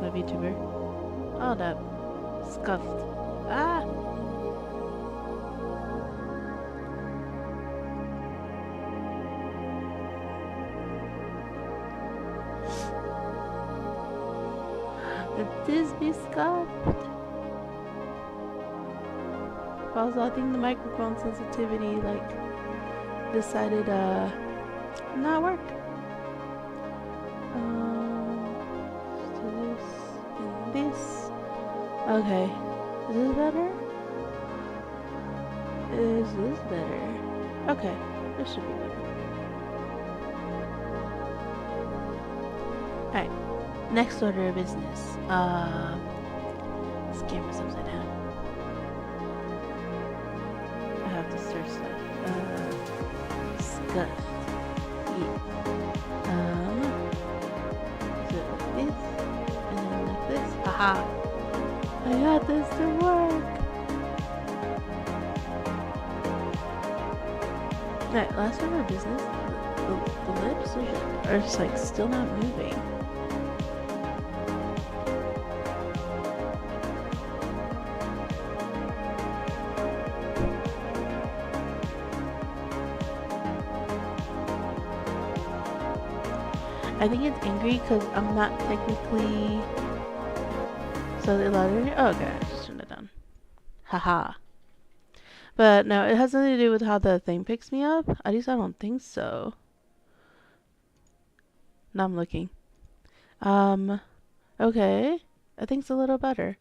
a VTuber. Oh, that scuffed. Ah! This be scuffed. Also, I think the microphone sensitivity, like, decided, not work. Let's do this and this. Okay. Is this better? Is this better? Okay. This should be better. Alright. Next order of business. This camera's upside down. I have to start stuff. Scuffed. Yeah. So like this, and then like this. Haha! I got this to work! Alright, last order of business. The lips are just like still not moving. I think it's angry because I'm not technically. So the letter. Oh, okay, I just turned it down. Haha. But no, it has nothing to do with how the thing picks me up. At least I don't think so. Now I'm looking. Okay. I think it's a little better.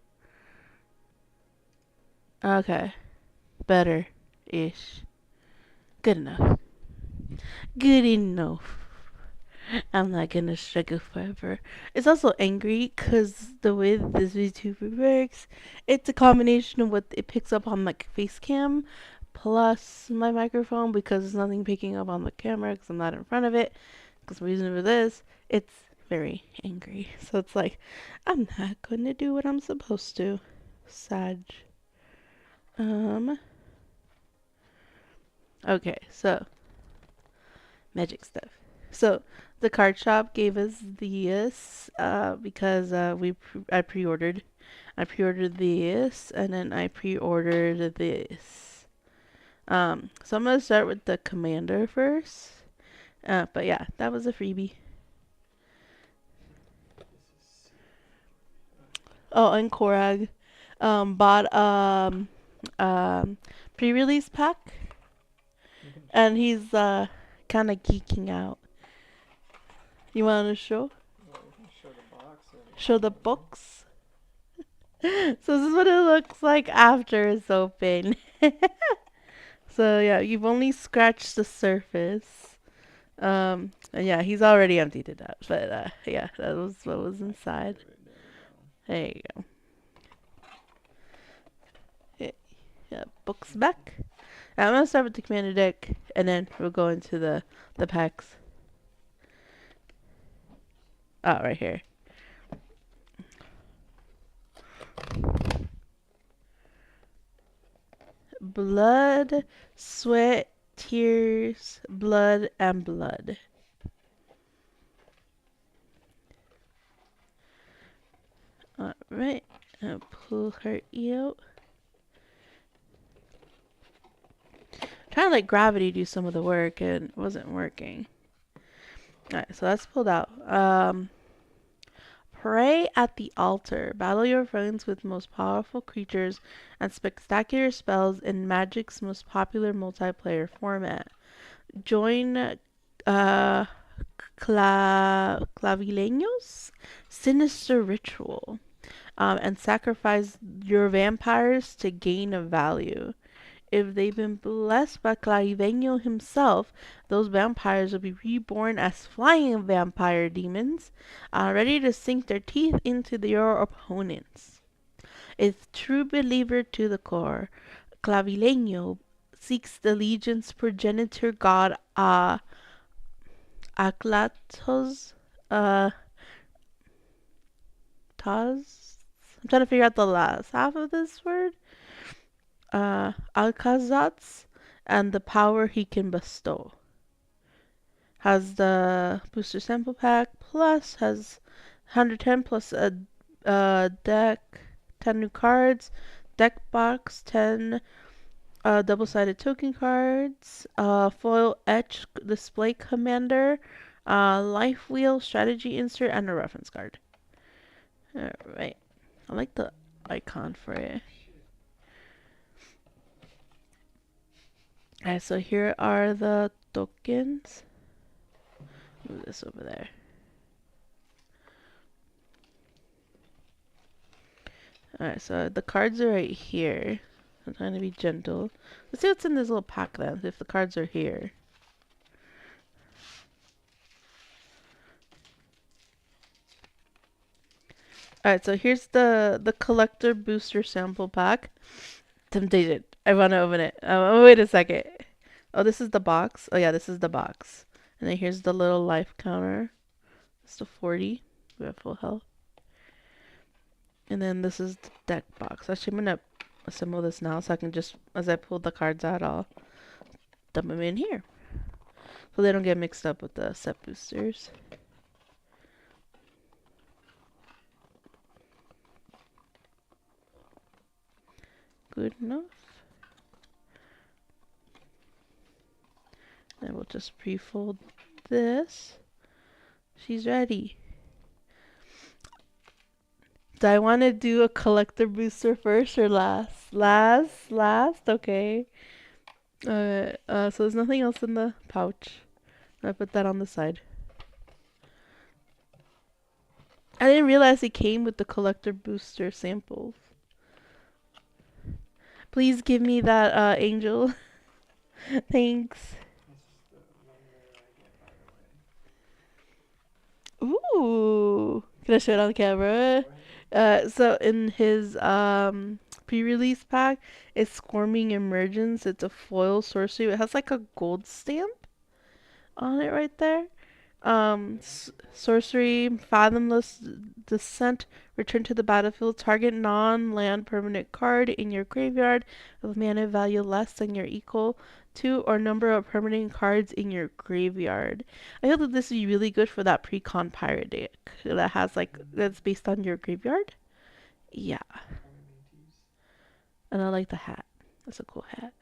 Okay. Better-ish. Good enough. Good enough. I'm not gonna struggle forever. It's also angry because the way that this VTuber works, it's a combination of what it picks up on like face cam plus my microphone because there's nothing picking up on the camera because I'm not in front of it. Because the reason for this, it's very angry. So it's like, I'm not gonna do what I'm supposed to. Sag. Okay, so magic stuff. So the card shop gave us these because I pre-ordered this and then I pre-ordered this. So I'm gonna start with the commander first. But yeah, that was a freebie. Oh, and Korag bought pre-release pack and he's kind of geeking out. You want to show? Yeah, we can show the box. Show the books. So this is what it looks like after it's open. So yeah, you've only scratched the surface. And yeah, he's already emptied it out. But yeah, that was what was inside. There you go. Yeah, books back. I'm gonna start with the commander deck, and then we'll go into the packs. Oh, right here. Blood, sweat, tears, blood, and blood. Alright, I'll pull her out. Trying to let gravity do some of the work, and it wasn't working. Alright, so that's pulled out. Pray at the altar. Battle your friends with most powerful creatures and spectacular spells in Magic's most popular multiplayer format. Join Clavileños' sinister ritual and sacrifice your vampires to gain a value. If they've been blessed by Clavileño himself, those vampires will be reborn as flying vampire demons, ready to sink their teeth into your opponents. A true believer to the core, Clavileño seeks the legion's progenitor god Aklatos. Taz? I'm trying to figure out the last half of this word. Alcazatz and the power he can bestow. Has the booster sample pack plus has 110 plus a deck 10 new cards, deck box 10 double-sided token cards, foil etch display commander, life wheel strategy insert, and a reference card. Alright. I like the icon for it. Alright, so here are the tokens. Move this over there. Alright, so the cards are right here. I'm trying to be gentle. Let's see what's in this little pack then, if the cards are here. Alright, so here's the collector booster sample pack. Temptation. I want to open it. Wait a second. Oh, this is the box. Oh yeah, this is the box. And then here's the little life counter. It's the 40. We have full health. And then this is the deck box. Actually, I'm gonna assemble this now so I can just, as I pull the cards out, I'll dump them in here. So they don't get mixed up with the set boosters. Good enough. Then we'll just pre-fold this. She's ready. Do I want to do a collector booster first or last? Last? Okay. So there's nothing else in the pouch. I put that on the side. I didn't realize it came with the collector booster samples. Please give me that, Angel. Thanks. Ooh. Can I show it on camera? So in his pre-release pack, it's Squirming Emergence. It's a foil sorcery. It has like a gold stamp on it right there. Sorcery, Fathomless Descent. Return to the battlefield. Target non-land permanent card in your graveyard of mana value less than your equal to or number of permanent cards in your graveyard. I feel that this would be really good for that pre-con pirate deck that has like that's based on your graveyard. Yeah, and I like the hat. That's a cool hat.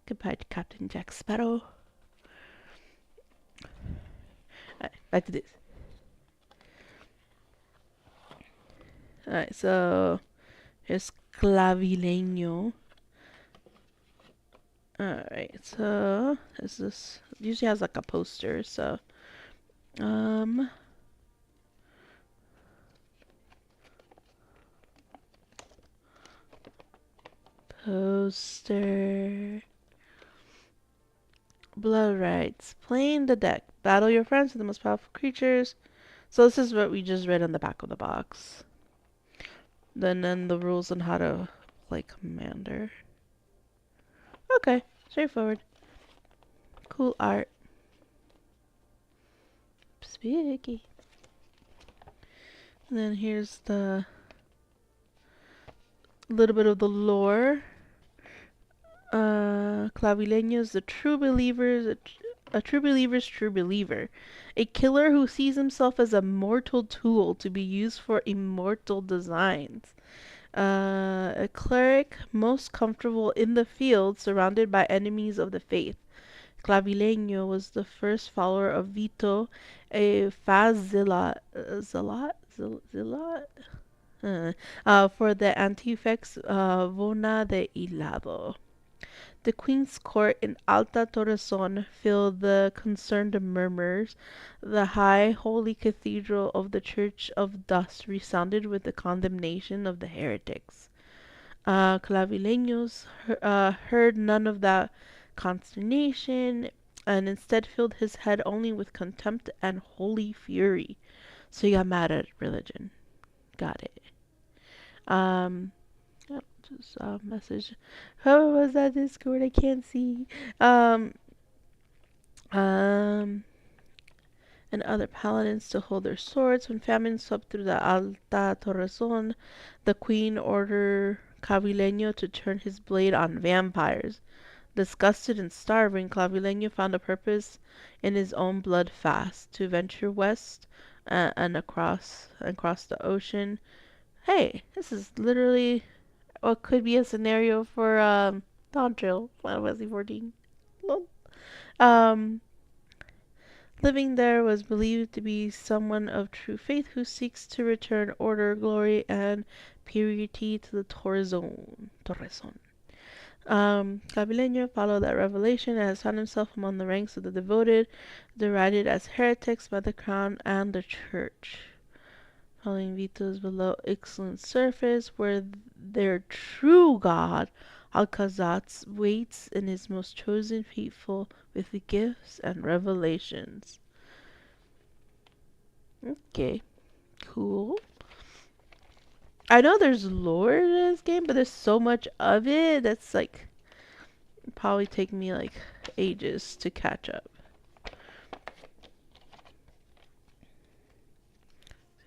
Goodbye to Captain Jack Sparrow. Alright, back to this. Alright, so here's Clavileño. Alright, so this usually has like a poster, so poster. Blood rights. Playing the deck. Battle your friends with the most powerful creatures. So this is what we just read on the back of the box. Then the rules on how to play Commander. Okay, straightforward. Cool art. Spooky. And then here's the little bit of the lore. Clavileño is the true believer's a true believer's true believer. A killer who sees himself as a mortal tool to be used for immortal designs. A cleric most comfortable in the field surrounded by enemies of the faith. Clavileño was the first follower of Vito, a fast for the Antifex Vona de Hilado. The Queen's Court in Alta Torreson filled the concerned murmurs. The high holy cathedral of the Church of Dust resounded with the condemnation of the heretics. Clavileños heard none of that consternation and instead filled his head only with contempt and holy fury. So he got mad at religion. Got it. Oh, just message. Whoever was that Discord? I can't see. And other paladins to hold their swords. When famine swept through the Alta Torreson, the queen ordered Clavileño to turn his blade on vampires. Disgusted and starving, Clavileño found a purpose in his own blood fast, to venture west and across the ocean. Hey, this is literally what could be a scenario for Dawn Trail, Final Fantasy 14. Lol. Um, Living there was believed to be someone of true faith who seeks to return order, glory, and purity to the Torrezon. Clavileño followed that revelation and has found himself among the ranks of the devoted, derided as heretics by the crown and the church. Following Vitos below Ixalan's surface, where their true god, Alcazatz, waits in his most chosen faithful with the gifts and revelations. Okay, cool. I know there's lore in this game, but there's so much of it that's like probably take me like ages to catch up.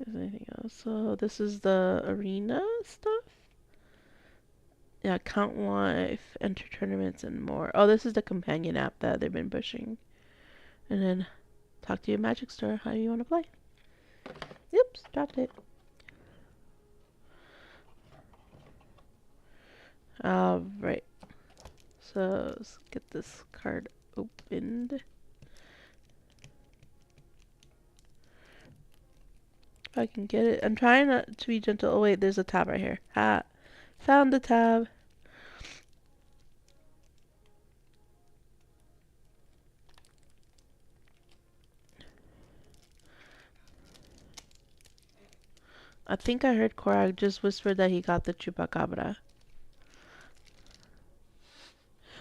Is there anything else? So this is the arena stuff. Yeah, count life, enter tournaments, and more. Oh, this is the companion app that they've been pushing. And then talk to your magic store. How do you want to play? Oops, dropped it. Right. So let's get this card opened. If I can get it. I'm trying not to be gentle. Oh wait, there's a tab right here. Ha! Found the tab. I think I heard Korag just whisper that he got the chupacabra.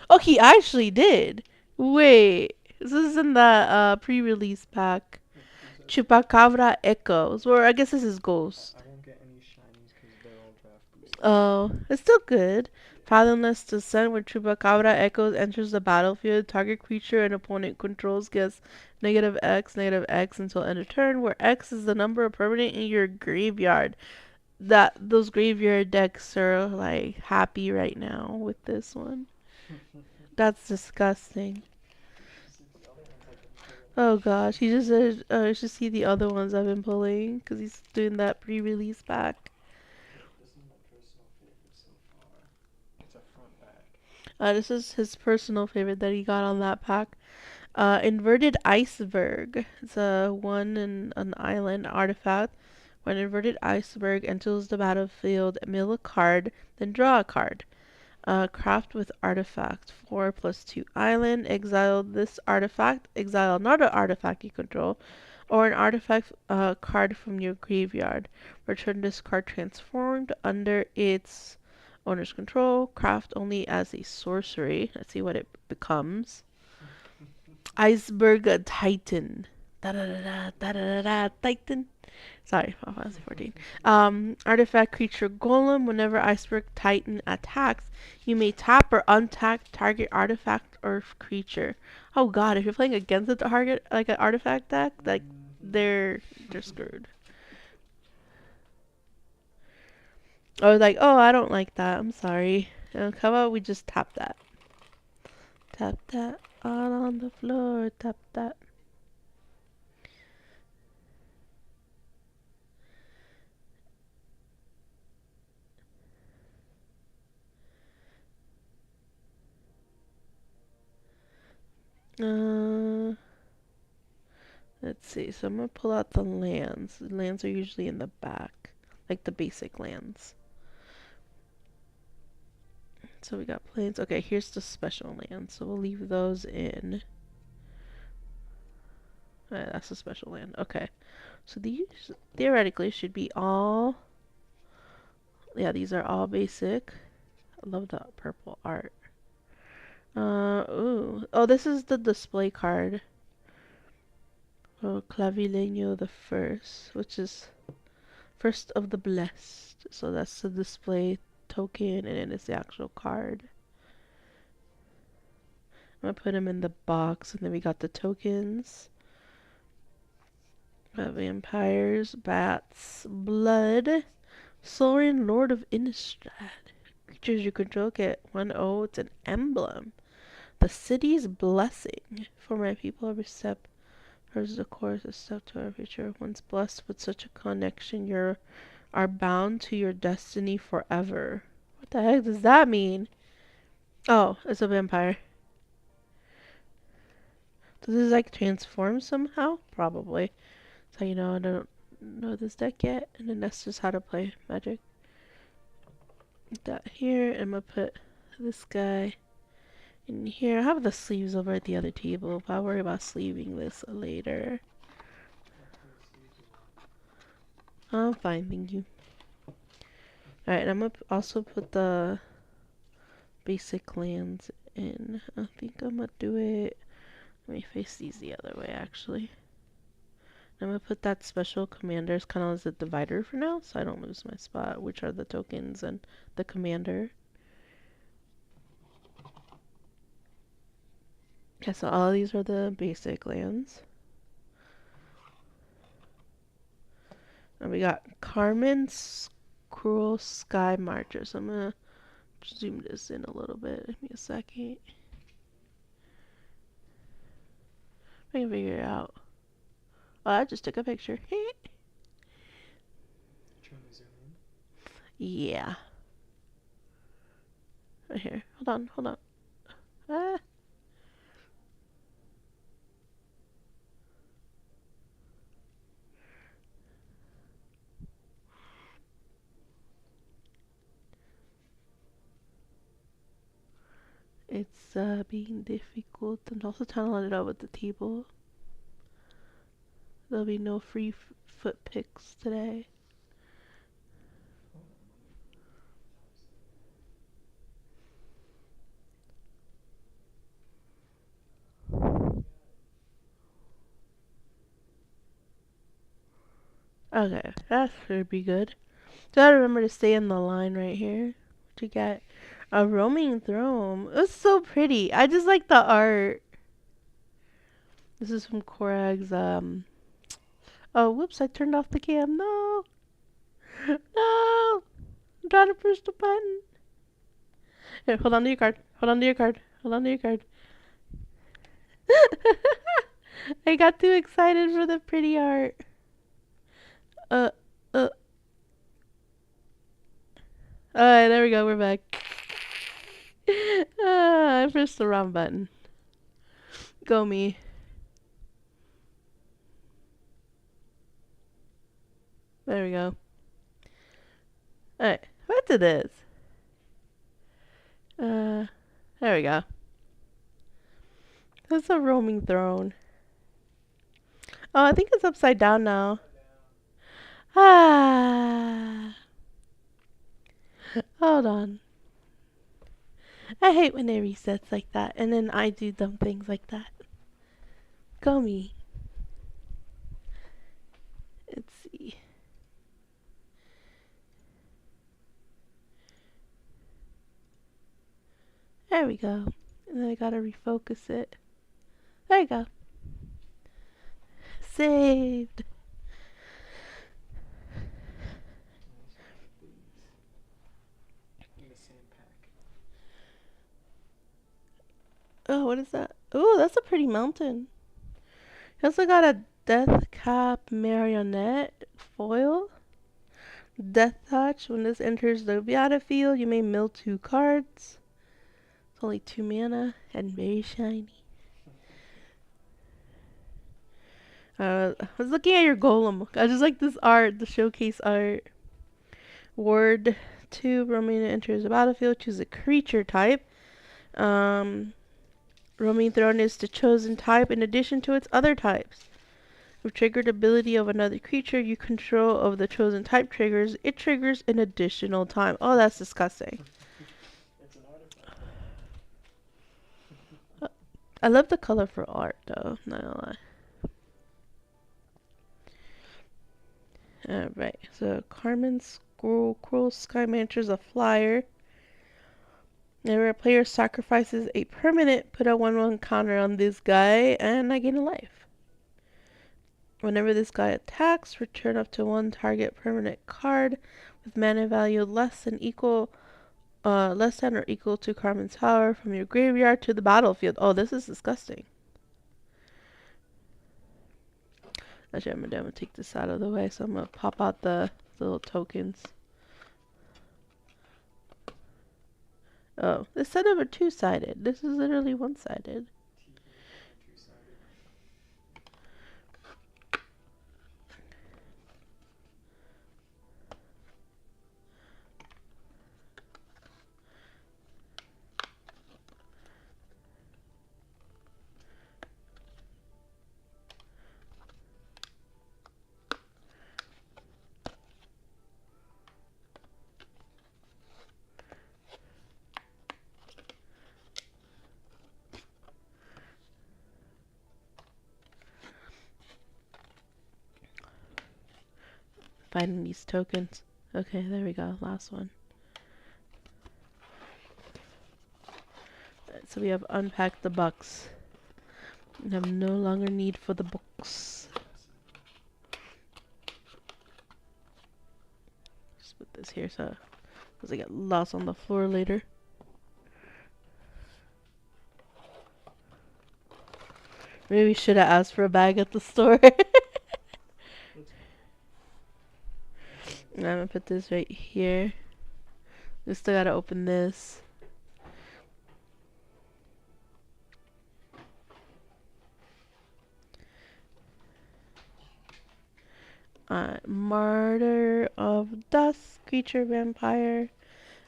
Oh, he actually did. Wait, this is in the pre-release pack. Chupacabra Echoes, or I guess this is Ghost. I won't get any shinies because they're all draft boosted. Oh, it's still good. Fathomless Descent, when Chupacabra Echoes enters the battlefield, target creature an opponent controls gets negative X until end of turn, where X is the number of permanent in your graveyard. Those graveyard decks are like happy right now with this one. That's disgusting. Oh gosh, he just said, you should see the other ones I've been pulling because he's doing that pre-release pack. This is my personal favorite so far. It's a front back. This is his personal favorite that he got on that pack. Inverted Iceberg. It's a one in an island artifact. When Inverted Iceberg enters the battlefield, mill a card, then draw a card. Craft with artifact. 4+2 island. Exile this artifact. Exile another artifact you control. Or an artifact card from your graveyard. Return this card transformed under its owner's control. Craft only as a sorcery. Let's see what it becomes. Iceberg Titan. Da da da da da da da Titan. Sorry, Final Fantasy 14. Artifact creature golem. Whenever Iceberg Titan attacks, you may tap or untap target artifact or creature. Oh god, if you're playing against a target like an artifact deck, like they're screwed. I was like, oh, I don't like that. I'm sorry. How about we just tap that? Tap that all on the floor. Tap that. Uh, let's see. So I'm gonna pull out the lands. The lands are usually in the back, like the basic lands. So we got plains. Okay, here's the special land. So we'll leave those in. That's a special land. Okay. So these theoretically should be all. Yeah, these are all basic. I love the purple art. Ooh. Oh, this is the display card. Oh, Clavileño the First, which is first of the blessed. So that's the display token, and then it's the actual card. I'm gonna put them in the box, and then we got the tokens. Vampires, bats, blood, Saurian Lord of Innistrad. Creatures you control get 1/0. It's an emblem. The city's blessing. For my people, Hers the course a step to our future. Once blessed with such a connection, you are bound to your destiny forever. What the heck does that mean? Oh, it's a vampire. Does this like transform somehow? Probably. So you know I don't know this deck yet, and then that's just how to play Magic. That here, I'm gonna put this guy in here. I have the sleeves over at the other table, but I'll worry about sleeving this later. I'm fine, thank you. Alright, I'm gonna also put the basic lands in. I think I'm gonna do it. Let me face these the other way, actually. I'm gonna put that special commanders kind of as a divider for now, so I don't lose my spot, which are the tokens and the commander. Okay, so all these are the basic lands. And we got Carmen's Cruel Sky Marcher. So I'm gonna zoom this in a little bit. Give me a second. I can figure it out. Oh, I just took a picture. Trying to zoom in. Yeah. Right here. Hold on, hold on. Ah. It's being difficult, and also trying to let it out with the table. There'll be no free foot picks today. Okay, that should be good. So I remember to stay in the line right here to get a roaming throne. It was so pretty. I just like the art. This is from Korag's, oh, whoops, I turned off the cam. No! No! I'm trying to push the button. Here, hold on to your card. Hold on to your card. Hold on to your card. I got too excited for the pretty art. Uh, uh. Alright, there we go. We're back. I pressed the wrong button. Go me. There we go. Alright, back to this. There we go. That's a roaming throne. Oh, I think it's upside down now. Ah. Hold on. I hate when it resets like that, and then I do dumb things like that. Go me. Let's see. There we go. And then I gotta refocus it. There you go. Saved. In the same pack. Oh, what is that? Oh, that's a pretty mountain. You also got a Death Cap Marionette foil. Death Touch. When this enters the battlefield, you may mill 2 cards. It's only 2 mana and very shiny. I was looking at your golem. I just like this art, the showcase art. Ward 2, Romina enters the battlefield. Choose a creature type. Roaming Throne is the chosen type in addition to its other types. If triggered ability of another creature you control of the chosen type triggers, it triggers an additional time. Oh, that's disgusting. It's an artifact. I love the colorful art though, not gonna lie. Alright, so Carmen's Cruel Sky Manager's a flyer. Whenever a player sacrifices a permanent, put a 1/1 counter on this guy, and I gain a life. Whenever this guy attacks, return up to 1 target permanent card with mana value less than or equal to Carmen's power from your graveyard to the battlefield. Oh, this is disgusting. Actually, I'm gonna take this out of the way, so I'm gonna pop out the little tokens. Oh, this said over two-sided. This is literally one-sided. Two-sided. Finding these tokens. Okay, there we go. Last one. So we have unpacked the box. We have no longer need for the books. Just put this here so it doesn't get lost on the floor later. Maybe we should have asked for a bag at the store. I'm gonna put this right here. We still gotta open this. Martyr of Dusk, creature vampire.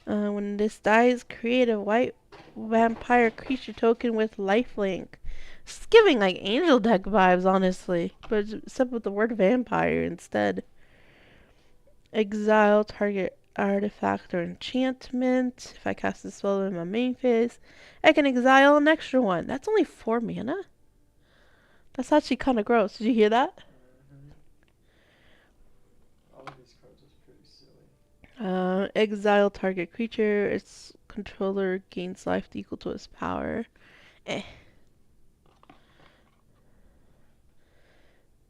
When this dies, create a white vampire creature token with lifelink. It's giving like angel deck vibes, honestly, but except with the word vampire instead. Exile target artifact or enchantment. If I cast a spell in my main phase, I can exile an extra one. That's only 4 mana. That's actually kind of gross. Did you hear that? All of these cards is pretty silly. Exile target creature. Its controller gains life equal to its power.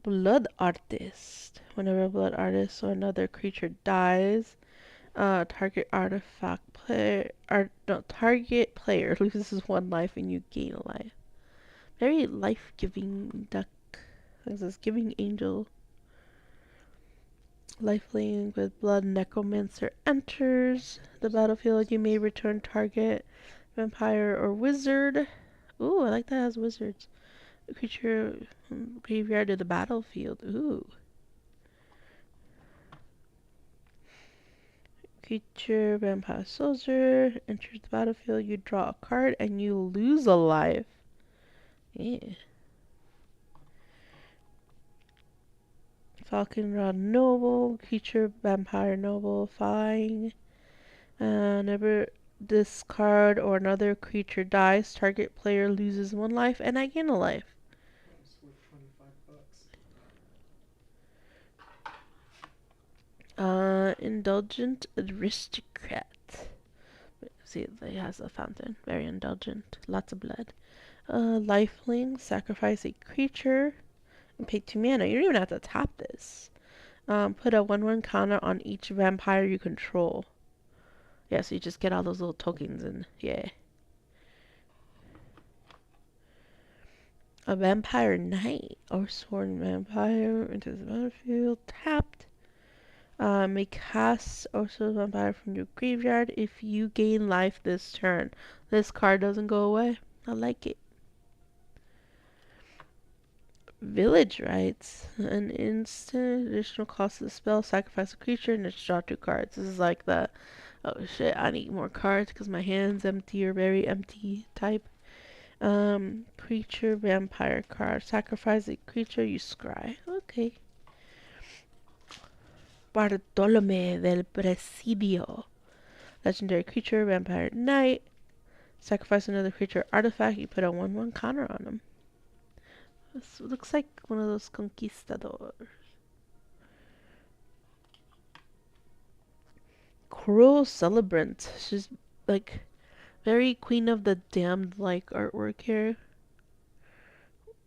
Blood Artist. Whenever a blood artist or another creature dies, target artifact player, target player loses 1 life and you gain a life. Very life-giving duck. This is giving angel. Lifelink with blood necromancer enters the battlefield. You may return target vampire or wizard. Ooh, I like that as wizards. A creature graveyard to the battlefield. Ooh. Creature vampire soldier enters the battlefield. You draw a card and you lose a life. Yeah. Falconrod Noble, creature vampire noble, flying. Whenever this card or another creature dies, target player loses 1 life and I gain a life. It's worth $25. Indulgent aristocrat. See, it has a fountain. Very indulgent. Lots of blood. Lifelink, sacrifice a creature and pay 2 mana. You don't even have to tap this. Put a 1/1 counter on each vampire you control. Yeah, so you just get all those little tokens and yeah. A vampire knight or sworn vampire enters the battlefield tapped. May cast also vampire from your graveyard if you gain life this turn. This card doesn't go away. I like it. Village Rites. An instant additional cost of the spell. Sacrifice a creature and just draw 2 cards. This is like the, oh shit, I need more cards because my hand's empty or very empty type. Creature vampire card. Sacrifice a creature, you scry. Okay. Bartolome del Presidio. Legendary creature, vampire knight. Sacrifice another creature artifact, you put a 1/1 counter on them. This looks like one of those conquistadors. Cruel Celebrant. She's like very Queen of the Damned like artwork here.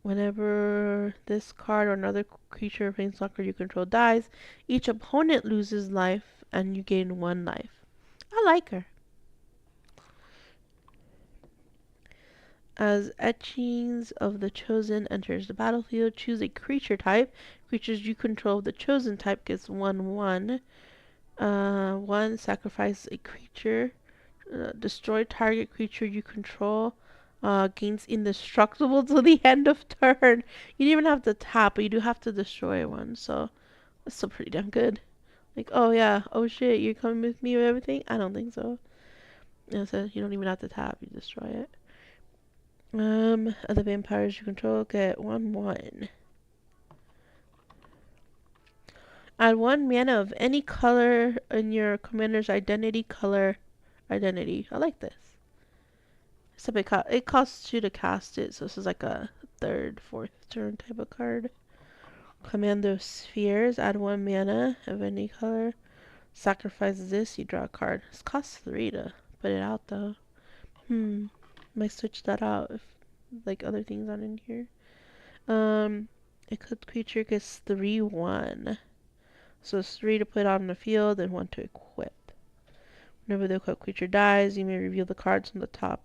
Whenever this card or another creature or planeswalker you control dies, each opponent loses life and you gain 1 life. I like her. As etchings of the chosen enters the battlefield, choose a creature type. Creatures you control of the chosen type gets 1/1. 1. Sacrifice a creature. Destroy target creature you control. Gains indestructible till the end of turn. You don't even have to tap, but you do have to destroy one. So that's still pretty damn good. Like, oh yeah, oh shit, you're coming with me with everything? I don't think so. And so you don't even have to tap, you destroy it. Other vampires you control get 1/1. Add 1 mana of any color in your commander's identity color identity. I like this. Except it costs you to cast it, so this is like a third, fourth turn type of card. Command of spheres. Add 1 mana of any color. Sacrifice this, you draw a card. This costs 3 to put it out though. Might switch that out if like other things aren't in here. Equipped creature gets 3/1. So it's 3 to put on the field and 1 to equip. Whenever the equipped creature dies, you may reveal the cards from the top.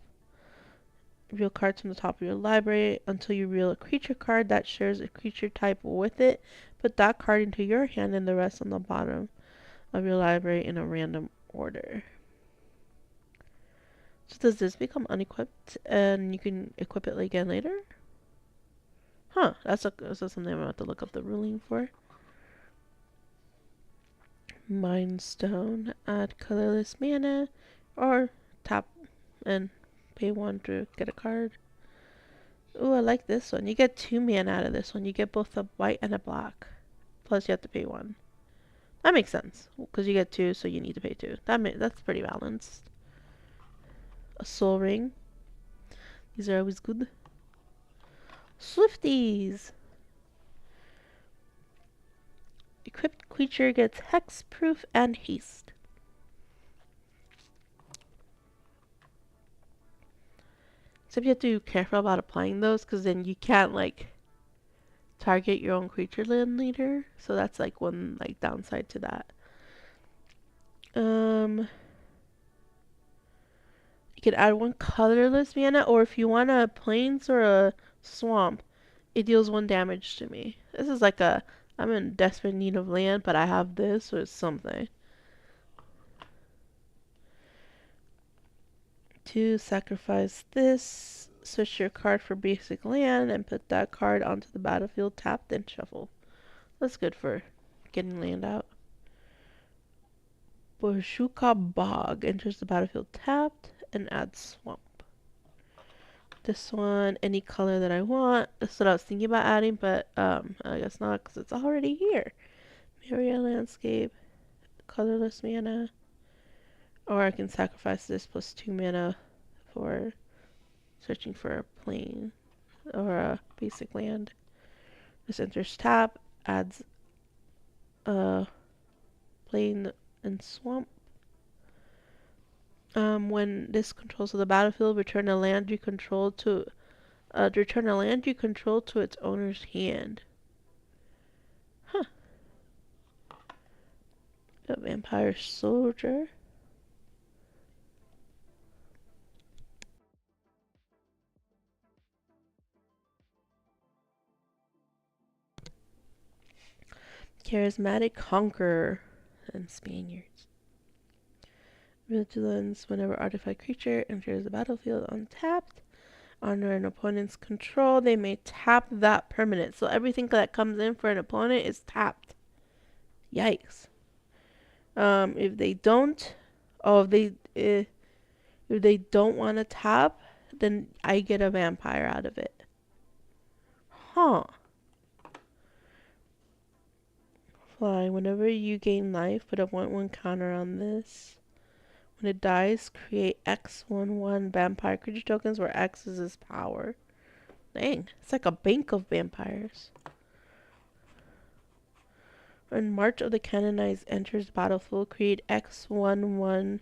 Reveal cards from the top of your library until you reveal a creature card that shares a creature type with it. Put that card into your hand and the rest on the bottom of your library in a random order. So does this become unequipped and you can equip it again later? Huh, that's something I'm about to look up the ruling for. Mind Stone. Add colorless mana or tap and pay 1 to get a card. Ooh, I like this one. You get 2 mana out of this one. You get both a white and a black. Plus you have to pay 1. That makes sense. Because you get 2, so you need to pay 2. That's pretty balanced. A Soul Ring. These are always good. Swifties! Equipped creature gets hexproof and haste. Except you have to be careful about applying those, because then you can't, like, target your own creature land later. So that's, like, one, like, downside to that. You can add 1 colorless mana, or if you want a plains or a swamp, it deals 1 damage to me. This is like I'm in desperate need of land, but I have this, or something. 2, sacrifice this, switch your card for basic land, and put that card onto the battlefield tapped and shuffle. That's good for getting land out. Borshuka Bog enters the battlefield tapped and adds swamp. This one, any color that I want. That's what I was thinking about adding, but I guess not because it's already here. Area landscape, colorless mana. Or I can sacrifice this plus 2 mana for searching for a plain or a basic land. This enters tap, adds a plain and swamp. When this controls of the battlefield, return a land you control to its owner's hand. Huh. A vampire soldier. Charismatic conqueror and Spaniards. Vigilance. Whenever artifact creature enters the battlefield untapped, under an opponent's control, they may tap that permanent. So everything that comes in for an opponent is tapped. Yikes. If they don't, if they don't want to tap, then I get a vampire out of it. Huh. Fly. Whenever you gain life, put a 1/1 counter on this. When it dies, create X/1/1 vampire creature tokens where X is its power. Dang, it's like a bank of vampires. When March of the Canonized enters the battlefield, create X/1/1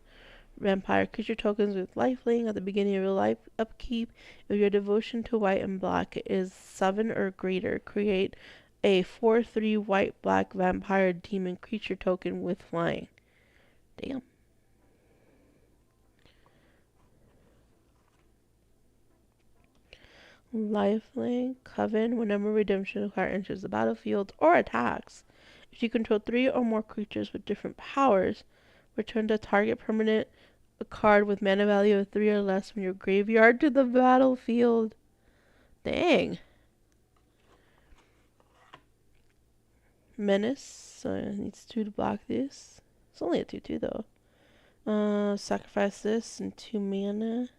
vampire creature tokens with lifelink at the beginning of your life upkeep. If your devotion to white and black is 7 or greater, create a 4/3 white-black vampire demon creature token with flying. Damn. Lifelink, Coven, whenever Redemption card enters the battlefield or attacks. If you control 3 or more creatures with different powers, return the target permanent a card with mana value of 3 or less from your graveyard to the battlefield. Dang. Menace, so it needs 2 to block this. It's only a 2/2 though. Sacrifice this and 2 mana.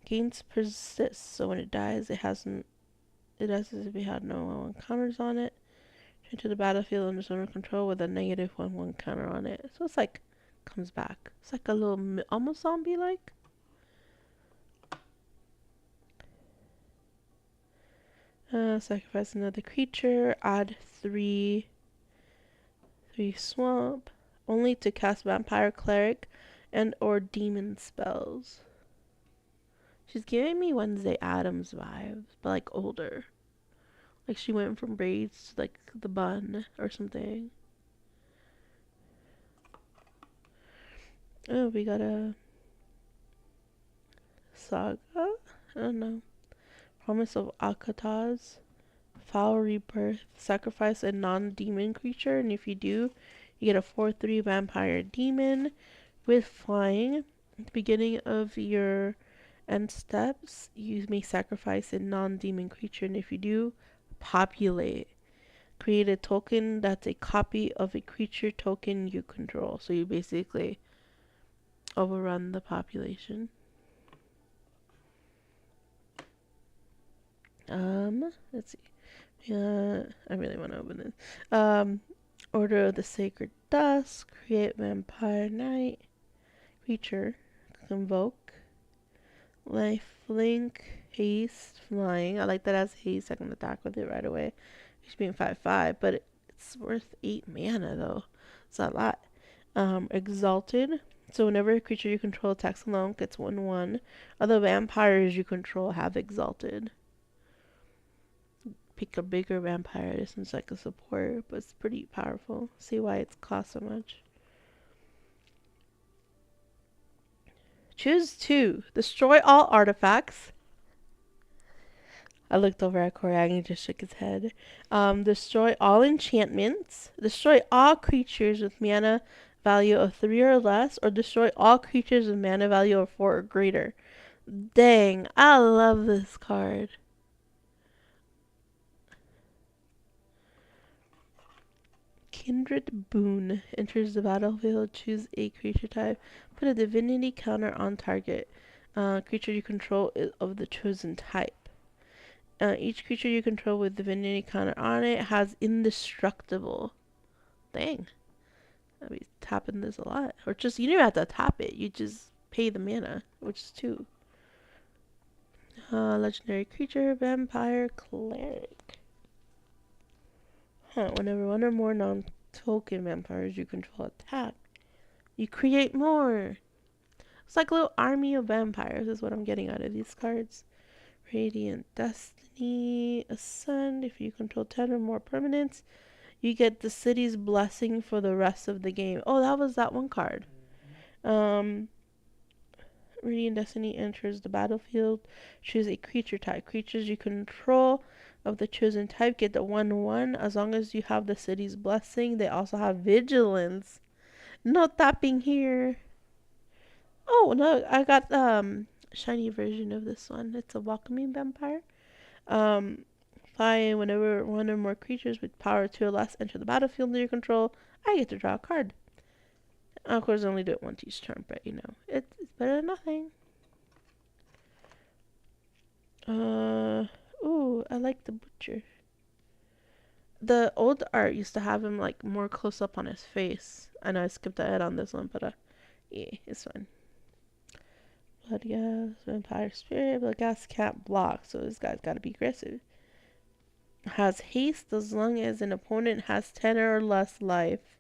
Gains persist, so when it dies, it has as if it had no 1/1 counters on it. Turn to the battlefield under owner control with a negative 1/1 counter on it. So it's like comes back. It's like a little almost zombie like. Sacrifice another creature. Add 3 swamp. Only to cast vampire, cleric, and or demon spells. She's giving me Wednesday Addams vibes, but like older. Like she went from braids to like the bun or something. Oh, we got a saga? I don't know. Promise of Akataz. Foul Rebirth. Sacrifice a non-demon creature, and if you do, you get a 4/3 vampire demon with flying. At the beginning of your end steps, you may sacrifice a non-demon creature, and if you do, populate. Create a token that's a copy of a creature token you control. So you basically overrun the population. Let's see. I really want to open this. Order of the Sacred Dusk. Create Vampire Knight. Creature. Convoke. Lifelink. Haste. Flying. I like that as haste. I can attack with it right away. It's being 5/5, but it's worth 8 mana though. It's a lot. Exalted. So whenever a creature you control attacks alone, gets 1/1. Other vampires you control have exalted. Pick a bigger vampire. This one's like a support, but it's pretty powerful. See why it's cost so much. Choose 2. Destroy all artifacts. I looked over at Corey and he just shook his head. Destroy all enchantments. Destroy all creatures with mana value of 3 or less, or destroy all creatures with mana value of 4 or greater. Dang, I love this card. Kindred Boon. Enters the battlefield. Choose a creature type. Put a divinity counter on target. Creature you control is of the chosen type. Each creature you control with divinity counter on it has indestructible. Dang. I'll be tapping this a lot. Or just, you don't even have to tap it. You just pay the mana, which is 2. Legendary creature, vampire, cleric. Whenever one or more non-token vampires you control attack, you create more. It's like a little army of vampires is what I'm getting out of these cards. Radiant Destiny, Ascend. If you control 10 or more permanents, you get the city's blessing for the rest of the game. Oh, that was that one card. Radiant Destiny enters the battlefield. Choose a creature type. Creatures you control of the chosen type get the 1/1 as long as you have the city's blessing. They also have vigilance. No tapping here. Oh no, I got shiny version of this one. It's a welcoming vampire. Fly whenever one or more creatures with power 2 or less enter the battlefield under your control, I get to draw a card. Of course, I only do it once each turn, but you know, it's better than nothing. Ooh, I like the butcher. The old art used to have him like more close up on his face. I know I skipped ahead on this one, but yeah, it's fine. Blood gas, vampire spirit, blood gas can't block, so this guy's gotta be aggressive. Has haste as long as an opponent has 10 or less life.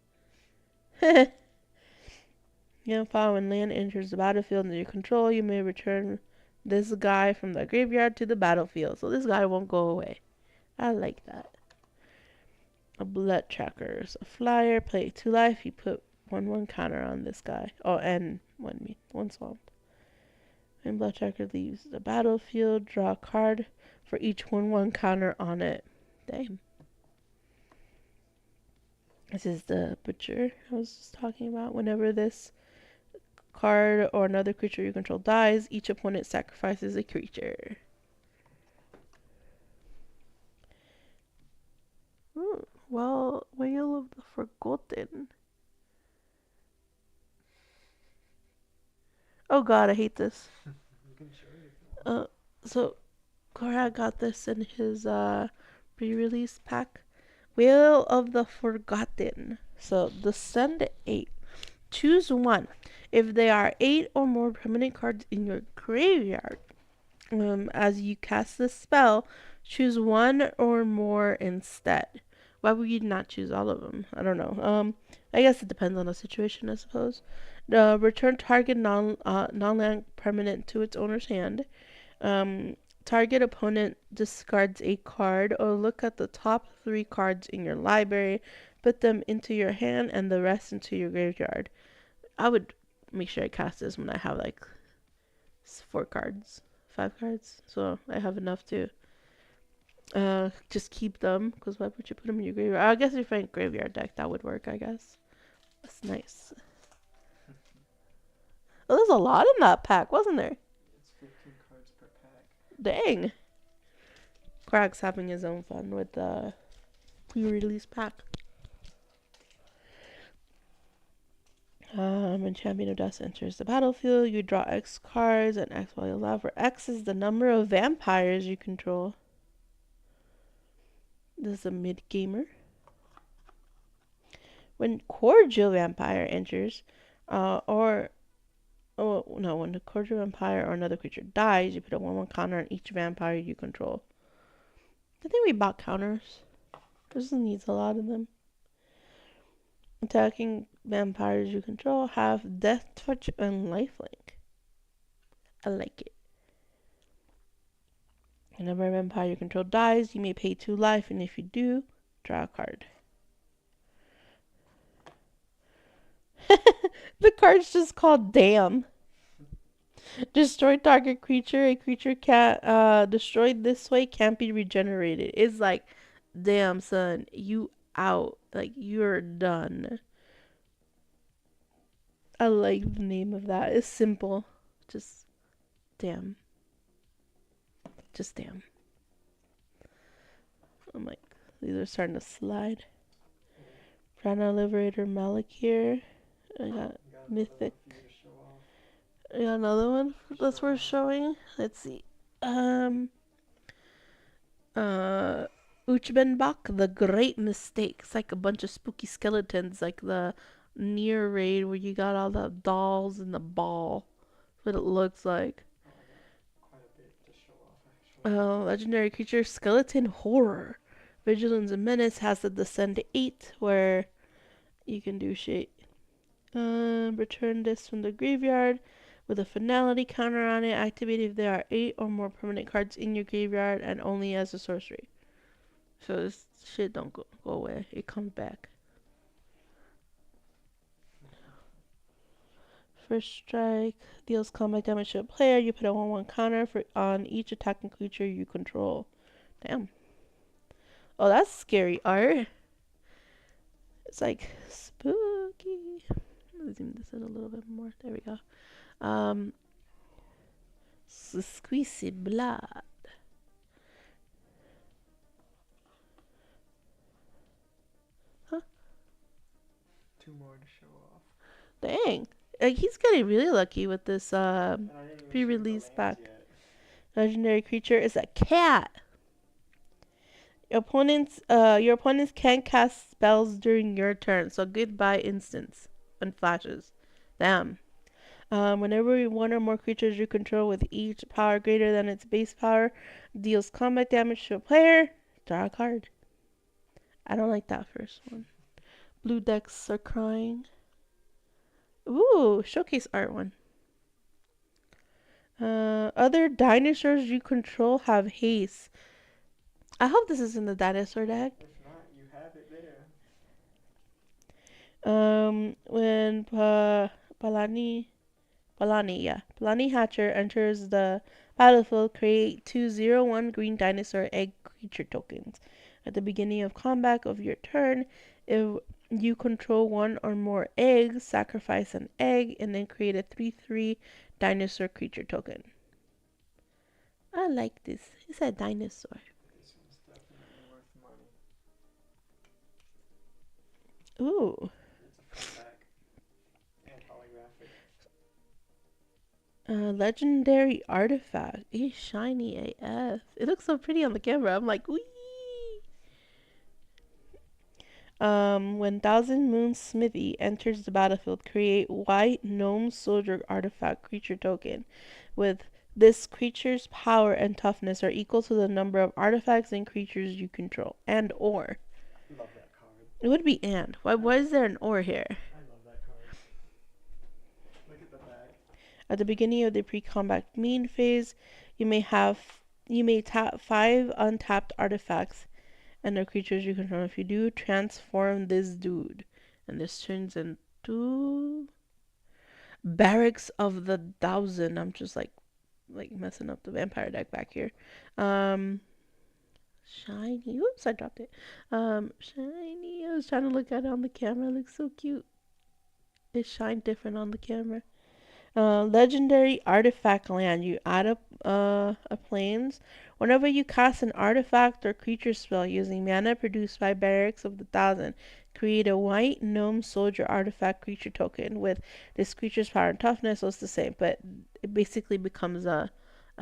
When land enters the battlefield under your control, you may return this guy from the graveyard to the battlefield. So this guy won't go away. I like that. A blood tracker. So a flyer, play 2 life. You put 1/1 counter on this guy. Oh, and one swamp. And blood tracker leaves the battlefield. Draw a card for each 1/1 counter on it. Damn. This is the butcher I was just talking about. Whenever this card or another creature you control dies, each opponent sacrifices a creature. Well, Whale of the Forgotten. Oh god, I hate this. You can show it if you want. So Cora got this in his pre-release pack. Whale of the Forgotten. So descend 8. Choose 1. If there are 8 or more permanent cards in your graveyard, as you cast the spell, choose 1 or more instead. Why would you not choose all of them? I don't know. I guess it depends on the situation, I suppose. Return target non-land permanent to its owner's hand. Target opponent discards a card, or look at the top 3 cards in your library, put them into your hand, and the rest into your graveyard. I would make sure I cast this when I have like 4 cards, 5 cards, so I have enough to just keep them. Because why would you put them in your graveyard? I guess if you find graveyard deck, that would work. I guess that's nice. Oh, there's a lot in that pack, wasn't there? It's 15 cards per pack. Dang. Crack's having his own fun with the pre-release pack. When Champion of Dust enters the battlefield, you draw X cards, and X while you allow, where X is the number of vampires you control. This is a mid-gamer. When Cordial Vampire enters, when the Cordial Vampire or another creature dies, you put a 1/1 counter on each vampire you control. I think we bought counters. This needs a lot of them. Attacking vampires you control have Death Touch and Lifelink. I like it. Whenever a vampire you control dies, you may pay 2 life, and if you do, draw a card. The card's just called Damn. Destroy target creature. A creature destroyed this way can't be regenerated. It's like, damn, son, you out. Like, you're done. I like the name of that. It's simple. Just damn. Just damn. I'm like, these are starting to slide. Prana Liberator Malakir. I got Mythic. I got another one that's worth showing. Let's see. Uchbenbach, The Great Mistake. It's like a bunch of spooky skeletons, like the near raid where you got all the dolls and the ball. That's what it looks like. Oh, I got quite a bit to show off, actually. Legendary creature, Skeleton Horror. Vigilance and Menace has the Descend to 8, where you can do shit. Return this from the graveyard with a finality counter on it. Activate if there are 8 or more permanent cards in your graveyard and only as a sorcery. So this shit don't go away. It comes back. First strike deals combat damage to a player. You put a 1/1 counter on each attacking creature you control. Damn. Oh, that's scary art. It's like spooky. Let me zoom this in a little bit more. There we go. Squeezy blood. Huh? 2 more to show off. Dang. He's getting really lucky with this pre-release pack. Legendary creature is a cat. Your opponents can't cast spells during your turn, so goodbye instants and flashes. Damn. Whenever 1 or more creatures you control with each power greater than its base power deals combat damage to a player, draw a card. I don't like that first one. Blue decks are crying. Ooh, showcase art one. Other dinosaurs you control have haste. I hope this is in the dinosaur deck. If not, you have it there. When Palani Balani, yeah. Balani Hatcher enters the battlefield. Create 2/0/1 green dinosaur egg creature tokens. At the beginning of combat of your turn, if you control one or more eggs, sacrifice an egg, and then create a 3/3 dinosaur creature token. I like this. It's a dinosaur. This one's definitely worth money. Ooh. It's a front back and holographic. Legendary artifact. It's shiny AF. It looks so pretty on the camera. I'm like, wee. When Thousand Moon Smithy enters the battlefield, create white gnome soldier artifact creature token. With this creature's power and toughness are equal to the number of artifacts and creatures you control. And or. Love that card. It would be and. Why is there an or here? I love that card. Look at the back. At the beginning of the pre-combat main phase, you may tap 5 untapped artifacts and the creatures you control. If you do, transform this dude. And this turns into Barracks of the Thousand. I'm just like messing up the vampire deck back here. Shiny. Oops, I dropped it. Shiny. I was trying to look at it on the camera. It looks so cute. It shined different on the camera. Legendary artifact land. You add up a planes. Whenever you cast an artifact or creature spell using mana produced by Barracks of the Thousand, create a white gnome soldier artifact creature token with this creature's power and toughness. So it's the same, but it basically becomes a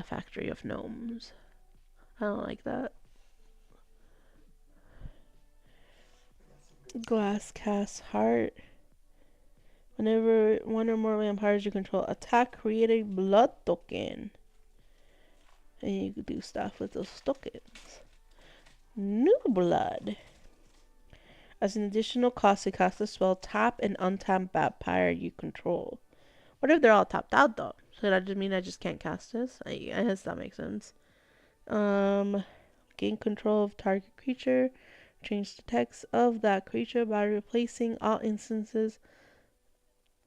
factory of gnomes. I don't like that. Glass cast heart. Whenever one or more vampires you control attack, create a blood token. And you can do stuff with those tokens. New blood. As an additional cost to cast the spell, tap and untap vampire you control. What if they're all tapped out though? So that just mean I just can't cast this? I guess that makes sense. Gain control of target creature. Change the text of that creature by replacing all instances.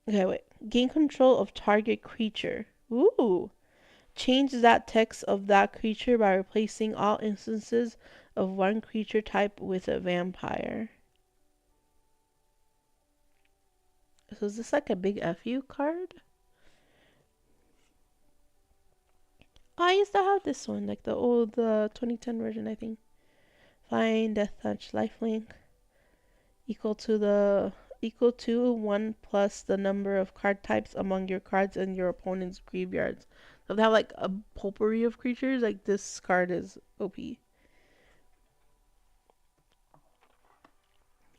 Okay, wait. Gain control of target creature. Ooh. Change that text of that creature by replacing all instances of one creature type with a vampire. So is this like a big FU card? Oh, I used to have this one, like the old 2010 version, I think. Fine, Death Touch, Lifelink. Equal to 1 plus the number of card types among your cards and your opponent's graveyards. So if they have like a potpourri of creatures, like this card is OP.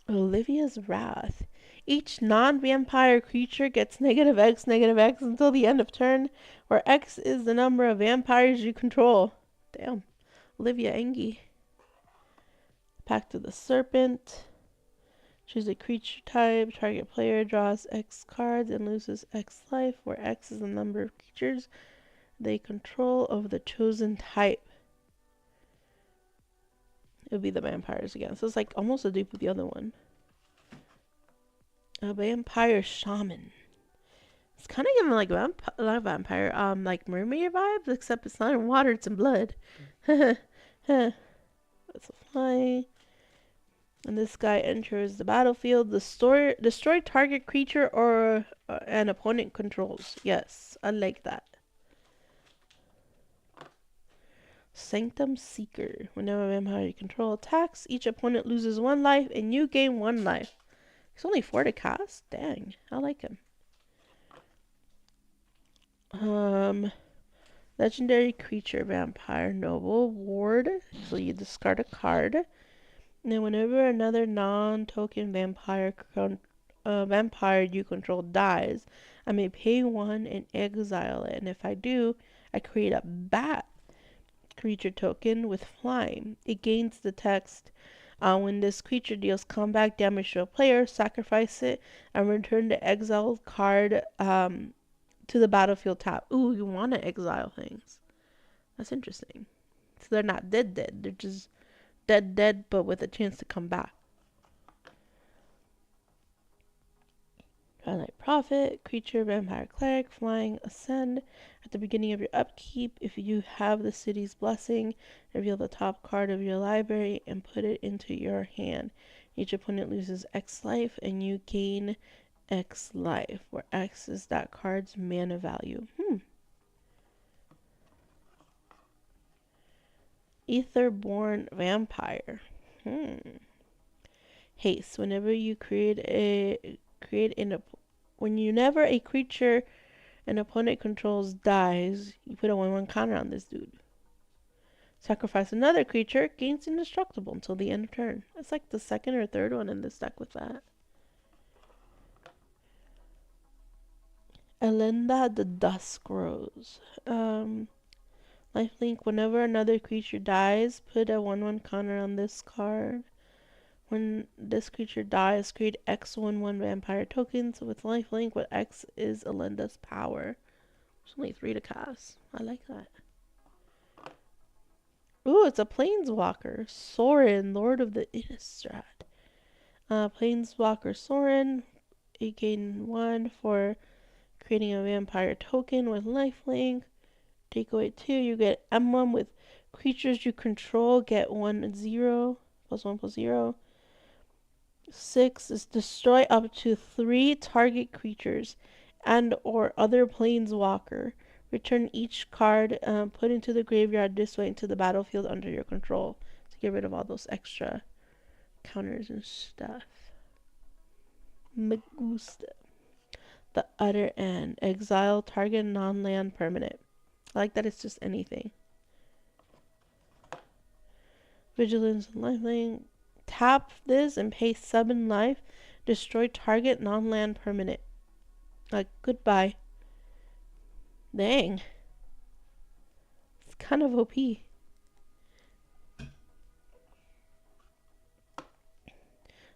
Olivia's Wrath. Each non-vampire creature gets -X until the end of turn, where X is the number of vampires you control. Damn. Olivia Engie. Pact of the Serpent. Choose a creature type. Target player draws X cards and loses X life, where X is the number of creatures they control of the chosen type. It would be the vampires again. So it's like almost a dupe of the other one. A vampire shaman. It's kind of giving like not vampire, like mermaid vibes, except it's not in water, it's in blood. That's a fly. And this guy enters the battlefield. Destroy target creature or an opponent controls. Yes, I like that. Sanctum Seeker. Whenever a vampire you control attacks, each opponent loses 1 life and you gain 1 life. He's only 4 to cast. Dang, I like him. Legendary creature vampire noble ward. So you discard a card. And then whenever another non-token vampire you control dies, I may pay 1 and exile it. And if I do, I create a bat creature token with flying. It gains the text. When this creature deals combat damage to a player, sacrifice it and return the exiled card to the battlefield tap. Ooh, you want to exile things. That's interesting. So they're not dead. They're just dead, but with a chance to come back. I like Prophet, Creature, Vampire, Cleric, Flying, Ascend. At the beginning of your upkeep, if you have the city's blessing, reveal the top card of your library and put it into your hand. Each opponent loses X life and you gain X life, where X is that card's mana value. Etherborn Vampire. Haste. Whenever you whenever a creature an opponent controls dies, you put a 1/1 counter on this dude. Sacrifice another creature, gains indestructible until the end of turn. It's like the second or third one in this deck with that. Elenda the Dusk Rose. Lifelink, whenever another creature dies, put a 1/1 counter on this card. When this creature dies, create X 1/1 vampire tokens with lifelink, what X is Elenda's power. There's only 3 to cast. I like that. Ooh, it's a Planeswalker. Sorin, Lord of the Innistrad. Planeswalker Sorin. You gain 1 for creating a vampire token with lifelink. Take away 2. You get emblem with creatures you control. Get 1/0. +1/+0. 6 is destroy up to 3 target creatures and or other planeswalker. Return each card put into the graveyard this way into the battlefield under your control to get rid of all those extra counters and stuff. Me gusta. The other end. Exile target non-land permanent. I like that it's just anything. Vigilance and lifelink. Tap this and pay 7 life. Destroy target non-land permanent. Like, goodbye. Dang. It's kind of OP.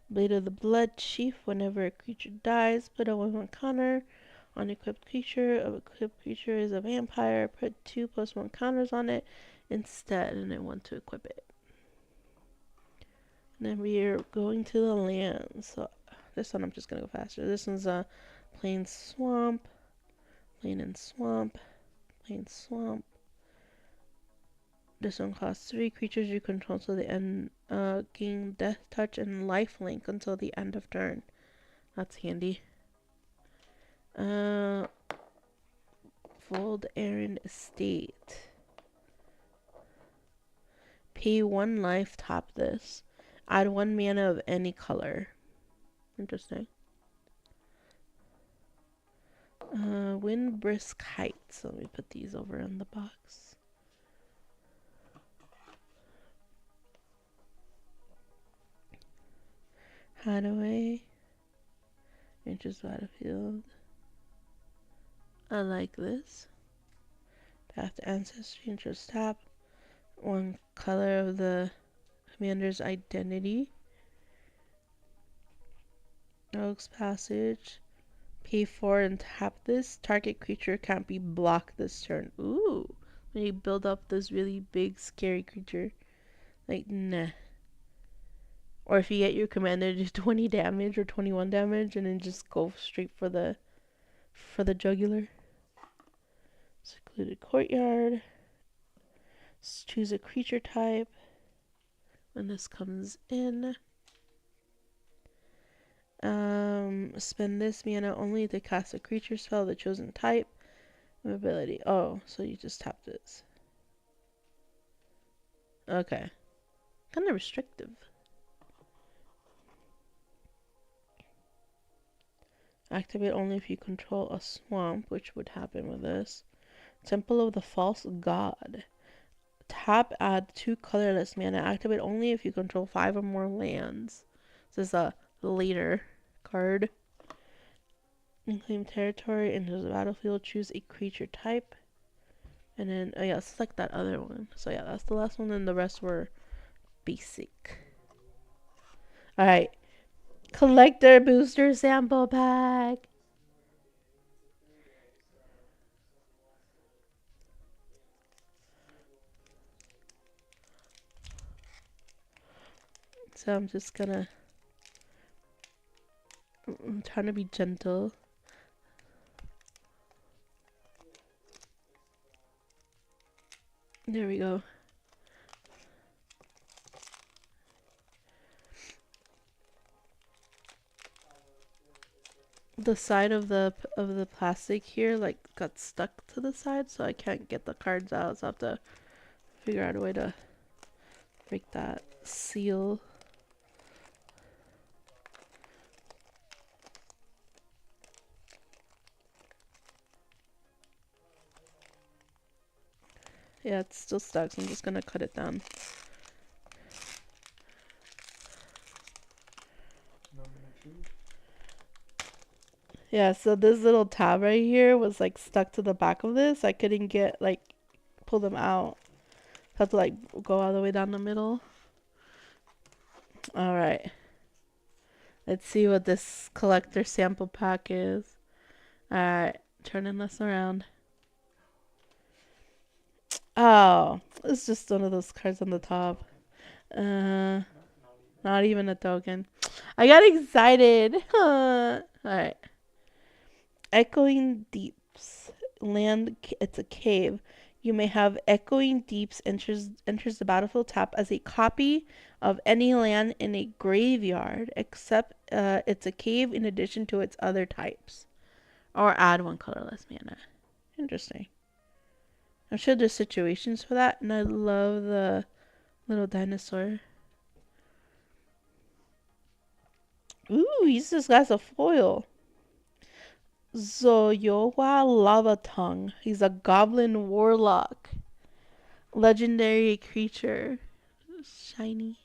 Blade of the Blood Chief. Whenever a creature dies, put a 1/1 counter on equipped creature. Of equipped creature is a vampire. Put 2 +1 counters on it instead, and I want to equip it. And then we are going to the land. So this one I'm just gonna go faster. This one's a plain swamp, plain and swamp, plain swamp. This one costs 3 creatures you control till the end. Gain Death Touch and Lifelink until the end of turn. That's handy. Fold Aaron Estate. Pay 1 life, tap this. Add 1 mana of any color. Interesting. Wind Brisk Heights. So let me put these over in the box. Hideaway. Interest Battlefield. I like this. Path to Ancestry. Interest tap. 1 color of the commander's identity. Rogue's Passage. Pay 4 and tap this. Target creature can't be blocked this turn. Ooh. When you build up this really big, scary creature. Like, nah. Or if you get your commander to 20 damage or 21 damage and then just go straight for the jugular. Secluded Courtyard. Let's choose a creature type. When this comes in. Spend this mana only to cast a creature spell of the chosen type. Ability. Oh, so you just tap this. Okay. Kind of restrictive. Activate only if you control a swamp, which would happen with this. Temple of the False God. Tap, add 2 colorless mana. Activate only if you control 5 or more lands. This is a later card. Claim territory, into the battlefield, choose a creature type. And then, oh yeah, select that other one. So yeah, that's the last one, and the rest were basic. Alright. Collector Booster Sample Pack. So I'm just gonna... I'm trying to be gentle. There we go. The side of the plastic here like got stuck to the side, so I can't get the cards out. So I have to figure out a way to break that seal. Yeah, it's still stuck, so I'm just gonna cut it down. Yeah, so this little tab right here was like stuck to the back of this. I couldn't get like pull them out. I have to like go all the way down the middle. All right. Let's see what this collector sample pack is. All right, turning this around. Oh, it's just one of those cards on the top. Uh, not even a token. I got excited. All right. Echoing Deeps. Land. It's a cave. You may have Echoing Deeps enters the battlefield tap as a copy of any land in a graveyard, except it's a cave in addition to its other types. Or add one colorless mana. Interesting. I'm sure there's situations for that, and I love the little dinosaur. Ooh, he's just got a foil. Zoyowa Lava Tongue. He's a goblin warlock. Legendary creature. Shiny.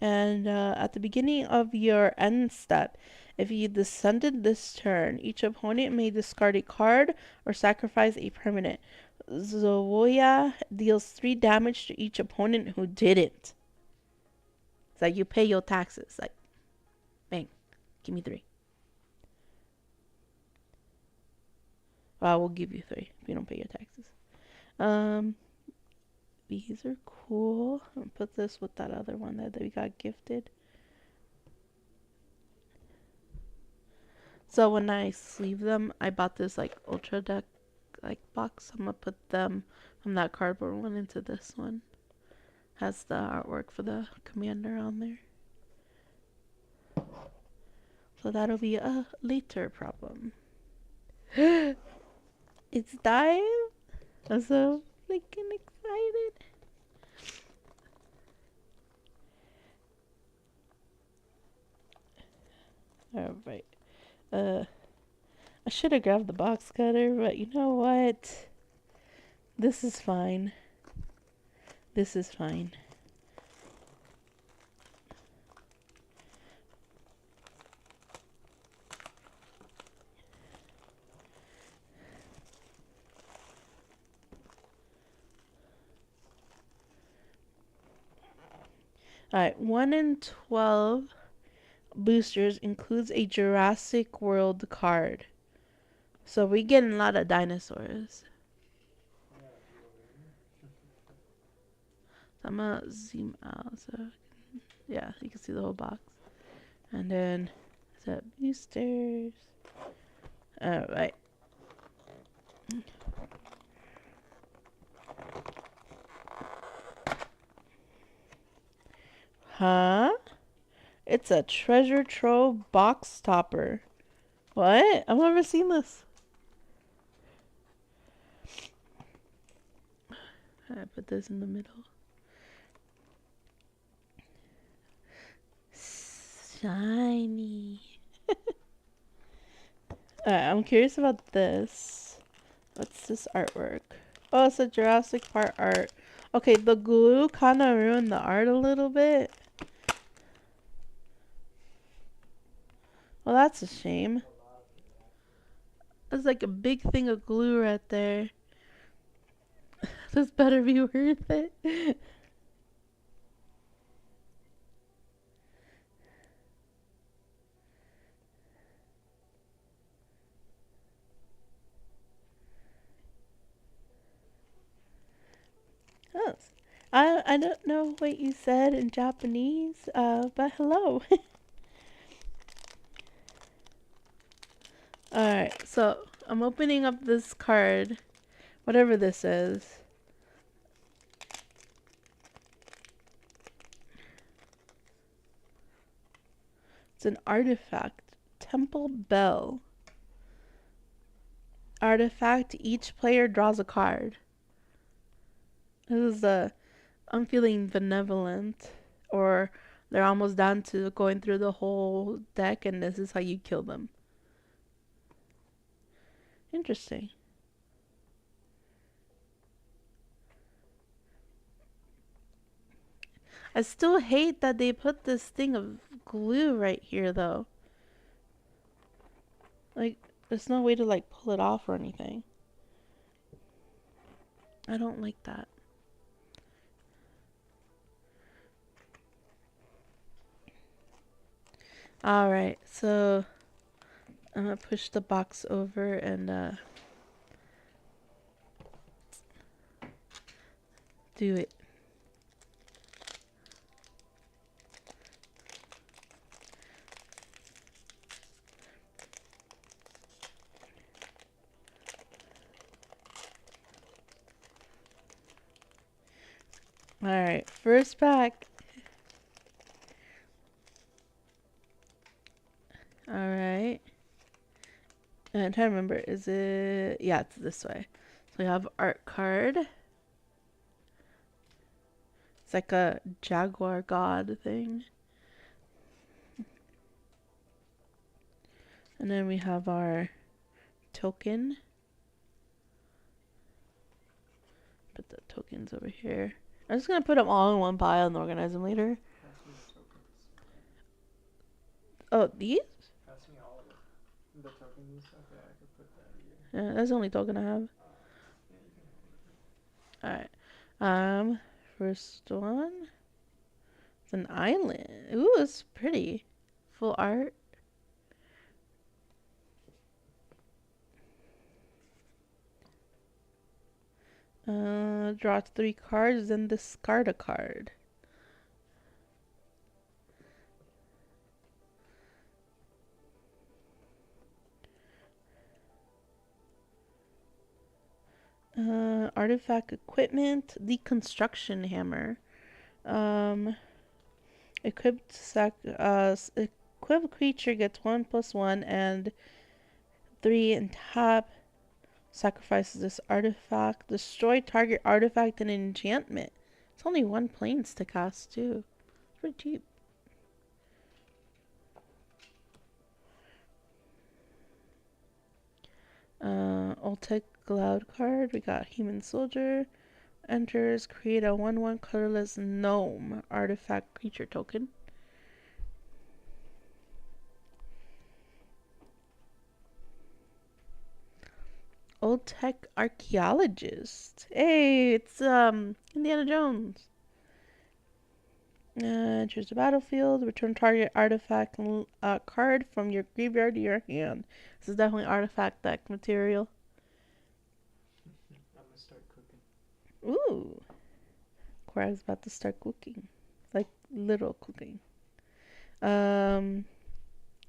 And at the beginning of your end step, if you descended this turn, each opponent may discard a card or sacrifice a permanent. Zoya deals 3 damage to each opponent who didn't. It's like you pay your taxes. Like, bang, give me 3. Well, we'll give you 3 if you don't pay your taxes. These are cool. I'll put this with that other one that we got gifted. So when I sleeve them, I bought this like ultra deck like box. I'm gonna put them from that cardboard one into this one. Has the artwork for the commander on there. So that'll be a later problem. It's time. I'm so freaking excited. Alright. I should have grabbed the box cutter, but you know what? This is fine. This is fine. Alright, 1 in 12 boosters includes a Jurassic World card. So we're getting a lot of dinosaurs. So I'm gonna zoom out so yeah, you can see the whole box. And then set boosters. Alright. Huh? It's a treasure trove box topper. What? I've never seen this. I put this in the middle. Shiny. Alright, I'm curious about this. What's this artwork? Oh, it's a Jurassic Park art. Okay, the glue kind of ruined the art a little bit. Well, that's a shame. That's like a big thing of glue right there. This better be worth it. Oh, I don't know what you said in Japanese, but hello. Alright, so I'm opening up this card Whatever this is. It's an artifact. Temple Bell. Artifact. Each player draws a card. This is I'm feeling benevolent. Or they're almost down to going through the whole deck and this is how you kill them. Interesting. I still hate that they put this thing of glue right here though. Like, there's no way to like pull it off or anything. I don't like that. Alright, so I'm gonna push the box over and do it. Alright, first pack. Alright. And I'm trying to remember, is it... Yeah, it's this way. So we have art card. It's like a jaguar god thing. And then we have our token. Put the tokens over here. I'm just gonna put them all in one pile and organize them later. Pass me the tokens. Oh, these? Pass me all of it. The tokens? Okay, I could put that here. Yeah, that's the only token I have. Yeah, you can hold it. Alright. First one. It's an island. Ooh, it's pretty. Full art. Draw 3 cards, then discard a card. Artifact equipment, deconstruction hammer. Equipped equipped creature gets 1+1 and 3 and tap. Sacrifices this artifact. Destroy target artifact and enchantment. It's only 1 planes to cast too. It's pretty cheap. Ultec Cloud card. We got Human Soldier. Enters, create a 1/1 colorless gnome artifact creature token. Old Tech Archaeologist. Hey, it's Indiana Jones. Choose the battlefield. Return target artifact card from your graveyard to your hand. This is definitely artifact deck material. I'm gonna start cooking. Ooh. Cora's about to start cooking. Like literal cooking.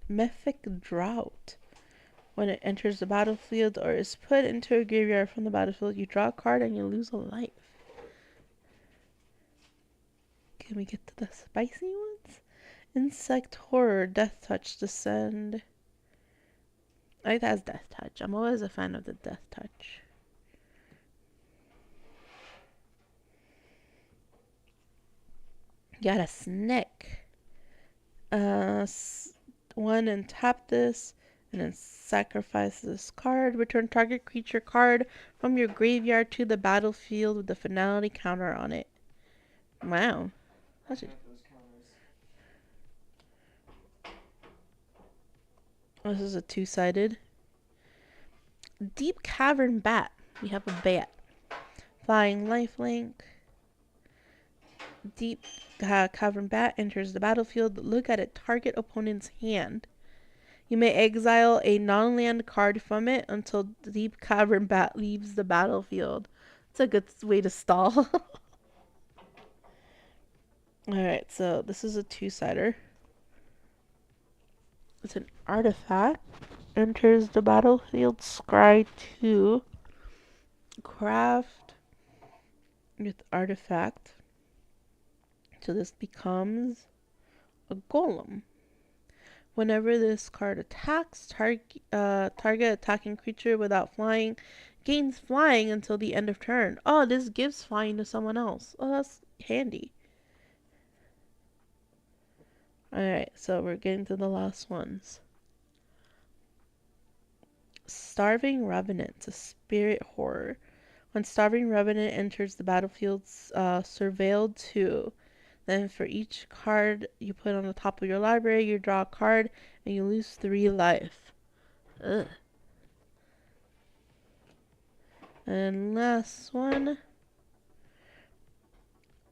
Mythic Drought. When it enters the battlefield or is put into a graveyard from the battlefield, you draw a card and you lose a life. Can we get to the spicy ones? Insect Horror, Death Touch, Descend. I like that as Death Touch. I'm always a fan of the Death Touch. Got a Snick. One and tap this, and then sacrifice this card. Return target creature card from your graveyard to the battlefield with the finality counter on it. Wow. I have those counters. This is a 2-sided. Deep Cavern Bat. We have a bat. Flying lifelink. Deep Cavern Bat enters the battlefield. Look at a target opponent's hand. You may exile a non-land card from it until Deep Cavern Bat leaves the battlefield. It's a good way to stall. Alright, so this is a 2-sider. It's an artifact. Enters the battlefield, scry 2. Craft with artifact. So this becomes a golem. Whenever this card attacks, target attacking creature without flying gains flying until the end of turn. Oh, this gives flying to someone else. Oh, that's handy. Alright, so we're getting to the last ones. Starving Revenant, a spirit horror. When Starving Revenant enters the battlefield, surveilled 2. Then for each card you put on the top of your library, you draw a card and you lose 3 life. Ugh. And last one.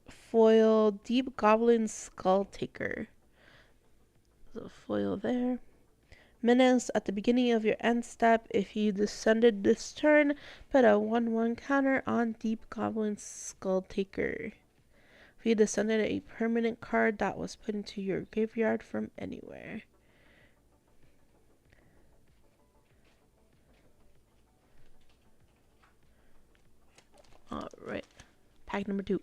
Foil Deep Goblin Skull Taker. So foil there. Menace at the beginning of your end step. If you descended this turn, put a 1/1 counter on Deep Goblin Skull Taker. If you descended a permanent card that was put into your graveyard from anywhere. Alright, pack number 2.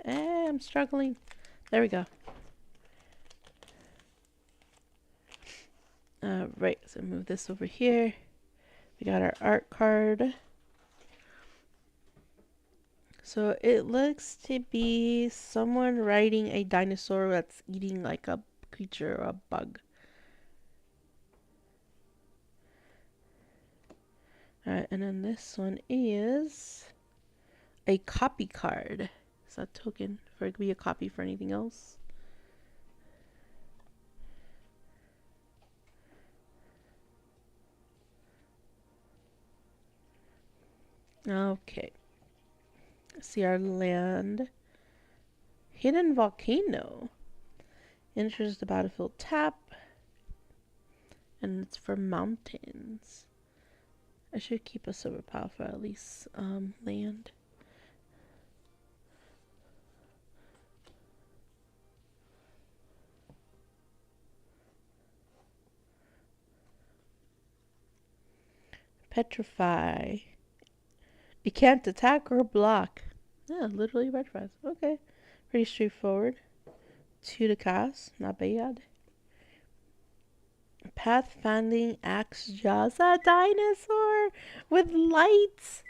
I'm struggling. There we go. Right, so move this over here. We got our art card. So it looks to be someone riding a dinosaur that's eating like a creature or a bug. Alright, and then this one is a copy card. It's a token for it to be a copy for anything else. Okay. See our land. Hidden Volcano. Enters the battlefield tap. And it's for mountains. I should keep a silver pile for at least land. Petrify. You can't attack or block. Yeah, literally petrifies. Okay. Pretty straightforward. 2 to cast. Not bad. Pathfinding Axe Jaws. A dinosaur with lights.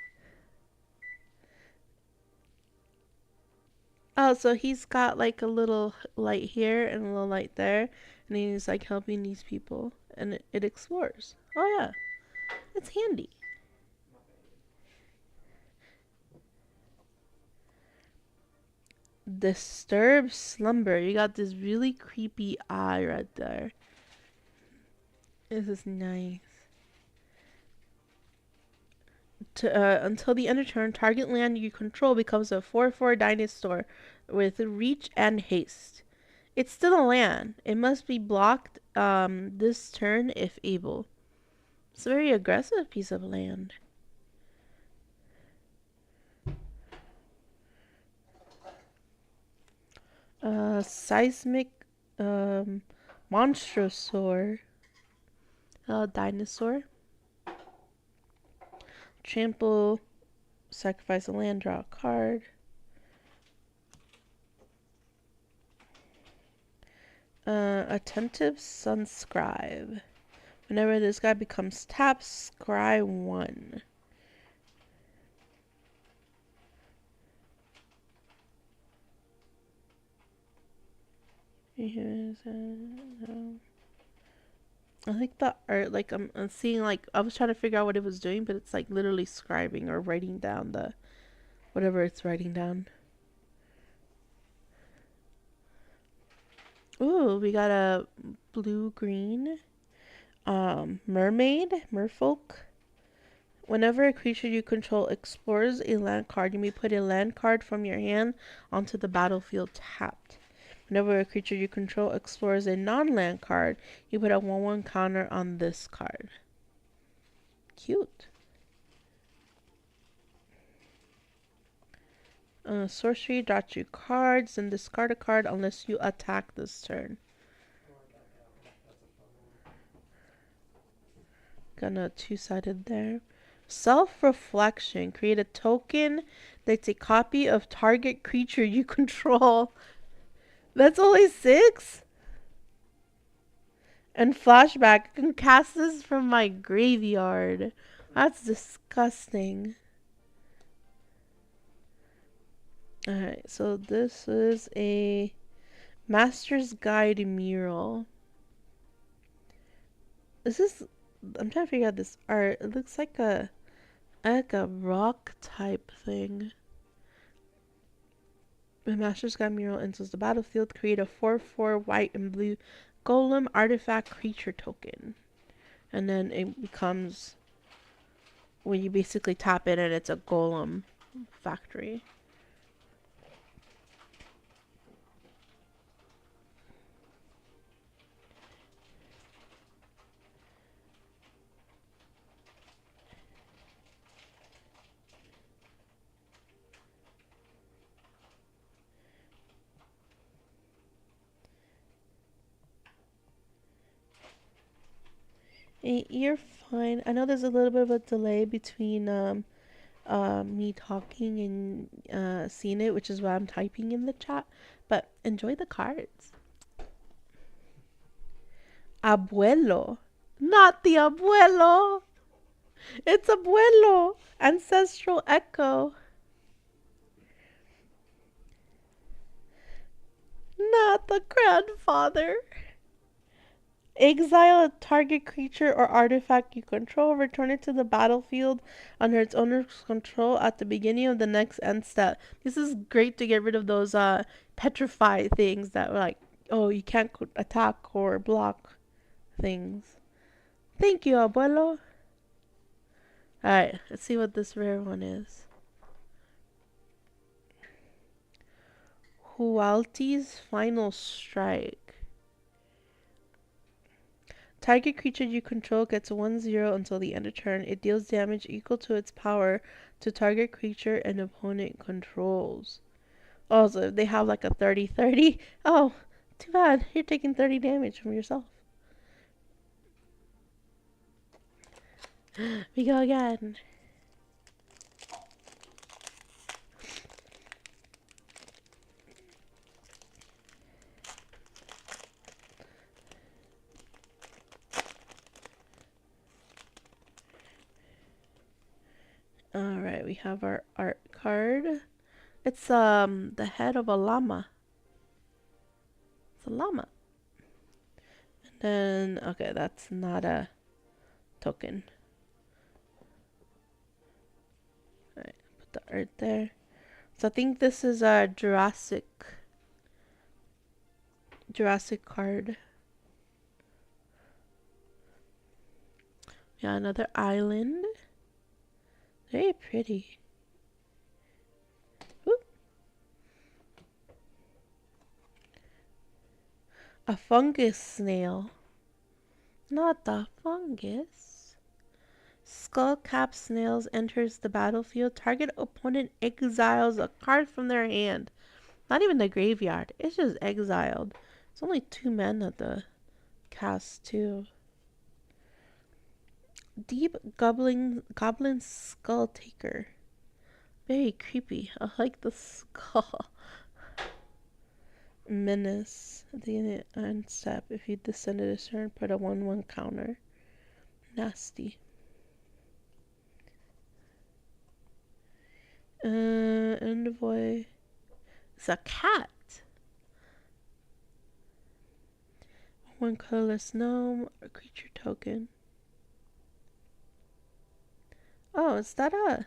Oh, so he's got like a little light here and a little light there. And he's like helping these people. And it explores. Oh, yeah. It's handy. Disturbed Slumber. You got this really creepy eye right there. This is nice. Until the end of turn, target land you control becomes a 4/4 dinosaur with reach and haste. It's still a land. It must be blocked this turn if able. It's a very aggressive piece of land. Seismic Monstrosaur. Dinosaur. Trample. Sacrifice a land, draw a card. Attentive Sunscribe. Whenever this guy becomes tapped, scry 1. I think the art, like I'm seeing, like I was trying to figure out what it was doing, but it's like literally scribing or writing down the whatever it's writing down. Ooh, we got a blue-green mermaid, merfolk. Whenever a creature you control explores a land card, you may put a land card from your hand onto the battlefield tapped. Whenever a creature you control explores a non-land card, you put a 1/1 counter on this card. Cute. Sorcery, draw 2 cards, and discard a card unless you attack this turn. Oh, I got that one. That's a fun one. Gonna two-sided there. Self-reflection. Create a token that's a copy of target creature you control. That's only 6? And flashback. I can cast this from my graveyard. That's disgusting. Alright, so this is a Master's Guide mural. This is... I'm trying to figure out this art. It looks like a rock type thing. The Master's Guide mural enters the battlefield. Create a 4/4 white and blue golem artifact creature token. And then it becomes... when you basically tap in and it's a golem factory. You're fine. I know there's a little bit of a delay between me talking and seeing it, which is why I'm typing in the chat. But enjoy the cards. Abuelo. Not the abuelo. It's abuelo. Ancestral echo. Not the grandfather. Exile a target creature or artifact you control. Return it to the battlefield under its owner's control at the beginning of the next end step. This is great to get rid of those petrify things that were like, oh, you can't attack or block things. Thank you, abuelo. Alright, let's see what this rare one is. Hualti's Final Strike. Target creature you control gets 1/0 until the end of turn. It deals damage equal to its power to target creature and opponent controls. Oh, so if they have like a 30/30, oh, too bad. You're taking 30 damage from yourself. We go again. Alright, we have our art card. It's the head of a llama. It's a llama. And then, okay, that's not a token. Alright, put the art there. So I think this is a Jurassic card. Yeah, another island. Very pretty. Ooh. A fungus snail. Not the fungus. Skullcap snails enters the battlefield. Target opponent exiles a card from their hand. Not even the graveyard. It's just exiled. It's only 2 men at the cast too. Deep goblin skull taker. Very creepy. I like the skull. Menace. At the end step, if you descended a turn, put a 1/1 counter. Nasty. Envoy. It's a cat. 1 colorless gnome or creature token. Oh, is that a...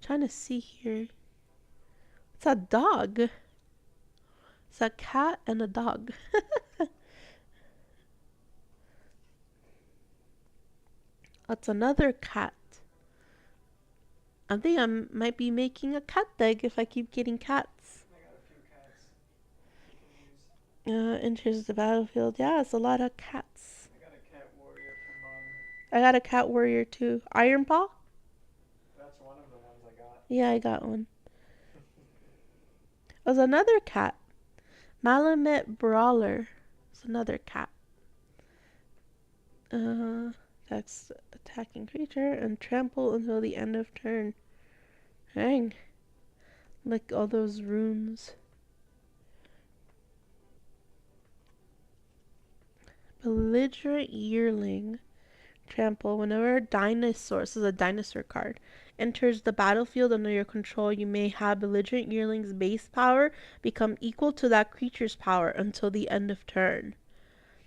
trying to see here. It's a dog. It's a cat and a dog. That's another cat. I think I might be making a cat deck if I keep getting cats. I got a few cats you can use. Enters the battlefield. Yeah, it's a lot of cats. I got a cat warrior from I got a cat warrior too. Iron Paw? That's one of the ones I got. Yeah, I got one. There's another cat. Malamet Brawler. It's another cat. That's attacking creature and trample until the end of turn. Dang. Like all those runes. Belligerent Yearling. Trample. Whenever a dinosaur, this is a dinosaur card, enters the battlefield under your control, you may have Belligerent Yearling's base power become equal to that creature's power until the end of turn.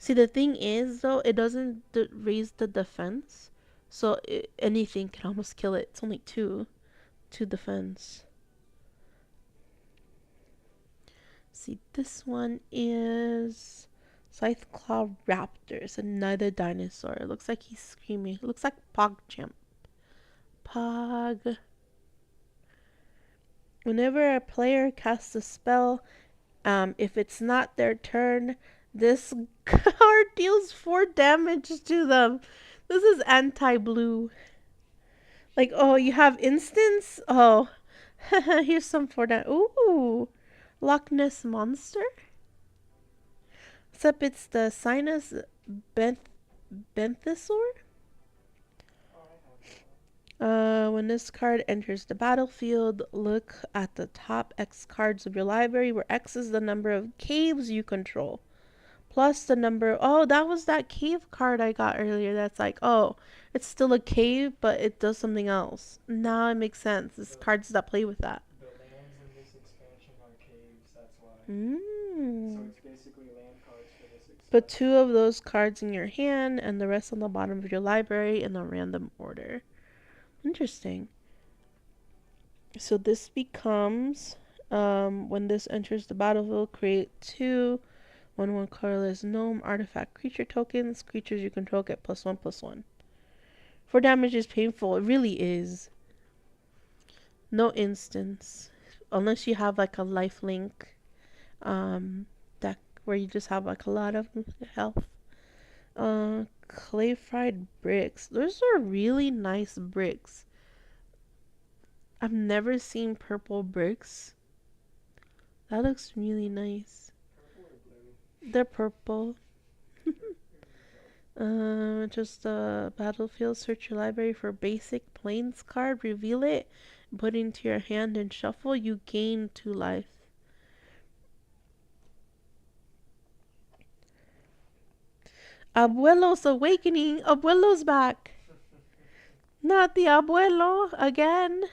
See, the thing is, though, it doesn't raise the defense, so anything can almost kill it. It's only two defense. See, this one is Scytheclaw Raptor. It's another dinosaur. It looks like he's screaming. It looks like PogChamp. Pog. Whenever a player casts a spell, if it's not their turn, this card deals 4 damage to them. This is anti-blue. Like, oh, you have instants? Oh, here's some 4 damage. Ooh, Loch Ness Monster? Except it's the Sinus Benthesaur? When this card enters the battlefield, look at the top X cards of your library, where X is the number of caves you control. Plus the number... Oh, that was that cave card I got earlier. That's like, oh, it's still a cave, but it does something else. Now it makes sense. There's cards that play with that. The lands in this expansion are caves, that's why. So Mm. it's basically land cards for this expansion. Put 2 of those cards in your hand and the rest on the bottom of your library in a random order. Interesting. So this becomes, when this enters the battlefield, create 2 1/1 colorless gnome artifact creature tokens. Creatures you control get +1/+1. 4 damage is painful. It really is. No instance. Unless you have like a lifelink deck where you just have like a lot of health. Clay fried bricks. Those are really nice bricks. I've never seen purple bricks. That looks really nice. Purple or blue? They're purple. Just a battlefield. Search your library for basic plains card. Reveal it. Put it into your hand and shuffle. You gain 2 life. Abuelo's awakening. Abuelo's back. Not the abuelo again.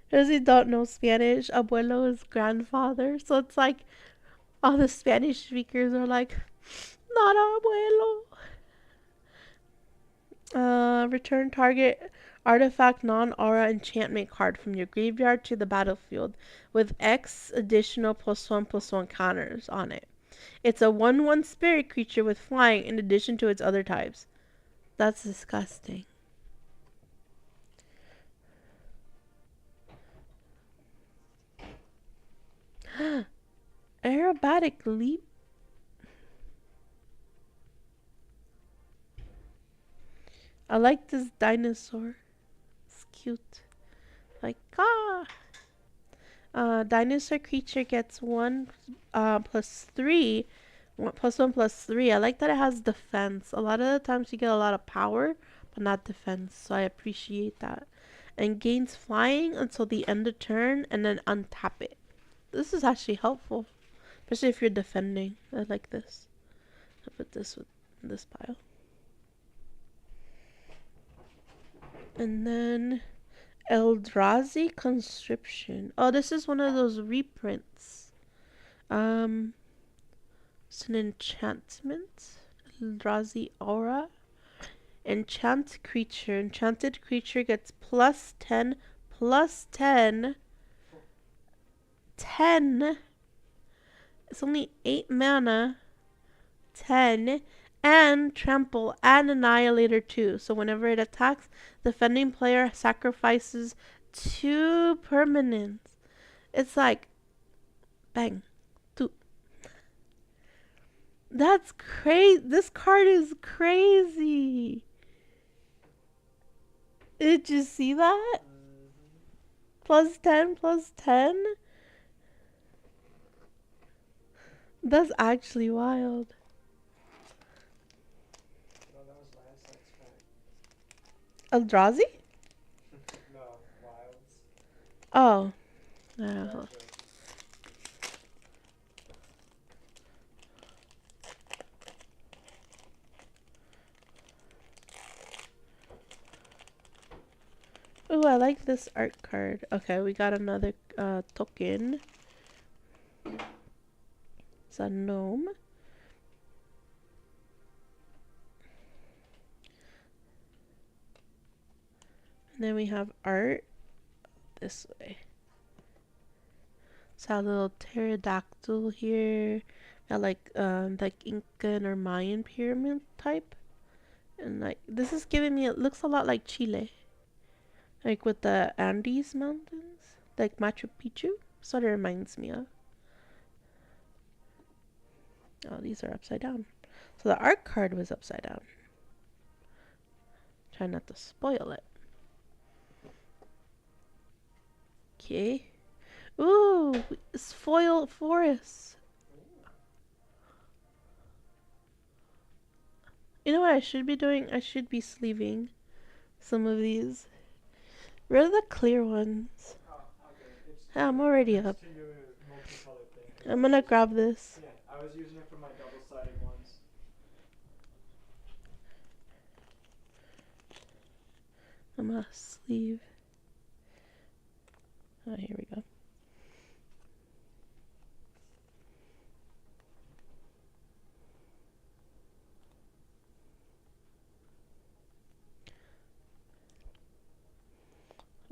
Those who don't know Spanish, abuelo is grandfather. So it's like all the Spanish speakers are like, not abuelo. Return target artifact non-aura enchantment card from your graveyard to the battlefield with X additional +1/+1 counters on it. It's a 1/1 spirit creature with flying in addition to its other types. That's disgusting. Aerobatic leap. I like this dinosaur. It's cute. Like, dinosaur creature gets 1 +3. 1/+1/+3. I like that it has defense. A lot of the times you get a lot of power, but not defense. So I appreciate that. And gains flying until the end of turn and then untap it. This is actually helpful. Especially if you're defending. I like this. I'll put this with this pile. And then Eldrazi Conscription. Oh, this is one of those reprints. It's an enchantment. Eldrazi Aura. Enchant creature. Enchanted creature gets +10, +10. 10. It's only 8 mana. 10. And trample and annihilator too. So whenever it attacks, the defending player sacrifices 2 permanents. It's like bang. 2. That's crazy. This card is crazy. Did you see that? +10, +10. That's actually wild. No, that was Landside's pack. Eldrazi? No, Wilds. Oh. Bad joke. Oh, I like this art card. Okay, we got another token. It's a gnome. And then we have art this way. It's a little pterodactyl here. Got like Incan or Mayan pyramid type. And like this is giving me, it looks a lot like Chile. Like with the Andes mountains. Like Machu Picchu. Sort of reminds me of. Oh, these are upside down. So the art card was upside down. Try not to spoil it. Okay. Ooh, it's foil forest. You know what I should be doing? I should be sleeving some of these. Where are the clear ones? I'll get it. It's Yeah, I'm already next up. to your multicolored thing. I'm gonna grab this. Yeah, I was using it for my double-sided ones. I'm gonna sleeve. Oh, here we go.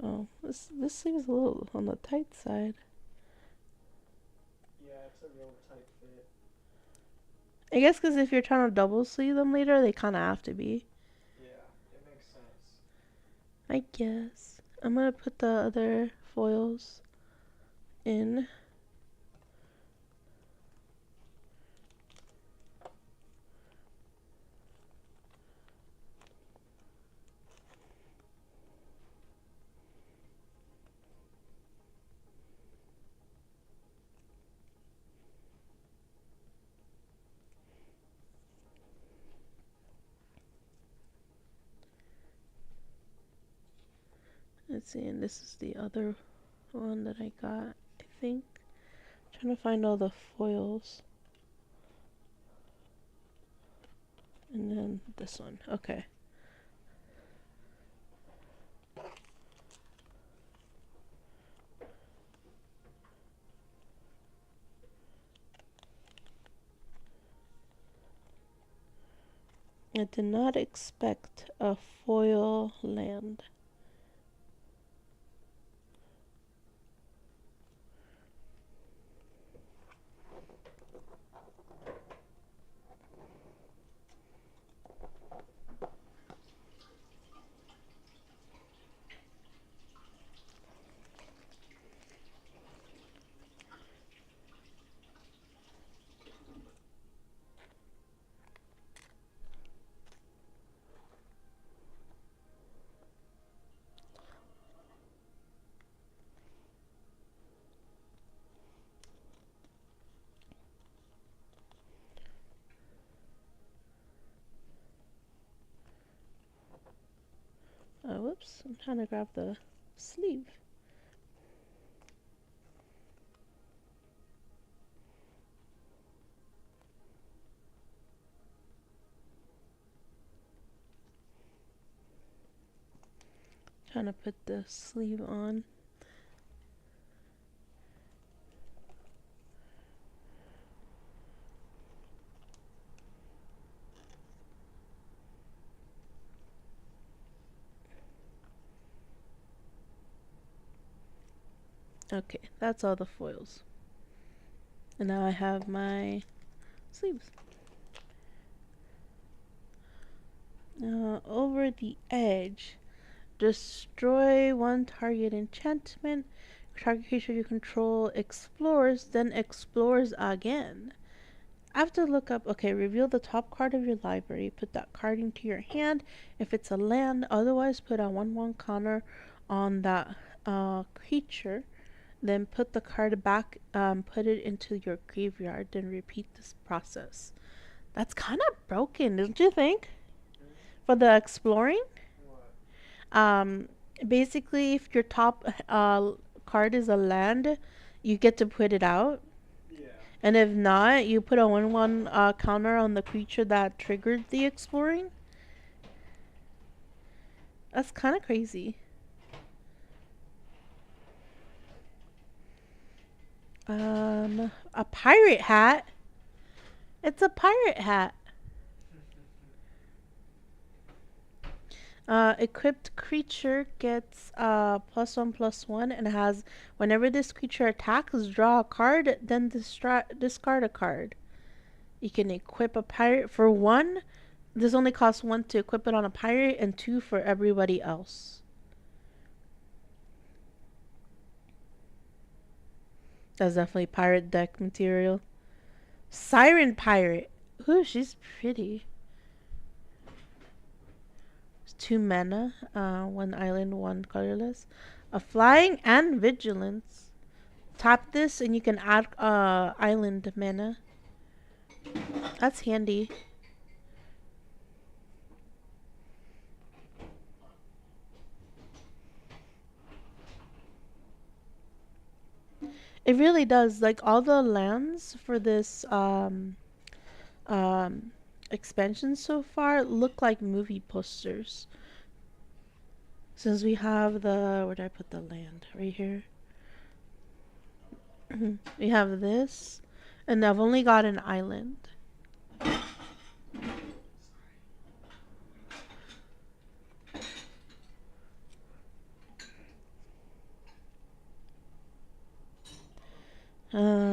Oh, this sleeve is a little on the tight side. Yeah, it's a real tight fit. I guess because if you're trying to double sleeve them later, they kind of have to be. Yeah, it makes sense. I guess. I'm gonna put the other foils in. Let's see, and this is the other one that I got, I think. Trying to find all the foils. And then this one. Okay. I did not expect a foil land. Oh, whoops. I'm trying to grab the sleeve. Trying to put the sleeve on. Okay, that's all the foils. And now I have my sleeves. Now, over the edge, destroy one target enchantment. Target creature you control explores, then explores again. After look up, okay, reveal the top card of your library. Put that card into your hand if it's a land. Otherwise, put a 1/1 counter on that creature. Then put the card back, put it into your graveyard, then repeat this process. That's kind of broken, don't you think? Hmm? For the exploring? What? Um, Basically, if your top card is a land, you get to put it out. Yeah. And if not, you put a 1/1 counter on the creature that triggered the exploring. That's kind of crazy. A pirate hat? It's a pirate hat. Equipped creature gets +1/+1 and has whenever this creature attacks, draw a card, then discard a card. You can equip a pirate for one. This only costs one to equip it on a pirate and two for everybody else. That's definitely pirate deck material. Siren pirate. Ooh, she's pretty. It's 2 mana, 1 island, 1 colorless. A flying and vigilance. Tap this and you can add island mana. That's handy. It really does. Like all the lands for this um expansion so far look like movie posters. Since we have the where did I put the land? Right here. We have this, and I've only got an island.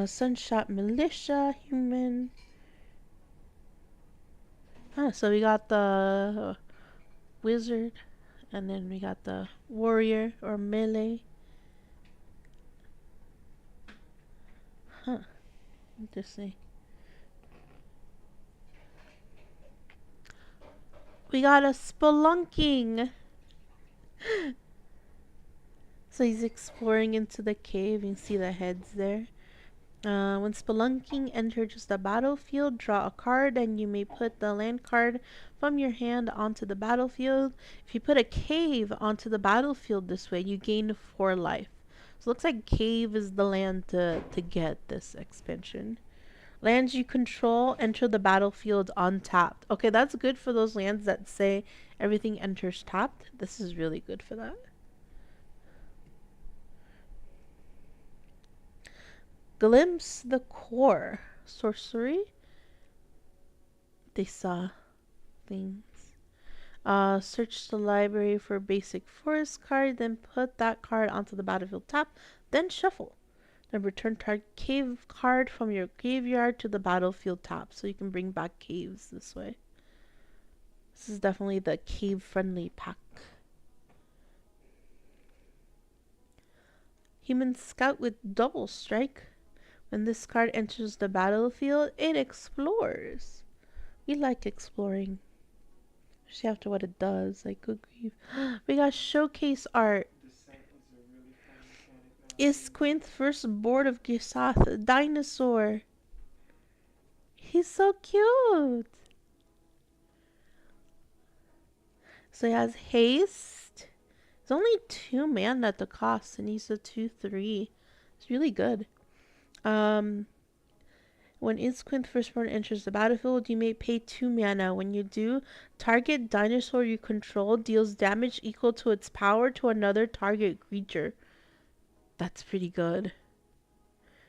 Sunshot militia, human. So we got the wizard, and then we got the warrior or melee. Huh, interesting. We got a spelunking. So he's exploring into the cave. You can see the heads there. When spelunking enters the battlefield, draw a card and you may put the land card from your hand onto the battlefield. If you put a cave onto the battlefield this way, you gain 4 life. So it looks like cave is the land to get this expansion. Lands you control enter the battlefield untapped. Okay, that's good for those lands that say everything enters tapped. This is really good for that. Glimpse the core. Sorcery. They saw things. Search the library for basic forest card, then put that card onto the battlefield tap, then shuffle. Then return target cave card from your graveyard to the battlefield tap, so you can bring back caves this way. This is definitely the cave friendly pack. Human Scout with double strike. When this card enters the battlefield, it explores. We like exploring. See after what it does. Like, good grief. We got showcase art. Descent is a really fun mechanic Is nowadays. Quint first board of Gisath a dinosaur? He's so cute. So he has haste. It's only 2 mana at the cost, and he's a 2/3. It's really good. Um, when Insquint Firstborn enters the battlefield, you may pay 2 mana. When you do, target dinosaur you control deals damage equal to its power to another target creature. That's pretty good.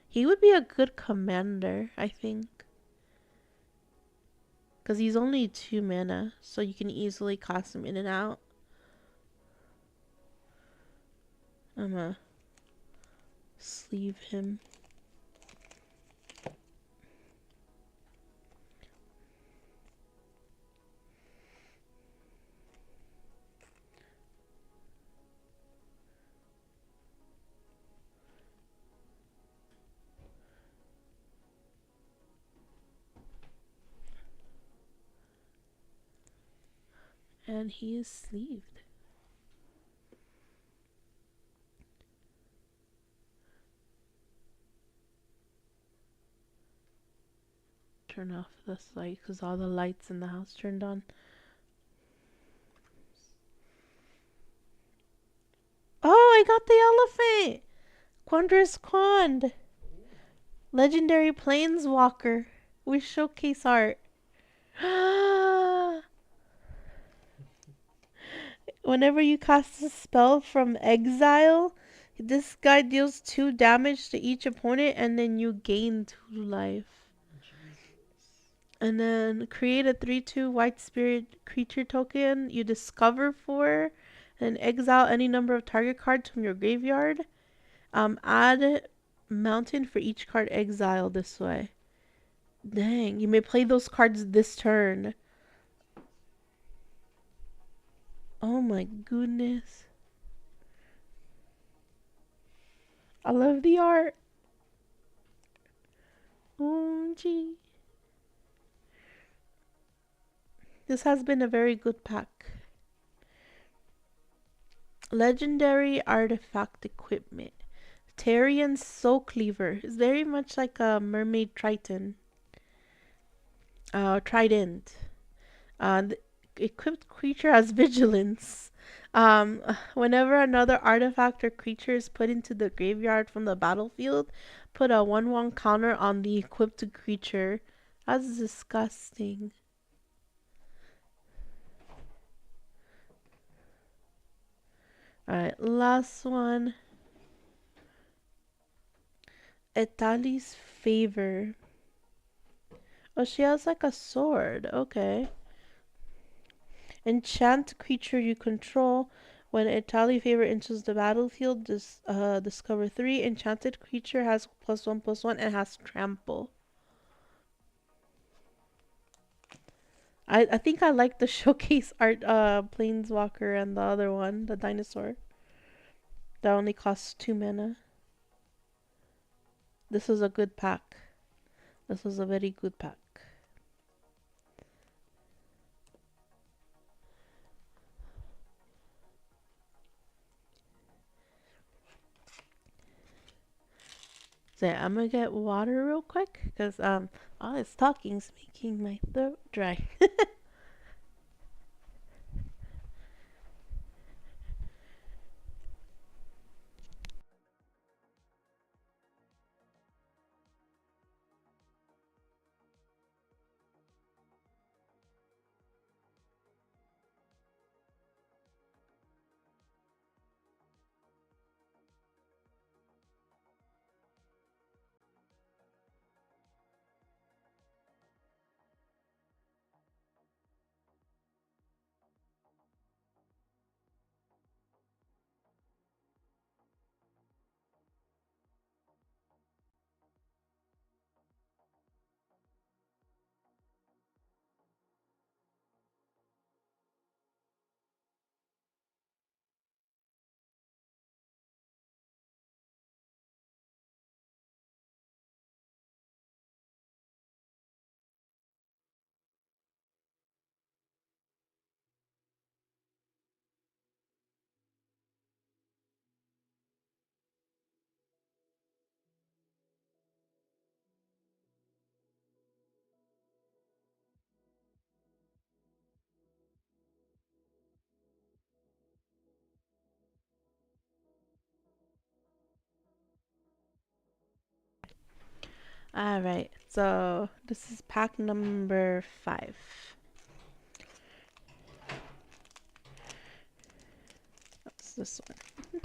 He would be a good commander, I think. Because he's only 2 mana, so you can easily cast him in and out. I'm gonna sleeve him. And he is sleeved. turn off this light because all the lights in the house turned on. Oh, I got the elephant! Quandrous Quand! Legendary Planeswalker with showcase art. Whenever you cast a spell from exile, this guy deals 2 damage to each opponent and then you gain 2 life. Jesus. And then create a 3/2 white spirit creature token. You discover 4 and exile any number of target cards from your graveyard. Add mountain for each card exiled this way. Dang, you may play those cards this turn. Oh my goodness. I love the art. OMG. This has been a very good pack. Legendary artifact equipment. Tarian Soul Cleaver. It's very much like a mermaid triton. Trident. The equipped creature has vigilance. Whenever another artifact or creature is put into the graveyard from the battlefield, put a 1/1 counter on the equipped creature. That's disgusting. Alright, last one. Etali's Favor. Oh, she has like a sword. Okay. Enchant creature you control. When Etali Favor enters the battlefield, discover 3. Enchanted creature has +1/+1 and has trample. I think I like the showcase art Planeswalker and the other one, the dinosaur. That only costs 2 mana. This is a good pack. This was a very good pack. So yeah, I'm gonna get water real quick because all this talking's making my throat dry. Alright, so this is pack number 5. That's this one.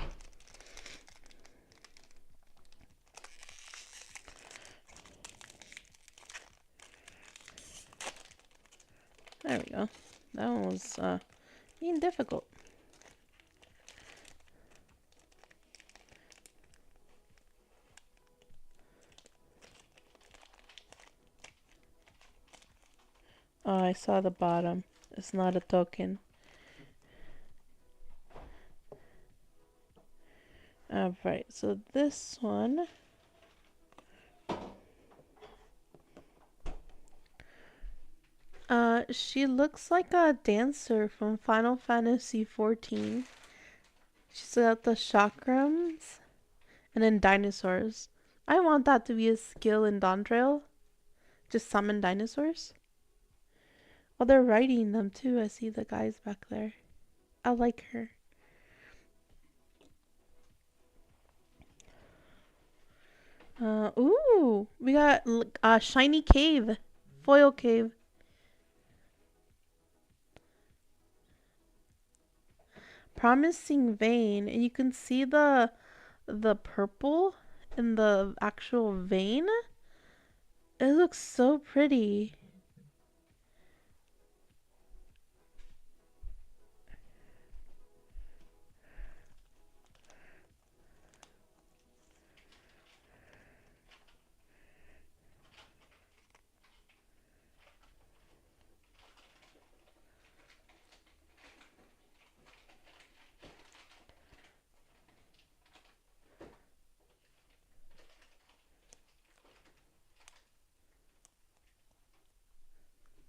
There we go. That one was being difficult. Oh, I saw the bottom. It's not a token. Alright, so this one. She looks like a dancer from Final Fantasy 14. She's got the chakrams and then dinosaurs. I want that to be a skill in Dawntrail. Just summon dinosaurs? Oh, they're riding them too. I see the guys back there. I like her. Ooh, we got shiny cave, foil cave. Promising vein, and you can see the purple in the actual vein. It looks so pretty.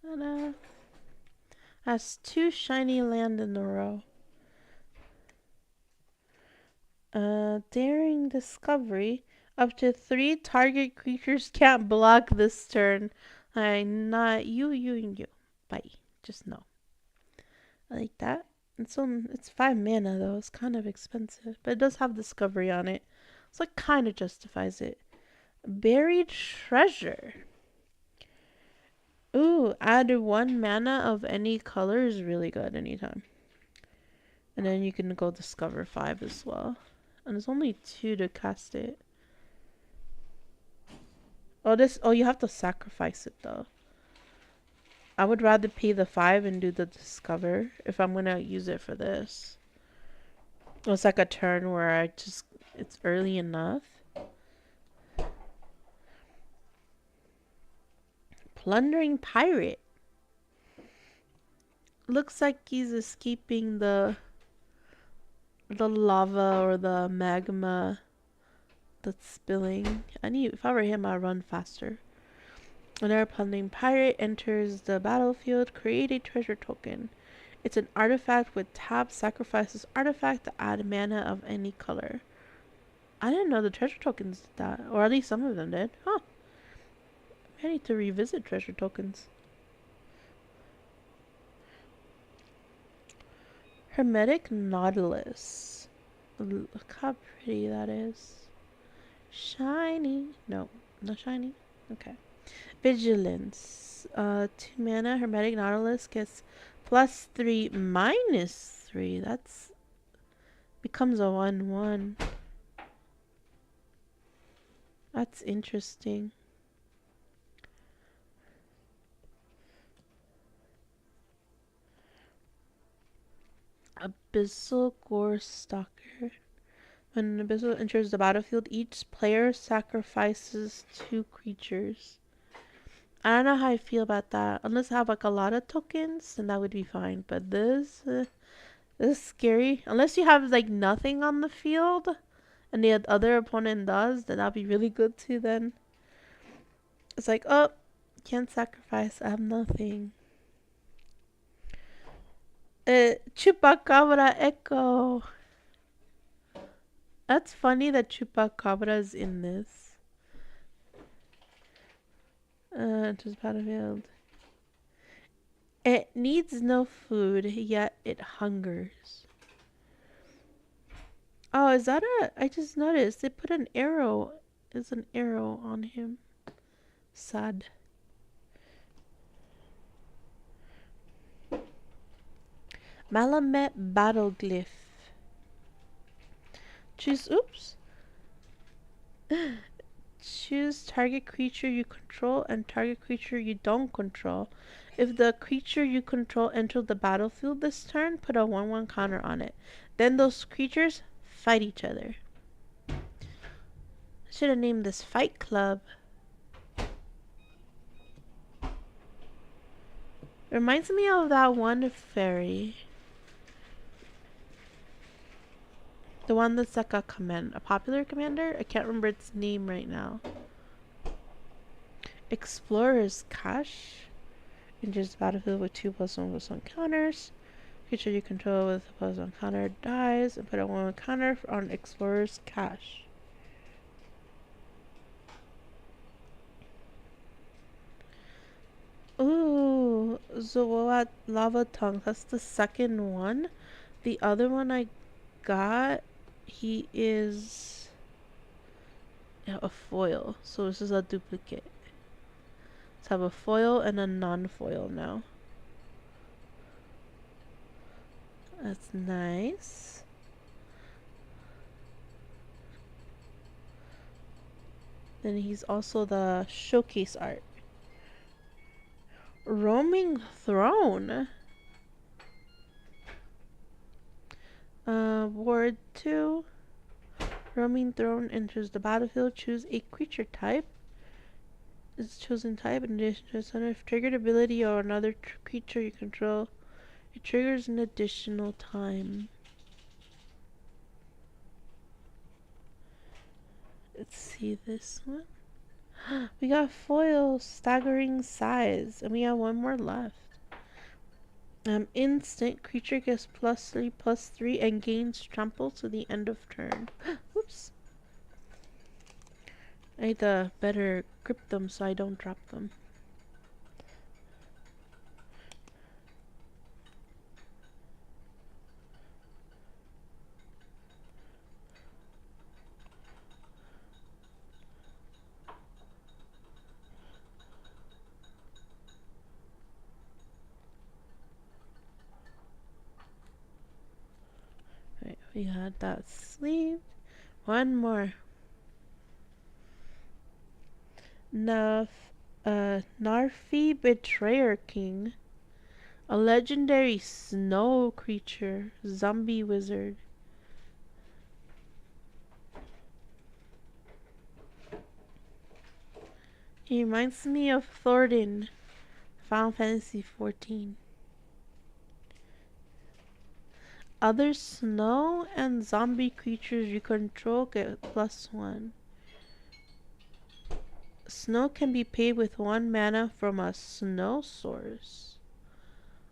Ta-da. Has 2 shiny land in a row. Daring discovery. Up to 3 target creatures can't block this turn. Not you, you, and you. Bye. Just no. I like that. It's 5 mana though. It's kind of expensive, but it does have discovery on it, so it kind of justifies it. Buried treasure. Ooh, add 1 mana of any color is really good anytime. And then you can go discover 5 as well. And there's only 2 to cast it. Oh, you have to sacrifice it though. I would rather pay the 5 and do the discover if I'm gonna use it for this. It's like a turn where it's early enough. Plundering pirate. Looks like he's escaping the lava or the magma that's spilling. If I were him, I'd run faster. Whenever a plundering pirate enters the battlefield, create a treasure token. It's an artifact with tap. Sacrifices artifact to add mana of any color. I didn't know the treasure tokens did that, or at least some of them did. Huh. I need to revisit treasure tokens. Hermetic Nautilus. Look how pretty that is. Shiny. No, not shiny. Okay. Vigilance. 2 mana. Hermetic Nautilus gets +3, -3. That's becomes a 1/1. That's interesting. Abyssal Gore Stalker. When an Abyssal enters the battlefield, each player sacrifices 2 creatures. I don't know how I feel about that. Unless I have like a lot of tokens, then that would be fine. But this is scary. Unless you have like nothing on the field, and the other opponent does, then that'd be really good too. Then it's like, oh, can't sacrifice. I have nothing. Chupacabra Echo. That's funny that Chupacabra is in this. Just battlefield. It needs no food, yet it hungers. Oh, is that I just noticed they put an arrow. There's an arrow on him. Sad. Malamet Battleglyph. Oops. Choose target creature you control and target creature you don't control. If the creature you control enters the battlefield this turn, put a 1/1 counter on it. Then those creatures fight each other. I should have named this Fight Club. Reminds me of that one fairy. The one that's like a popular commander? I can't remember its name right now. Explorer's Cache. Enters the battlefield with 2+1/+1 counters. Creature you control with a +1 counter dies, and put a 1/1 counter on Explorer's Cache. Zoat Lava Tongue. That's the second one. The other one I got, he is a foil. So this is a duplicate. Let's have a foil and a non-foil now. That's nice. Then he's also the showcase art. Roaming Throne. Ward 2. Roaming Throne enters the battlefield. Choose a creature type. Its chosen type in addition to its center. If triggered ability or another creature you control, it triggers an additional time. Let's see this one. We got foil, staggering size, and we have one more left. Instant creature gets +3/+3 and gains trample to the end of turn. Oops. I need to better grip them so I don't drop them. Right, we got that sleeve. One more. Narfi Betrayer King. A legendary snow creature. Zombie wizard. He reminds me of Thornton. Final Fantasy 14. Other snow and zombie creatures you control get +1. Snow can be paid with 1 mana from a snow source.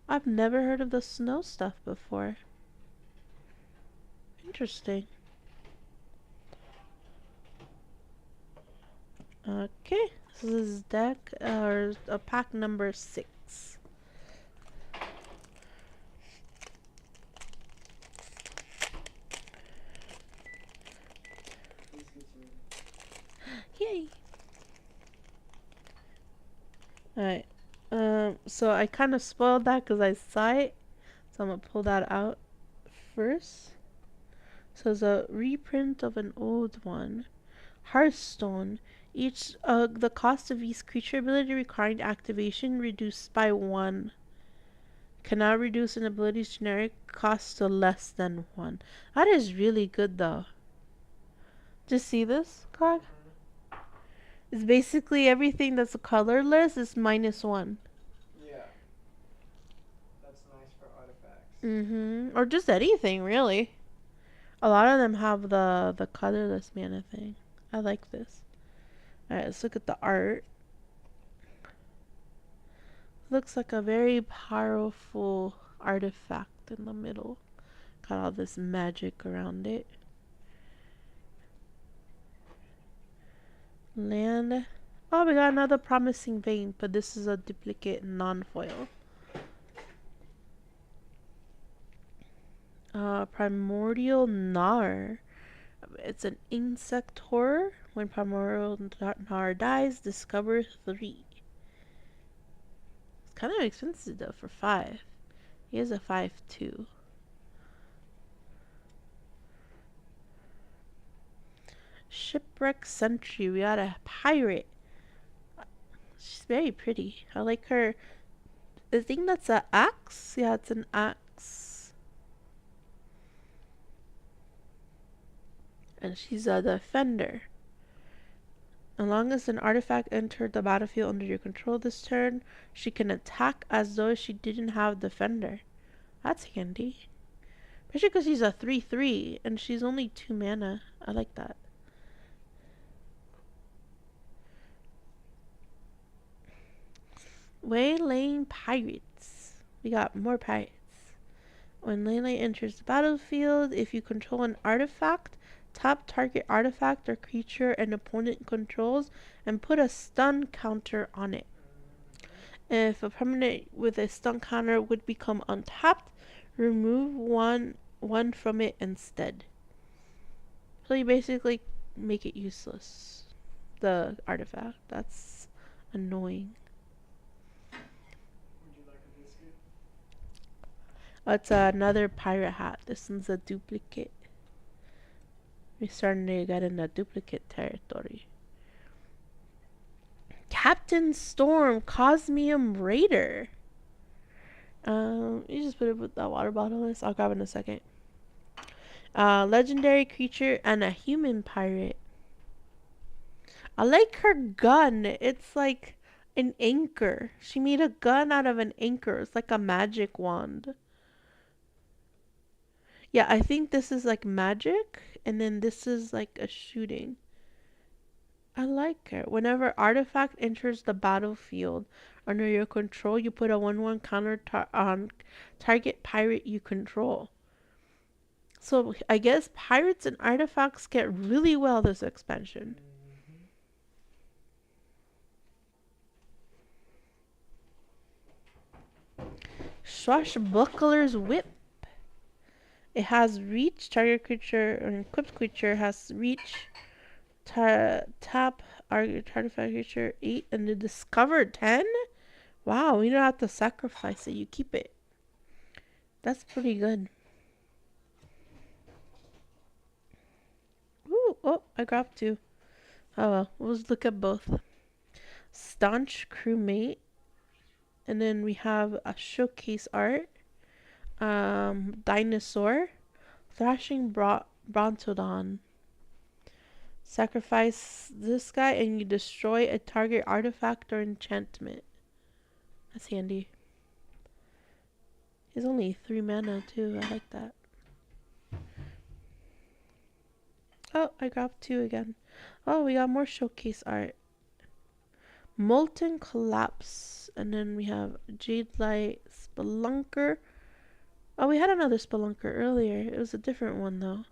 I've never heard of the snow stuff before. Interesting. Okay, this is deck or pack number 6. Yay! Alright. So I kind of spoiled that because I saw it. So I'm going to pull that out first. So it's a reprint of an old one. Hearthstone. The cost of each creature ability requiring activation reduced by 1. Cannot reduce an ability's generic cost to less than 1. That is really good though. Just see this card? It's basically everything that's colorless is -1. Yeah. That's nice for artifacts. Or just anything really. A lot of them have the colorless mana thing. I like this. Alright, let's look at the art. Looks like a very powerful artifact in the middle. Got all this magic around it. Land. Oh, we got another Promising Vein, but this is a duplicate non-foil. Primordial Gnar. It's an insect horror. When Primordial Gnar dies, discover 3. It's kind of expensive though for 5. He has a 5/2. Shipwreck Sentry. We got a pirate. She's very pretty. I like her. I think that's an axe. Yeah, it's an axe. And she's a defender. As long as an artifact entered the battlefield under your control this turn, she can attack as though she didn't have defender. That's handy. Especially because she's a 3/3 and she's only 2 mana. I like that. Waylaying Pirates. We got more pirates. When Lele enters the battlefield, if you control an artifact, tap target artifact or creature an opponent controls and put a stun counter on it. If a permanent with a stun counter would become untapped, remove one from it instead. So you basically make it useless. The artifact. That's annoying. Would you like a biscuit? It's another pirate hat. This one's a duplicate. We're starting to get in the duplicate territory. Captain Storm Cosmium Raider. You just put it with that water bottle list. I'll grab it in a second. Legendary creature and a human pirate. I like her gun. It's like an anchor. She made a gun out of an anchor. It's like a magic wand. Yeah, I think this is like magic, and then this is like a shooting. I like her. Whenever artifact enters the battlefield under your control, you put a 1/1 counter on target pirate you control. So I guess pirates and artifacts get really well this expansion. Mm-hmm. Swashbuckler's Whip. It has reach. Target creature or equipped creature has reach. Tap artifact creature 8 and the discover 10. Wow, you don't have to sacrifice it. You keep it. That's pretty good. Ooh, oh, I grabbed two. Oh well, we'll just look at both. Staunch crewmate, and then we have a showcase art. Dinosaur, thrashing brontodon. Sacrifice this guy and you destroy a target artifact or enchantment. That's handy. He's only 3 mana too. I like that. Oh, I grabbed two again. Oh, we got more showcase art. Molten Collapse. And then we have Jade Light Spelunker. Oh, we had another Spelunker earlier. It was a different one though.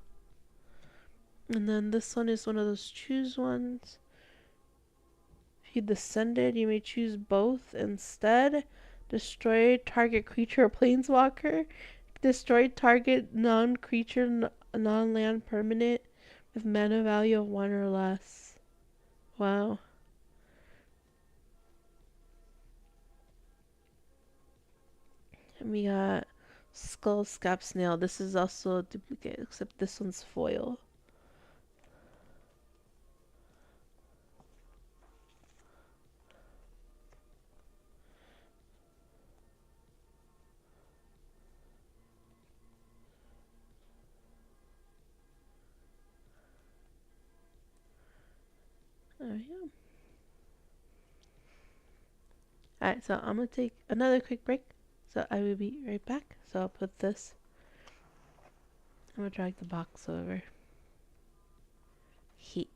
And then this one is one of those choose ones. If you descended, you may choose both instead. Destroy target creature or planeswalker. Destroy target non-creature, non-land permanent with mana value of 1 or less. Wow. And we got Skull Scap Snail. This is also a duplicate, except this one's foil. There we go. Alright, so I'm going to take another quick break. So I will be right back. So I'll put this. I'm going to drag the box over. Heat.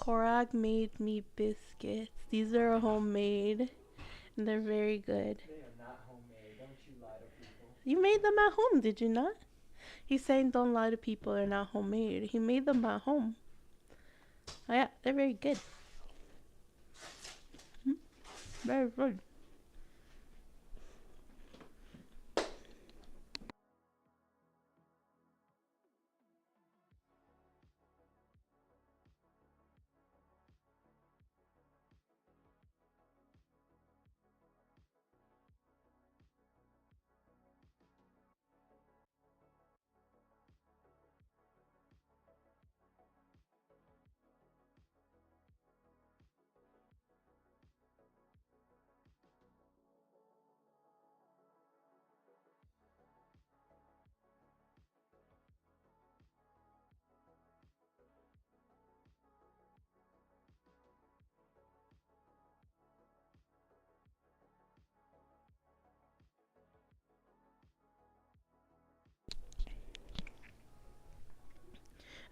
Korag made me biscuits. These are homemade and they're very good. They are not homemade. Don't you lie to people. You made them at home, did you not? He's saying don't lie to people, they're not homemade. He made them at home. Oh yeah, they're very good. Very good.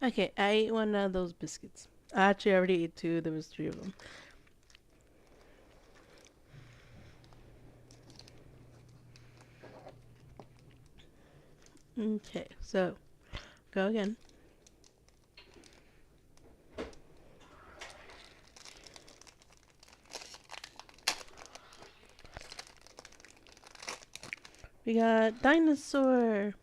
Okay, I ate one of those biscuits. I actually already ate two. There was three of them. Okay, so go again. We got dinosaur.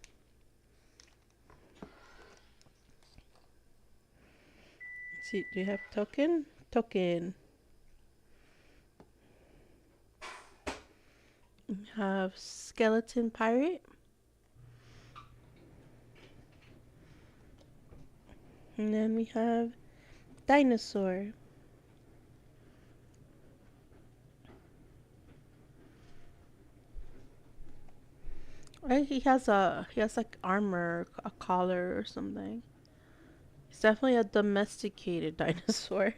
Let's see, do you have token? Token. We have skeleton pirate. And then we have dinosaur. He has like armor, a collar or something. He's definitely a domesticated dinosaur.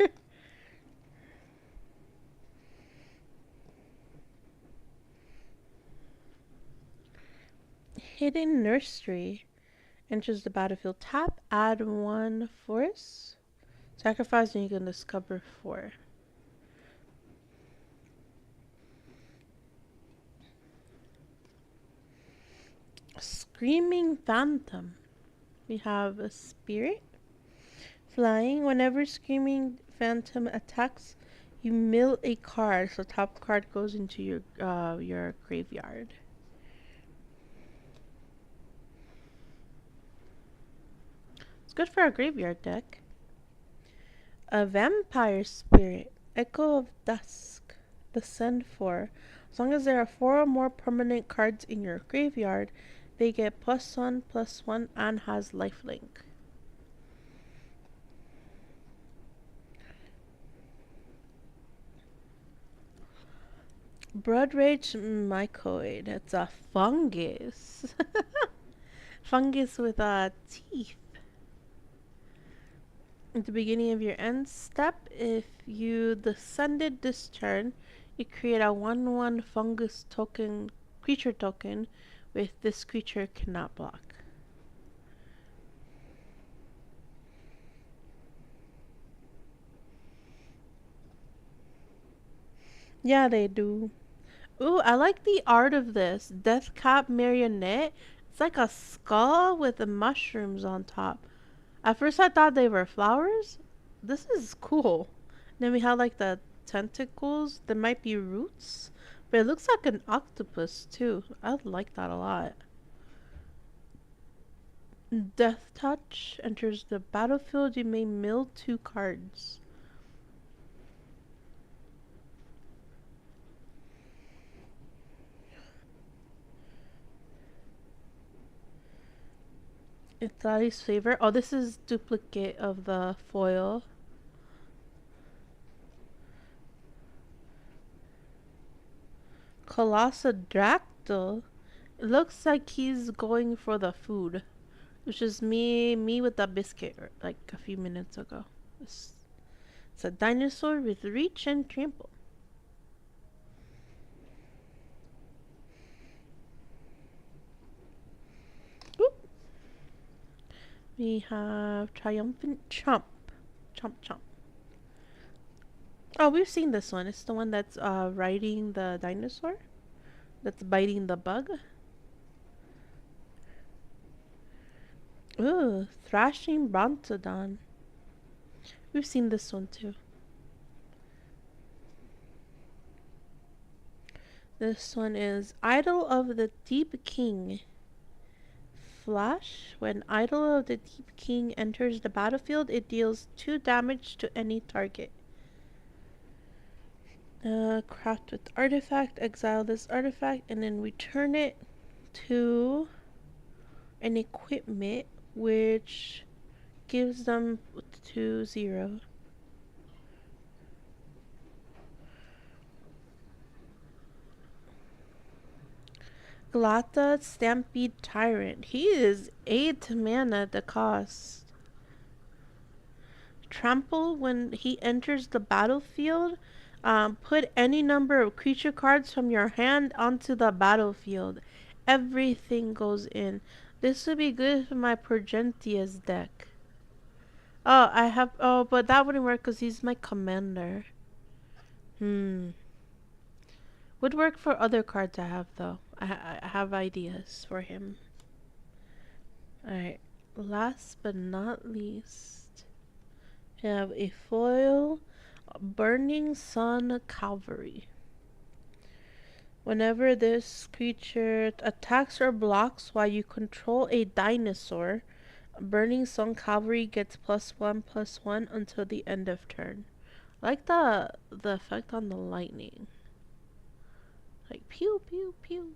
Hidden nursery. Enters the battlefield. Tap, add one force. Sacrifice and you can discover four. Screaming phantom. We have a spirit. Flying. Whenever screaming phantom attacks, you mill a card. So top card goes into your graveyard. It's good for a graveyard deck. A vampire spirit. Echo of Dusk. The send four. As long as there are four or more permanent cards in your graveyard, they get +1/+1 and has lifelink. Blood Rage Mycoid. It's a fungus. Fungus with teeth. At the beginning of your end step, if you descended this turn, you create a 1/1 fungus token, creature token, with this creature cannot block. Yeah, they do. Ooh, I like the art of this. Death Cap Marionette. It's like a skull with the mushrooms on top. At first I thought they were flowers. This is cool. Then we have like the tentacles. There might be roots. But it looks like an octopus too. I like that a lot. Death Touch enters the battlefield. You may mill 2 cards. Ithali's favor. Oh, this is duplicate of the foil. Colossadactyl. It looks like he's going for the food. Which is me with that biscuit like a few minutes ago. It's a dinosaur with reach and trample. Oop. We have triumphant chomp. Chomp chomp. Oh, we've seen this one. It's the one that's riding the dinosaur. That's biting the bug. Ooh, thrashing brontodon. We've seen this one too. This one is Idol of the Deep King. Flash. When Idol of the Deep King enters the battlefield, it deals 2 damage to any target. Craft with artifact, exile this artifact, and then return it to an equipment which gives them to 0. Glata Stampede Tyrant. He is 8 mana at the cost. Trample. When he enters the battlefield, put any number of creature cards from your hand onto the battlefield. Everything goes in. This would be good for my Progentius deck. Oh, I have. Oh, but that wouldn't work because he's my commander. Hmm. Would work for other cards I have, though. I have ideas for him. Alright. Last but not least, we have a foil Burning Sun Cavalry. Whenever this creature attacks or blocks while you control a dinosaur, Burning Sun Cavalry gets +1/+1 until the end of turn. I like the effect on the lightning. Like pew pew pew.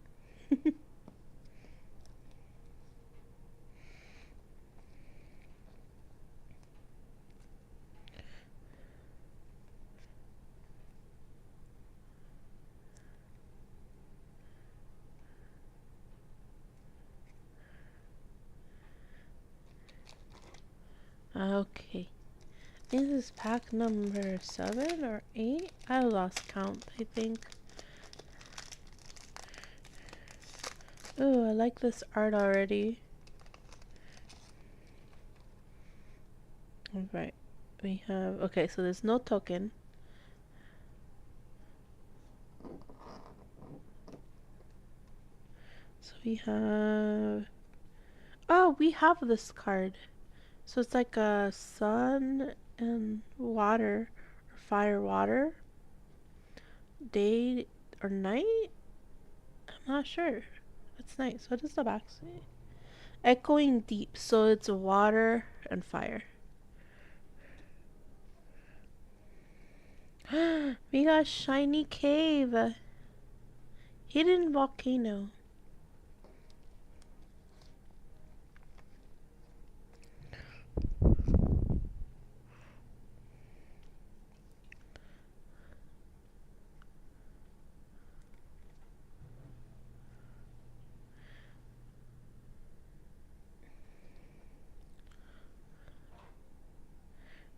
Okay. This is pack number 7 or 8? I lost count, I think. Ooh, I like this art already. Alright. We have... Okay, so there's no token. So we have... Oh, we have this card. So it's like a sun and water. Or fire water. Day or night? I'm not sure. That's nice. What does the back say? Echoing deep. So it's water and fire. We got shiny cave. Hidden volcano.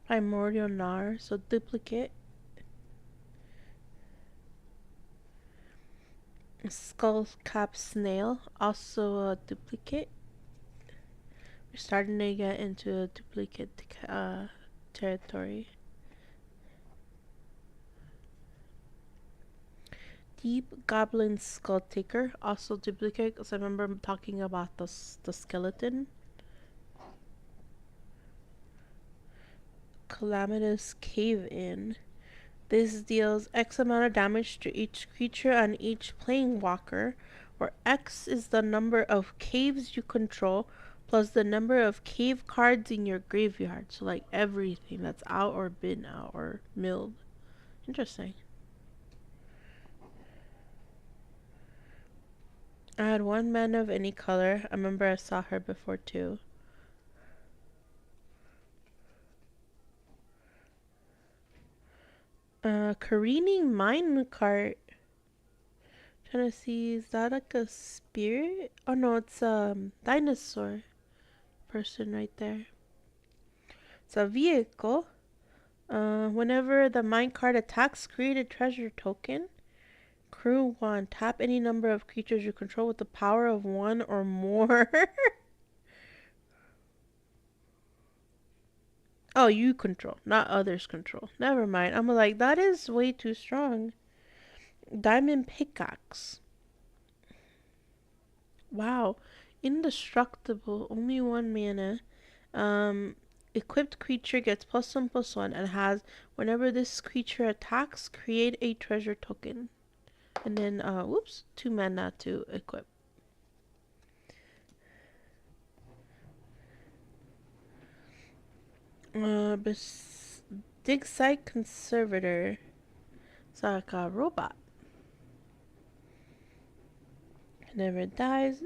Primordial Gnar, so duplicate. Skull Cap Snail, also a duplicate. We're starting to get into a duplicate territory. Deep Goblin Skull Taker, also duplicate, because I remember talking about the skeleton. Calamitous Cave In. This deals X amount of damage to each creature and each Planewalker, where X is the number of caves you control plus the number of cave cards in your graveyard. So like everything that's out or been out or milled. Interesting. I had 1 mana of any color. I remember I saw her before too. Careening Minecart. Trying to see, is that like a spirit? Oh no, it's a dinosaur person right there. It's a vehicle. Whenever the minecart attacks, create a treasure token. Crew 1. Tap any number of creatures you control with the power of 1 or more. Oh, you control, not others control. Never mind. I'm like, that is way too strong. Diamond pickaxe. Wow. Indestructible. Only 1 mana. Um, equipped creature gets +1/+1 and has whenever this creature attacks, create a treasure token. And then, whoops, 2 mana to equip. Dig site conservator. It's like a robot. Whenever it dies,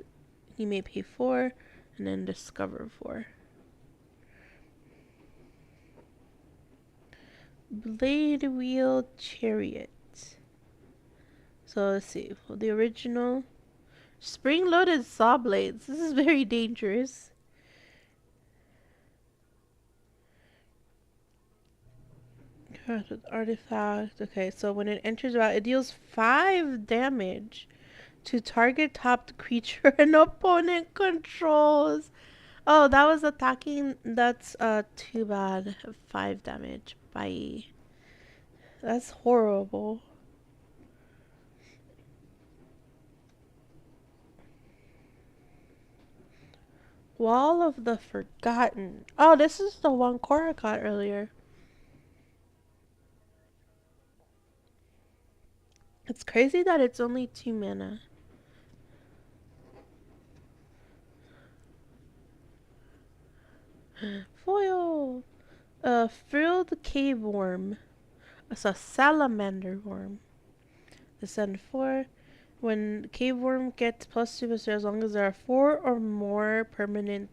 you may pay 4 and then discover 4. Blade wheel chariot. So let's see. Well, the original spring loaded saw blades. This is very dangerous. With artifact. Okay, so when it enters battle, it deals 5 damage to target topped creature an opponent controls. Oh, that was attacking. That's too bad. 5 damage. Bye. That's horrible. Wall of the Forgotten. Oh, this is the one Cora got earlier. It's crazy that it's only 2 mana. Foil! A frilled cave worm. It's a salamander worm. Descend 4. When cave worm gets +2/+2 as long as there are 4 or more permanent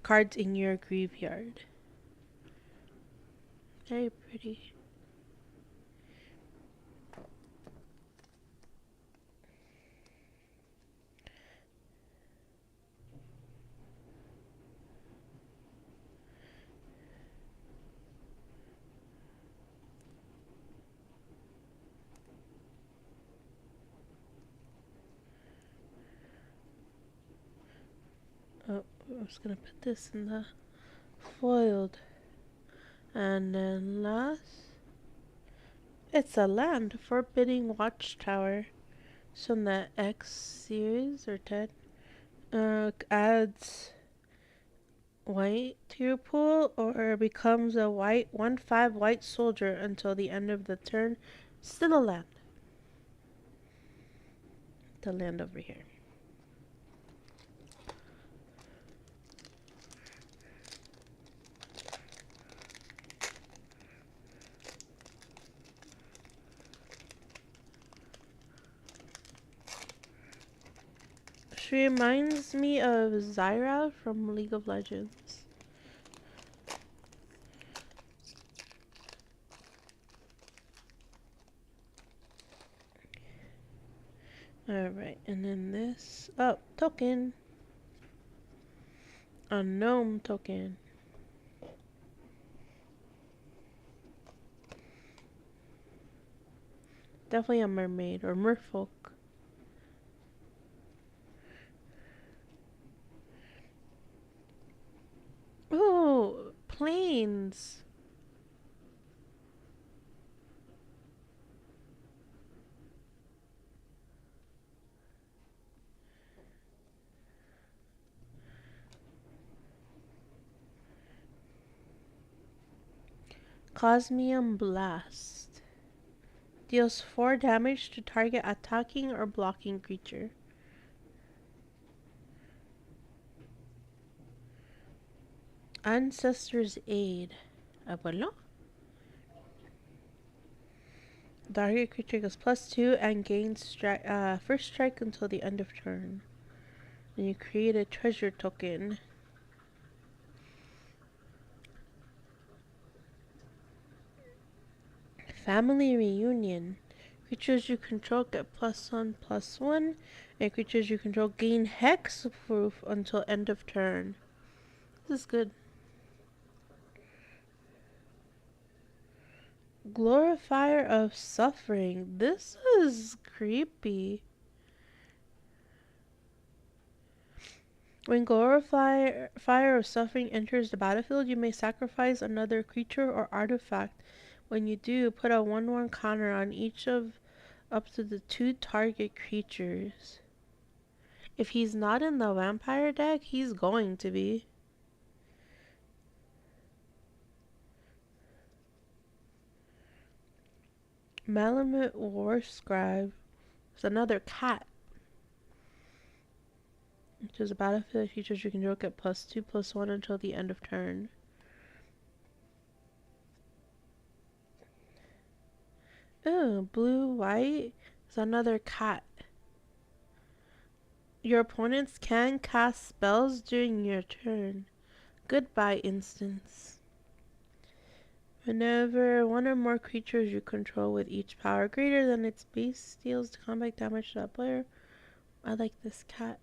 cards in your graveyard. Very pretty. Oh, I was gonna put this in the foiled. And then last, it's a land, Forbidding Watchtower. It's from the X series or 10. Adds white to your pool or becomes a white 1/5 white soldier until the end of the turn. Still a land. The land over here. She reminds me of Zyra from League of Legends. Alright, and then this. Oh, token. A gnome token. Definitely a mermaid or merfolk. Oh, planes. Cosmium Blast. Deals 4 damage to target attacking or blocking creature. Ancestor's Aid. Abuelo? Target creature goes +2 and gains first strike until the end of turn. Then you create a treasure token. Family Reunion. Creatures you control get +1/+1, and creatures you control gain hexproof until end of turn. This is good. Glorifier of Suffering. This is creepy. When gore, fire, or suffering enters the battlefield, you may sacrifice another creature or artifact. When you do, put a 1/1 counter on each of up to the 2 target creatures. If he's not in the vampire deck, he's going to be. Malamute War Scribe is another cat. Which is a battlefield features you control get +2/+1 until the end of turn. Ooh, blue white is another cat. Your opponents can cast spells during your turn. Goodbye instance. Whenever one or more creatures you control with each power greater than its base deals combat damage to that player. I like this cat.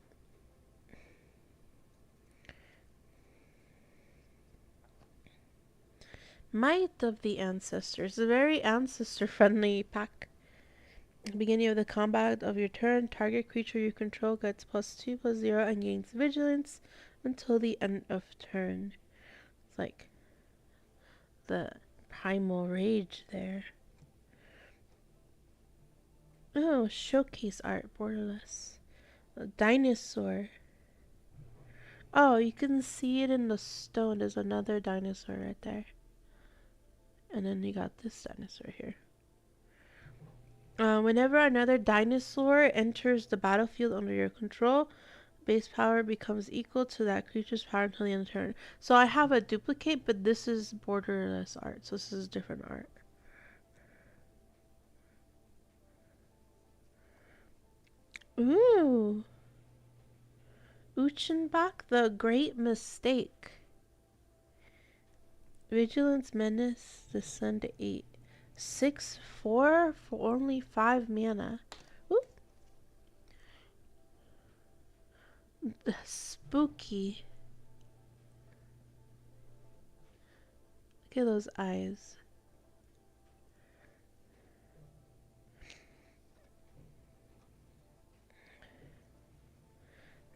Might of the Ancestors, a very ancestor-friendly pack. At the beginning of the combat of your turn, target creature you control gets +2/+0 and gains vigilance until the end of turn. It's like the primal rage there. Oh, showcase art, borderless. A dinosaur. Oh, you can see it in the stone. There's another dinosaur right there. And then you got this dinosaur here. Whenever another dinosaur enters the battlefield under your control, base power becomes equal to that creature's power until the end of the turn. So I have a duplicate, but this is borderless art. So this is different art. Ooh. Uchenbach, the Great Mistake. Vigilance Menace, descend to 8. 6/4 for only 5 mana. Ooh. Spooky. Look at those eyes.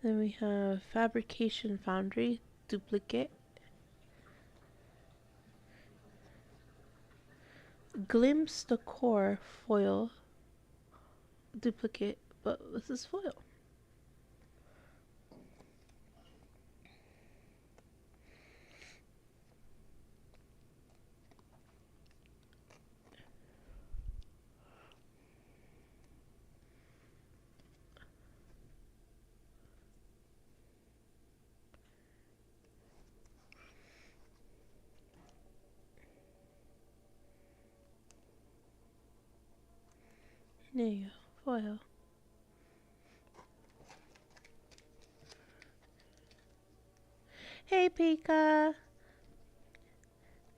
Then we have Fabrication Foundry, duplicate. Glimpse the Core, foil, duplicate, but this is foil. There you go, foil. Hey Pika!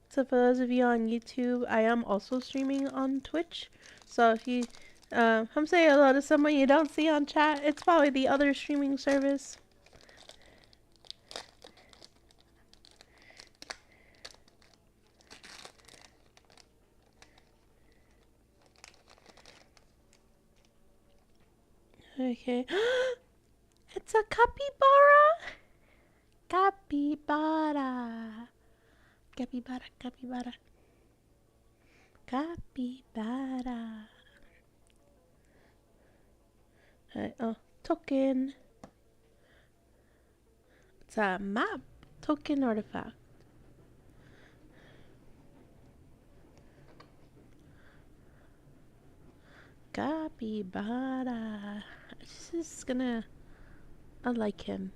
So for those of you on YouTube, I am also streaming on Twitch. So if you come say hello to someone you don't see on chat, it's probably the other streaming service. Okay. It's a capybara! Capybara! Capybara, capybara. Capybara. Alright, oh, token. It's a map. Token artifact. Capybara. This is gonna... I like him.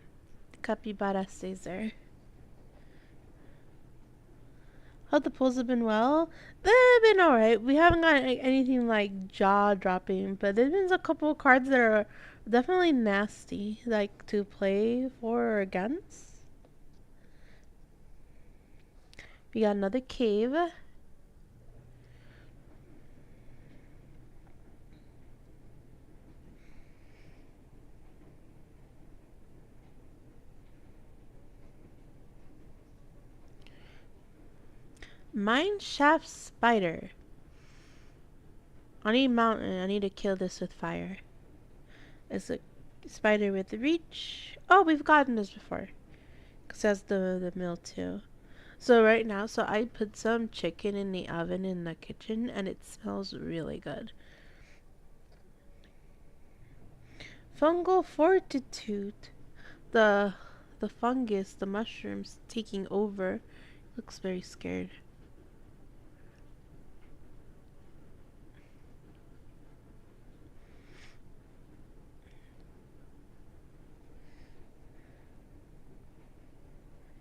Capybara stays there. How the pulls have been well? They've been alright. We haven't got anything like jaw dropping, but there's been a couple of cards that are definitely nasty, like to play for or against. We got another cave. Mineshaft spider. I need mountain. I need to kill this with fire. It's a Spider with reach. Oh, we've gotten this before. Because that's the mill too. So right now, so I put some chicken in the oven in the kitchen and it smells really good. Fungal fortitude. The the fungus, the mushrooms taking over. Looks very scared.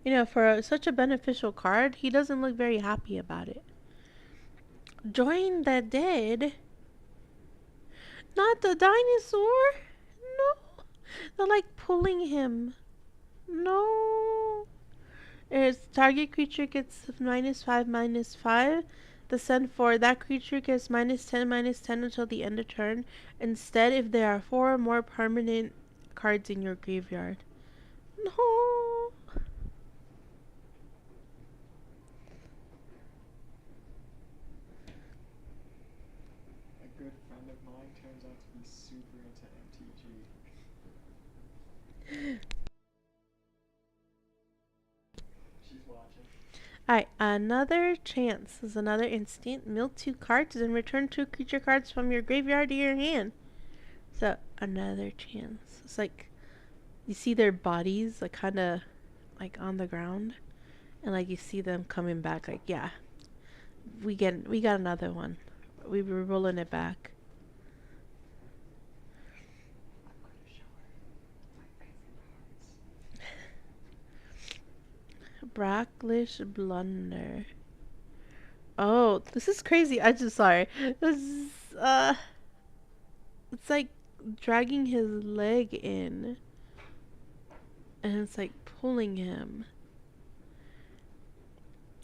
You know, for such a beneficial card, he doesn't look very happy about it. Join the dead? Not the dinosaur? No. They're like pulling him. No. It's target creature gets -5/-5. The send for that creature gets -10/-10 until the end of turn. Instead, if there are 4 or more permanent cards in your graveyard. No. A good friend of mine turns out to be super into MTG. She's watching. Alright, another chance is another instant. Mill 2 cards and return 2 creature cards from your graveyard to your hand. So, another chance. It's like, you see their bodies, like, kind of, like, on the ground. And, like, you see them coming back, like, yeah. We got another one. We were rolling it back. I'm going to show her my favorite cards. Bracklish Blunder. Oh, this is crazy. I just sorry. This is it's like dragging his leg in. And it's like pulling him.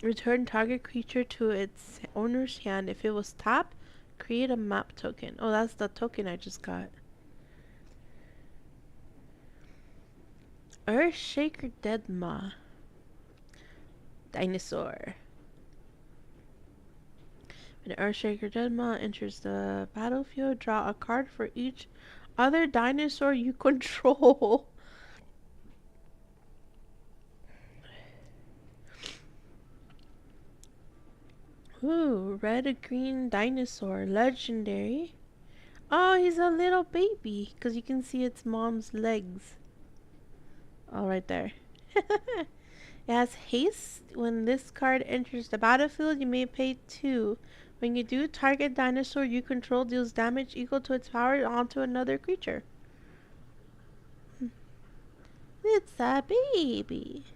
Return target creature to its owner's hand. If it was tapped, create a map token. Oh, that's the token I just got. Earthshaker Deadmaw. Dinosaur. When Earthshaker Deadmaw enters the battlefield, draw a card for each other dinosaur you control. Ooh, red green dinosaur, legendary. Oh, he's a little baby, because you can see its mom's legs. All right there. It has haste. When this card enters the battlefield, you may pay 2. When you do, target dinosaur you control deals damage equal to its power onto another creature. It's a baby.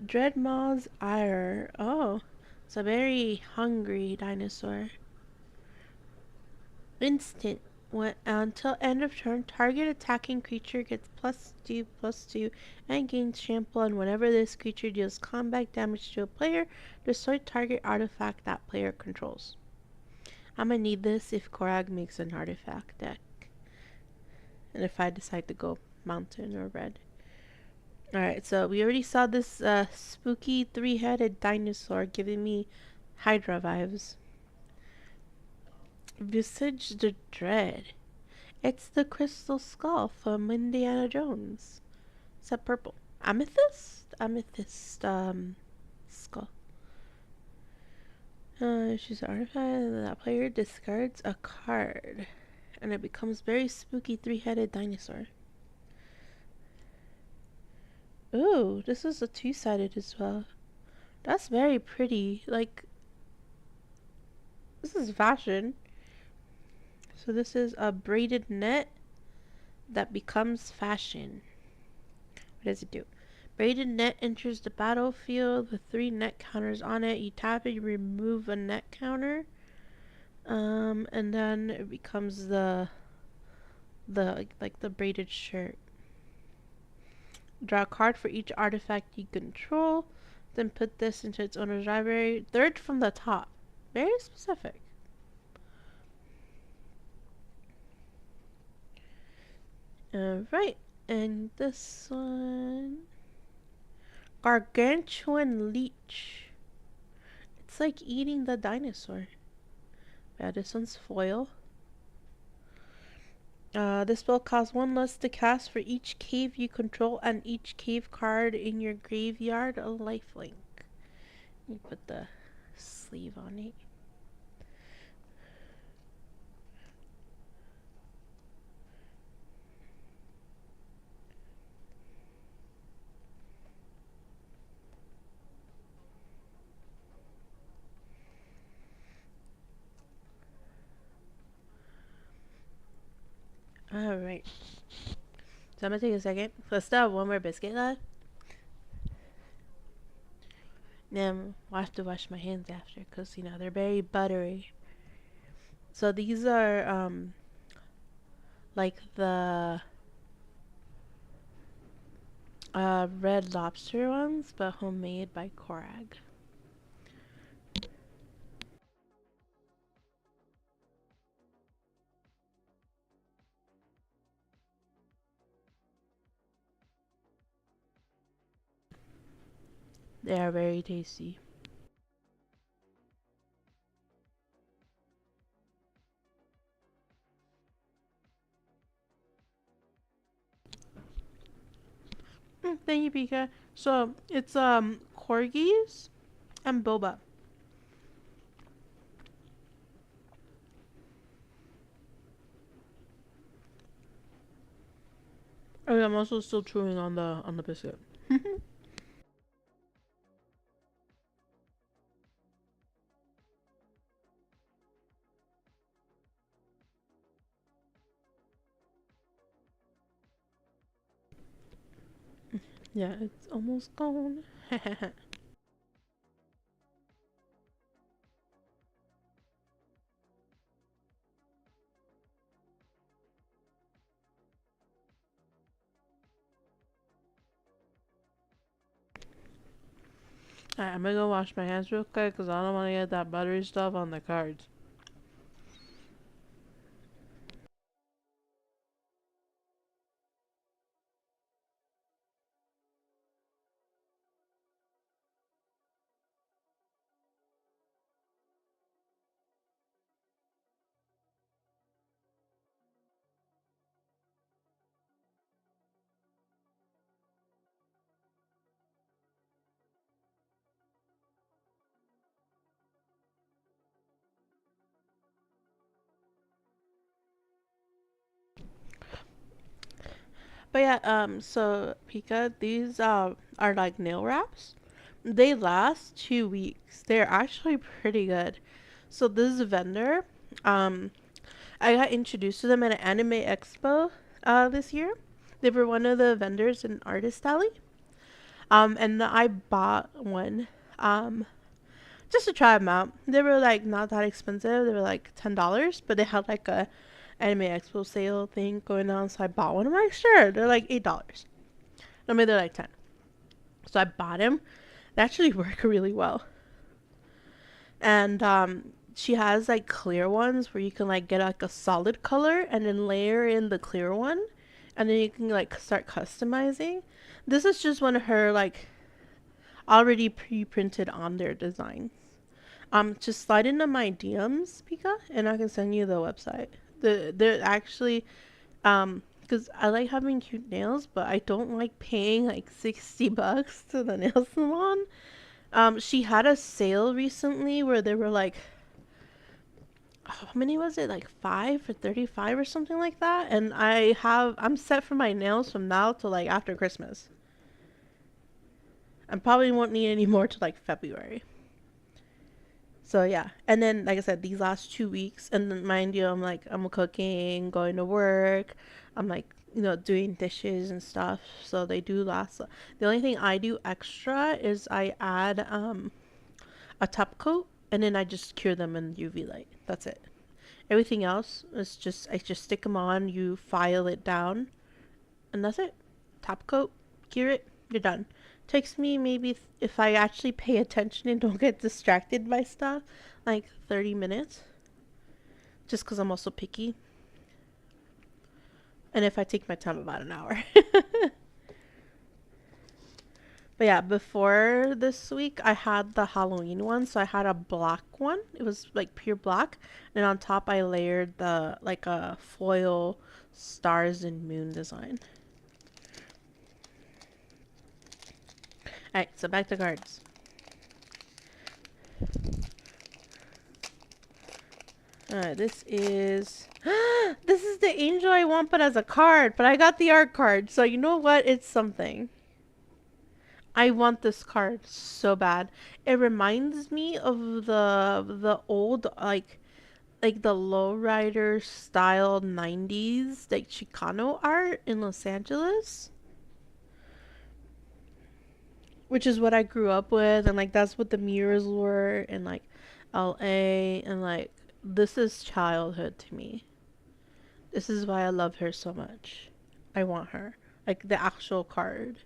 Dreadmaw's Ire. Oh, it's a very hungry dinosaur. Instant. Until end of turn, target attacking creature gets +2/+2 and gains trample, and whenever this creature deals combat damage to a player, destroy target artifact that player controls. I'm gonna need this if Korag makes an artifact deck. And if I decide to go mountain or red. Alright, so we already saw this spooky 3-headed dinosaur giving me Hydra vibes. Visage the Dread. It's the crystal skull from Indiana Jones. It's a purple. Amethyst? Amethyst, skull. Choose an artifact. That player discards a card. And it becomes very spooky 3-headed dinosaur. Ooh, this is a 2-sided as well. That's very pretty. Like, this is fashion. So this is a braided net that becomes fashion. What does it do? Braided net enters the battlefield with 3 net counters on it. You tap it, you remove a net counter. And then it becomes the like the braided shirt. Draw a card for each artifact you control. Then put this into its owner's library. Third from the top. Very specific. Alright. And this one. Gargantuan Leech. It's like eating the dinosaur. Yeah, this one's foil. This spell costs one less to cast for each cave you control and each cave card in your graveyard a lifelink. You put the sleeve on it. Alright. So I'm gonna take a second. So I still have one more biscuit left. Then I have to wash my hands after because, you know, they're very buttery. So these are, like the red lobster ones, but homemade by Korag. They are very tasty. Thank you, Pika. So it's corgis and boba. Oh, yeah, I'm also still chewing on the biscuit. Yeah, it's almost gone. Alright, I'm gonna go wash my hands real quick because I don't want to get that buttery stuff on the cards. But yeah, so Pika, these are like nail wraps. They last 2 weeks. They're actually pretty good. So this vendor, um, I got introduced to them at an anime expo this year. They were one of the vendors in Artist Alley. And I bought one just to try them out. They were like not that expensive. They were like $10, but they had like a anime expo sale thing going on. So I bought one. I'm like, sure. They're like $8. I mean, they're like 10. So I bought them. They actually work really well. And she has like clear ones where you can like get like a solid color and then layer in the clear one, and then you can like start customizing. This is just one of her like already pre-printed on their designs. Just slide into my DMs, Pika, and I can send you the website. They're actually because I like having cute nails, but I don't like paying like $60 to the nail salon. She had a sale recently where they were like, how many was it? Like 5 for 35 or something like that. And I'm set for my nails from now to like after Christmas. I probably won't need any more till like February. So yeah, and then like I said, these last 2 weeks, and then mind you, I'm cooking, going to work, I'm like doing dishes and stuff. So they do last. The only thing I do extra is I add a top coat, and then I just cure them in UV light. That's it. Everything else is just I just stick them on. You file it down, and that's it. Top coat, cure it. You're done. Takes me maybe if I actually pay attention and don't get distracted by stuff, like 30 minutes. Just because I'm also picky. And if I take my time, about an hour. But yeah, before this week, I had the Halloween one. So I had a black one. It was like pure black. And on top, I layered the like a foil stars and moon design. Alright, so back to cards. This is this is the angel I want, but as a card. But I got the art card, so you know what? It's something. I want this card so bad. It reminds me of the old like the lowrider style 90s like Chicano art in Los Angeles, which is what I grew up with, and like that's what the mirrors were in like LA, and like this is childhood to me. This is why I love her so much. I want her. Like the actual card.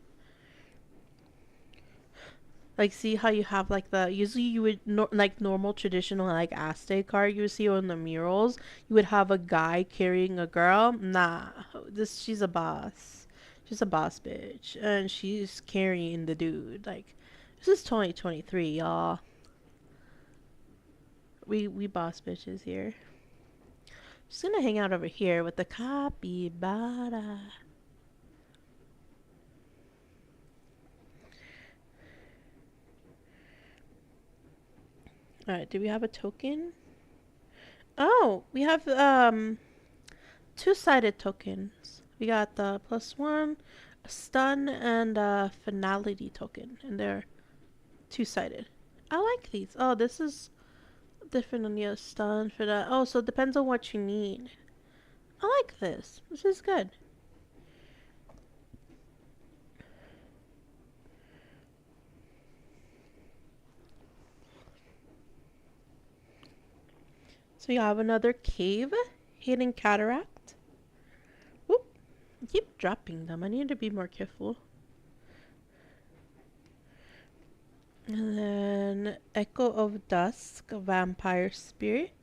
Like, see how you have like the usually you would like normal traditional like Aztec card you would see on the murals. You would have a guy carrying a girl. Nah, this she's a boss. She's a boss bitch, and she's carrying the dude. Like, this is 2023, y'all. We boss bitches here. Just gonna hang out over here with the capybara. All right, do we have a token? Oh, we have two-sided tokens. We got the +1, a stun, and a finality token, and they're two-sided. I like these. Oh, this is different than the stun for that. Oh, so it depends on what you need. I like this. This is good. So we have another cave, hidden cataract. Whoop! I keep dropping them. I need to be more careful. And then Echo of Dusk, vampire spirit.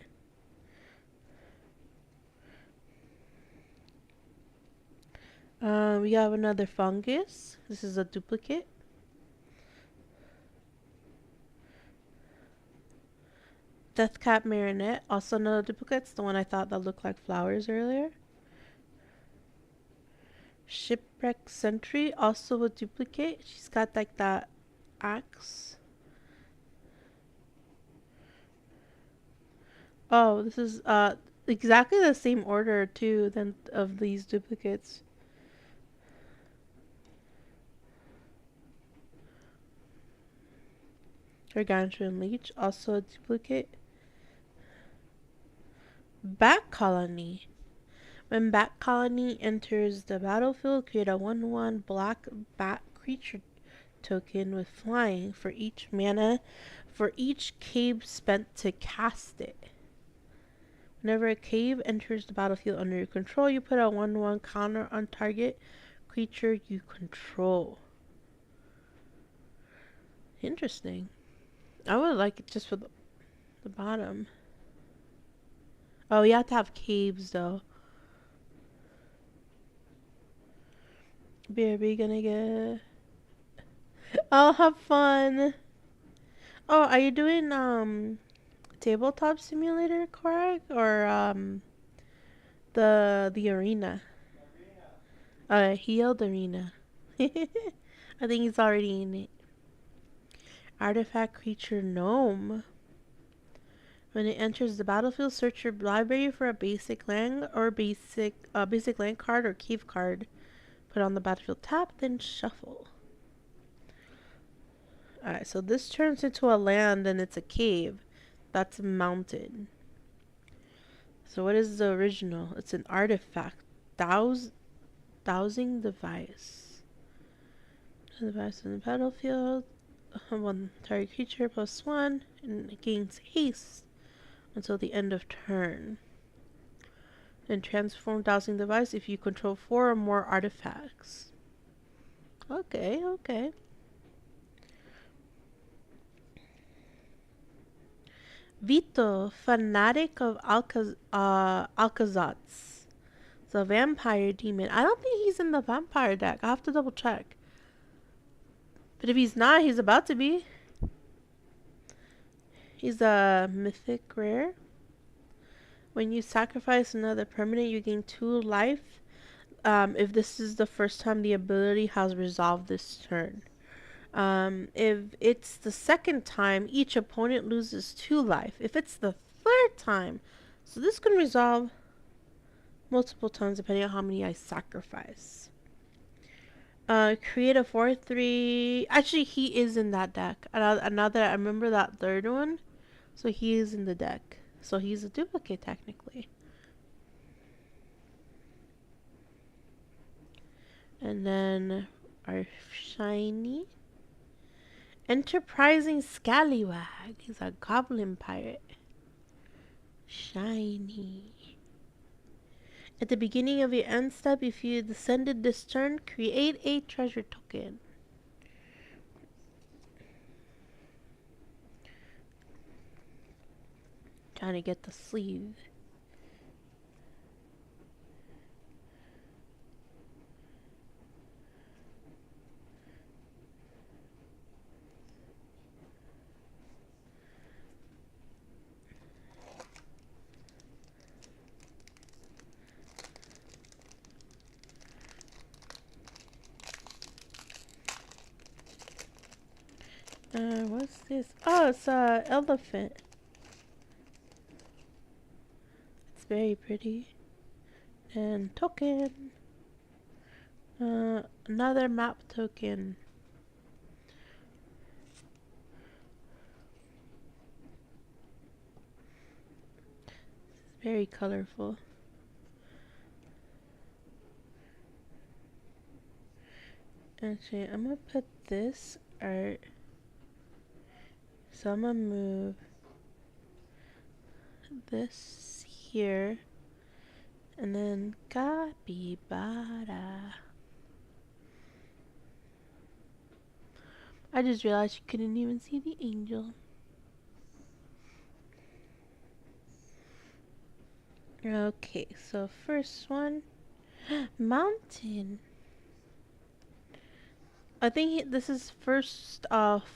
We have another fungus. This is a duplicate. Deathcap Marinette, also another duplicate. It's the one I thought that looked like flowers earlier. Shipwreck Sentry, also a duplicate. She's got like that axe. Oh, this is exactly the same order too than of these duplicates. Gargantuan Leech, also a duplicate. Bat Colony. When Bat Colony enters the battlefield, create a 1/1 black bat creature token with flying for each mana for each cave spent to cast it. Whenever a cave enters the battlefield under your control, you put a 1/1 counter on target creature you control. Interesting. I would like it just for the bottom. Oh, you have to have caves though. BRB gonna get. I'll have fun. Oh, are you doing tabletop simulator, correct? Or the arena? Healed arena. I think he's already in it. Artifact creature gnome. When it enters the battlefield, search your library for a basic land or basic land card or cave card. Put on the battlefield tap, then shuffle. Alright, so this turns into a land and it's a cave. That's a mountain. So what is the original? It's an artifact. Dowsing device. Device in the battlefield. One target creature +1 and it gains haste until the end of turn. And transform dowsing device if you control 4 or more artifacts. Okay, okay. Vito, fanatic of Alcazats. The vampire demon. I don't think he's in the vampire deck. I have to double check. But if he's not, he's about to be. He's a mythic rare. When you sacrifice another permanent, you gain 2 life. If this is the first time the ability has resolved this turn. If it's the second time, each opponent loses 2 life. If it's the third time, so this can resolve multiple times depending on how many I sacrifice. Create a 4/3. Actually, he is in that deck. Another, I remember that third one. So he is in the deck. So he's a duplicate technically. And then our shiny enterprising scallywag. He's a goblin pirate. Shiny. At the beginning of your end step, if you descended this turn, create a treasure token. Trying to get the sleeve. What's this? Oh, it's a elephant. It's very pretty. And token. Another map token. It's very colorful. Actually, I'm gonna put this art. So I'm gonna move this here. And then capybara. I just realized you couldn't even see the angel. Okay, so first one, mountain. I think this is first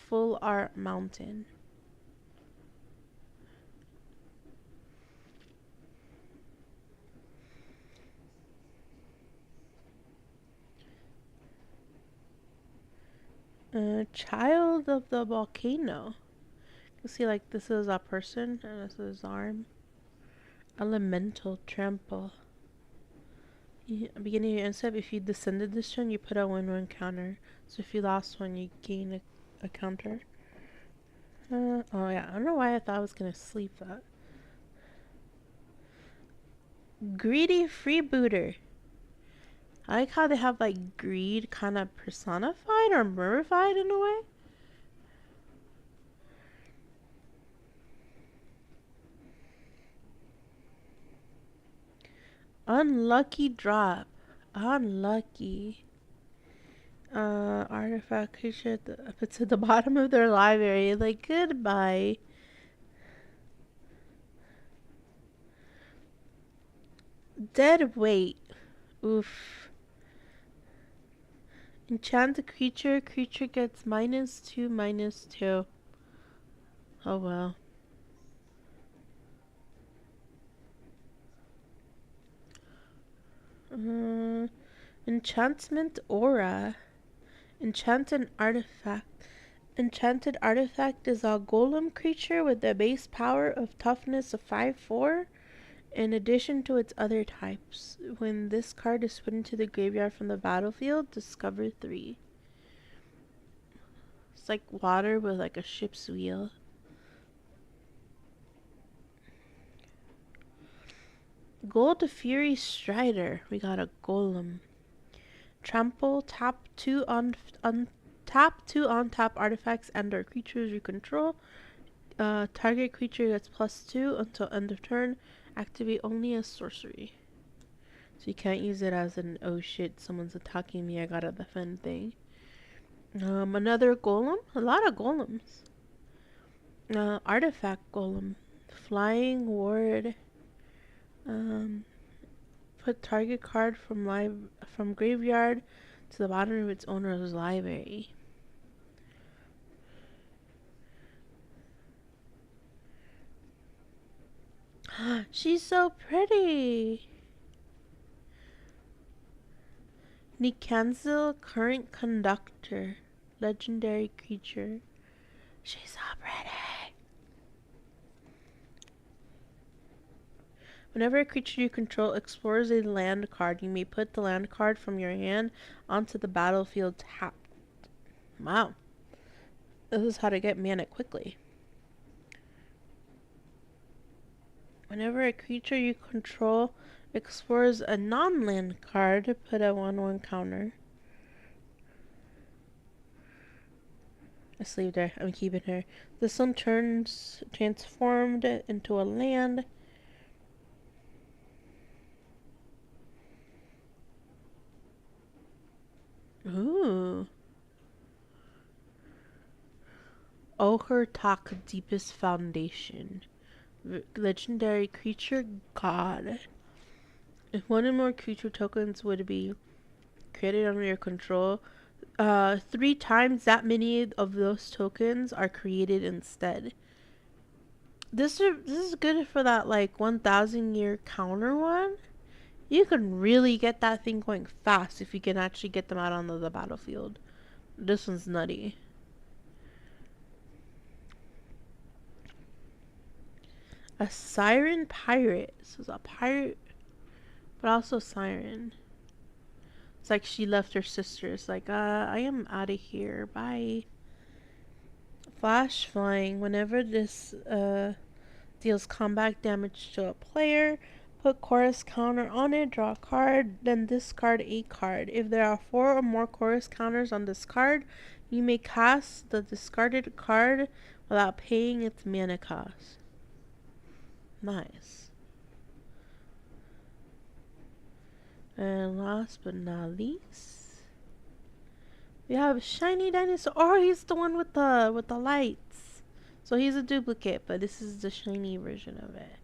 full art mountain. Child of the volcano. You see, like this is a person and this is his arm. Elemental trample. Beginning of your end step, if you descended this turn, you put a 1/1 counter. So if you lost one, you gain a counter. Oh yeah, I don't know why I thought I was gonna sleep that. Greedy freebooter. I like how they have like greed kind of personified or murrified in a way. Unlucky drop. Unlucky. Artifact creature puts at the bottom of their library. Like, goodbye. Dead weight. Oof. Enchant a creature. Creature gets -2/-2. Oh well. Enchantment aura. Enchanted artifact. Enchanted artifact is a golem creature with a base power of toughness of 5/4. In addition to its other types, when this card is put into the graveyard from the battlefield, discover 3. It's like water with like a ship's wheel. Gold Fury Strider. We got a golem. Trample. Tap 2 on tap artifacts and or creatures you control. Target creature gets +2 until end of turn. Activate only as sorcery. So you can't use it as an oh shit, someone's attacking me, I gotta defend thing. Another golem. A lot of golems. Artifact golem. Flying ward. Put target card from graveyard to the bottom of its owner's library. She's so pretty. Nikansil, current conductor. Legendary creature. She's so pretty. Whenever a creature you control explores a land card, you may put the land card from your hand onto the battlefield tapped. Wow. This is how to get mana quickly. Whenever a creature you control explores a non-land card, put a 1/1 counter. Let's leave her. I'm keeping her. This one turns transformed into a land. Ooh. Ohertak Deepest Foundation. Legendary creature god. If one or more creature tokens would be created under your control, 3 times that many of those tokens are created instead. This is good for that like 1,000 year counter one. You can really get that thing going fast if you can actually get them out onto the battlefield. This one's nutty. A siren pirate. So it's a pirate, but also siren. It's like she left her sister. It's like, I am out of here. Bye. Flash flying. Whenever this deals combat damage to a player, put chorus counter on it, draw a card, then discard a card. If there are 4 or more chorus counters on this card, you may cast the discarded card without paying its mana cost. Nice. And last but not least, we have Shiny Dinosaur. Oh, he's the one with the lights. So he's a duplicate, but this is the shiny version of it.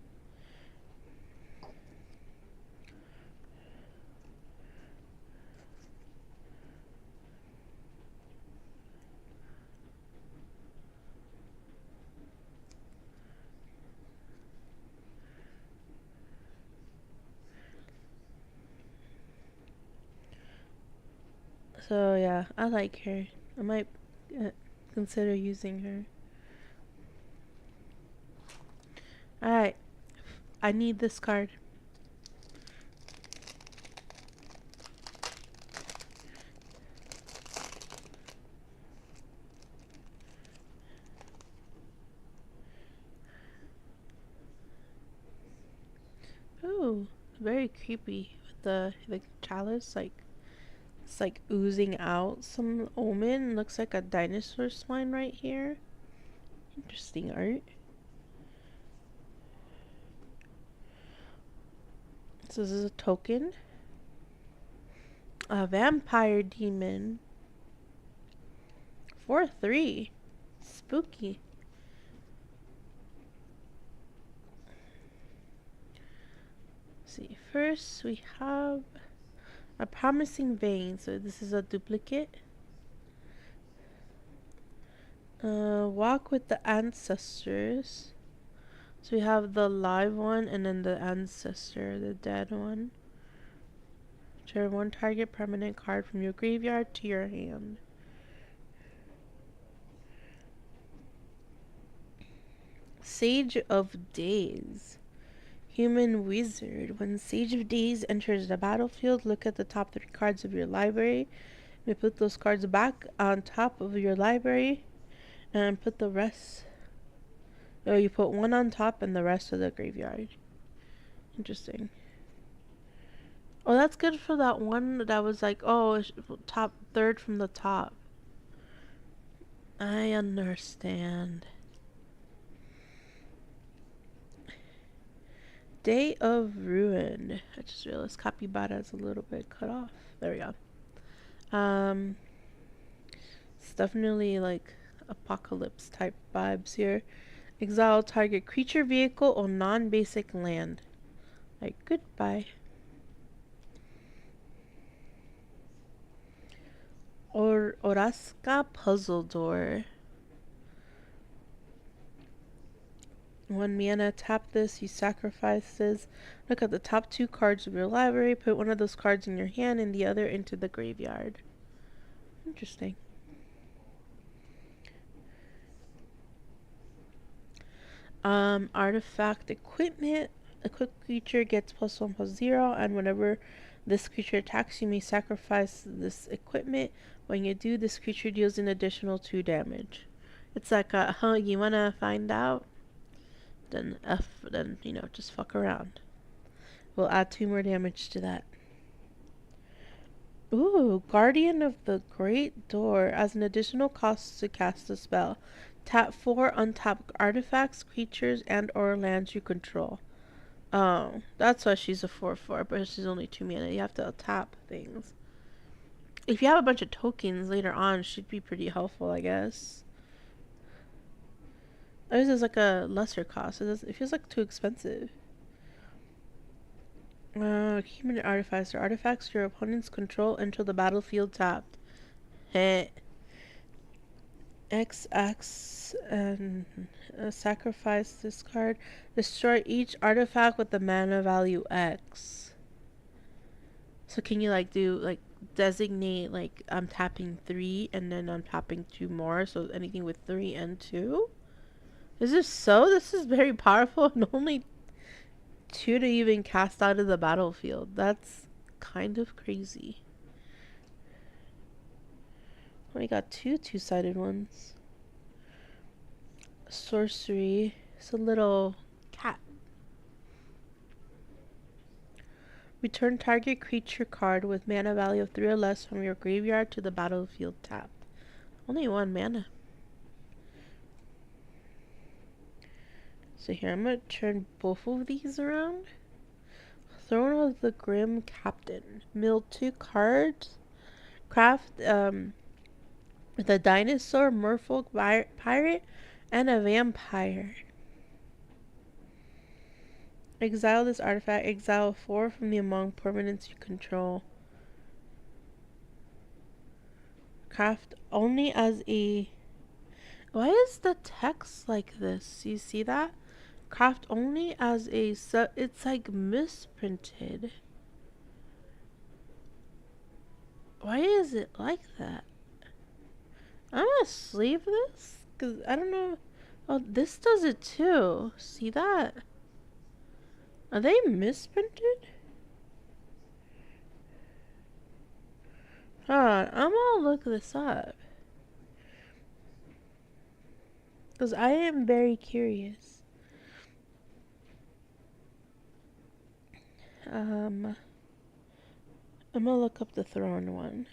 So yeah, I like her. I might consider using her. Alright, I need this card. Ooh, very creepy with the chalice. Like it's like oozing out some omen. Looks like a dinosaur spine right here. Interesting art. So this is a token. A vampire demon. 4/3. Spooky. Let's see, first we have a promising vein. So this is a duplicate. Walk with the ancestors. So we have the live one and then the ancestor, the dead one. Turn 1 target permanent card from your graveyard to your hand. Sage of Days. Human Wizard. When Sage of Days enters the battlefield, look at the top 3 cards of your library. You put those cards back on top of your library and put the rest. Oh, you put 1 on top and the rest of the graveyard. Interesting. Oh, that's good for that one that was like, oh, top 3rd from the top. I understand. Day of Ruin. I just realized Capybara is a little bit cut off. There we go. It's definitely like apocalypse type vibes here. Exile target creature, vehicle, or non-basic land. Like, goodbye. Oraska Puzzle Door. 1 mana, tap this, you sacrifice this. Look at the top 2 cards of your library, put one of those cards in your hand and the other into the graveyard. Interesting. Artifact equipment. A quick creature gets +1/+0, and whenever this creature attacks, you may sacrifice this equipment. When you do, this creature deals an additional 2 damage. It's like, you wanna find out? Then just fuck around. We'll add 2 more damage to that. Ooh, Guardian of the Great Door. As an additional cost to cast a spell, tap 4 untap artifacts, creatures, and or lands you control. Oh, that's why she's a 4/4, but she's only 2 mana. You have to tap things. If you have a bunch of tokens later on, she'd be pretty helpful, I guess. This is like a lesser cost. It feels like too expensive. Human artifacts or artifacts your opponents control enter the battlefield tapped. Heh. XX and sacrifice this card. Destroy each artifact with the mana value X. So can you designate I'm tapping 3 and then I'm tapping 2 more, so anything with 3 and 2? Is this so? This is very powerful and only 2 to even cast out of the battlefield. That's kind of crazy. Only got 2 two-sided ones. Sorcery. It's a little cat. Return target creature card with mana value of 3 or less from your graveyard to the battlefield tapped. Only 1 mana. So here, I'm going to turn both of these around. Throne of the Grim Captain. Mill 2 cards. Craft with a dinosaur, merfolk, pirate, and a vampire. Exile this artifact. Exile 4 from the among permanents you control. Craft only as a... Why is the text like this? You see that? Craft only as a... It's like misprinted. Why is it like that? I'm gonna sleeve this? Because I don't know. Oh, this does it too. See that? Are they misprinted? Hold on, I'm gonna look this up. Because I am very curious. I'm gonna look up the throne one.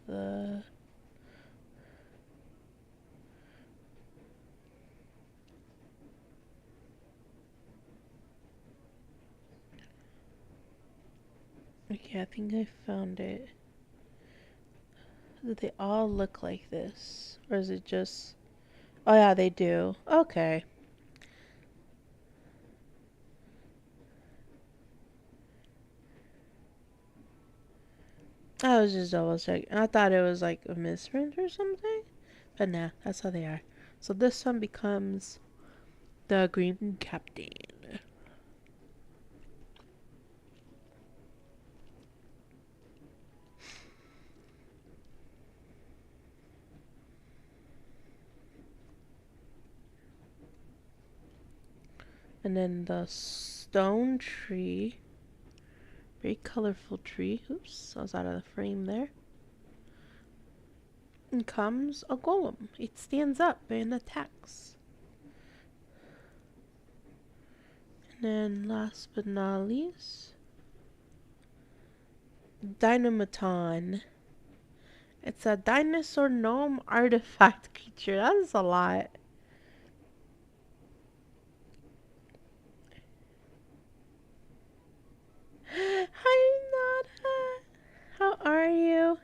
The... Okay, I think I found it. Do they all look like this? Or is it just... Oh yeah, they do. Okay. I was just double checking. I thought it was like a misprint or something. But nah, that's how they are. So this one becomes the Green Captain. And then the stone tree. Very colorful tree. Oops, I was out of the frame there. And comes a golem. It stands up and attacks. And then last but not least, Dynamaton. It's a dinosaur gnome artifact creature. That is a lot. Hi, Nada. How are you?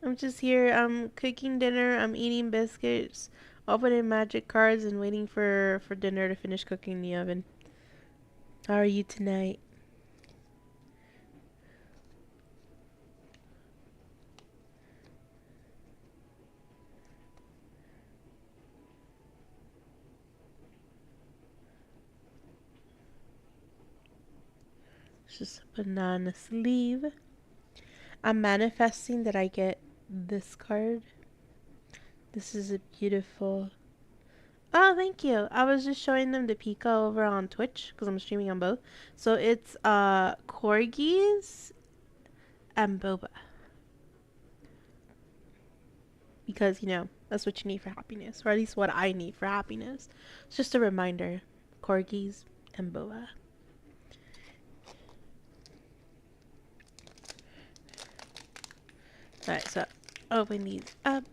I'm just here. I'm cooking dinner. I'm eating biscuits, opening magic cards, and waiting for dinner to finish cooking in the oven. How are you tonight? It's just a banana sleeve. I'm manifesting that I get this card. This is a beautiful. Oh, thank you. I was just showing them the Pika over on Twitch because I'm streaming on both. So it's corgis and boba. Because, that's what you need for happiness. Or at least what I need for happiness. It's just a reminder. Corgis and boba. Alright, so open these up.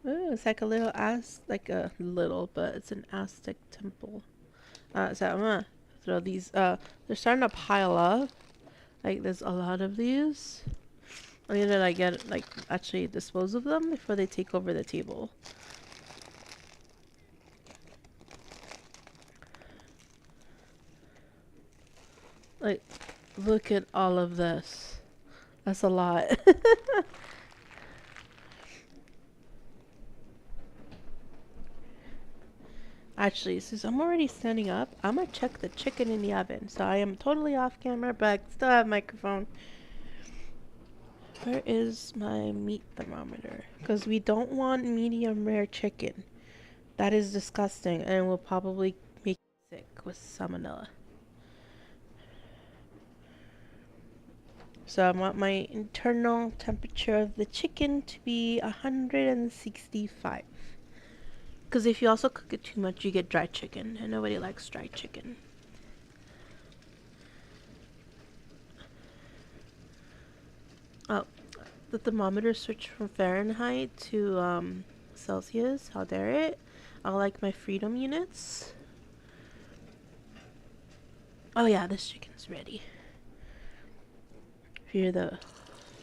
Ooh, it's like a little like a little, but it's an Aztec temple. So I'm gonna throw these. They're starting to pile up. Like there's a lot of these. I need to actually dispose of them before they take over the table. Like, look at all of this. That's a lot. Actually, since I'm already standing up, I'm gonna check the chicken in the oven. So I am totally off camera, but I still have microphone. Where is my meat thermometer? Because we don't want medium rare chicken. That is disgusting and will probably make you sick with salmonella. So I want my internal temperature of the chicken to be 165. Because if you also cook it too much, you get dry chicken, and nobody likes dry chicken. Oh, the thermometer switched from Fahrenheit to Celsius. How dare it? I like my freedom units. Oh yeah, this chicken's ready. If you hear the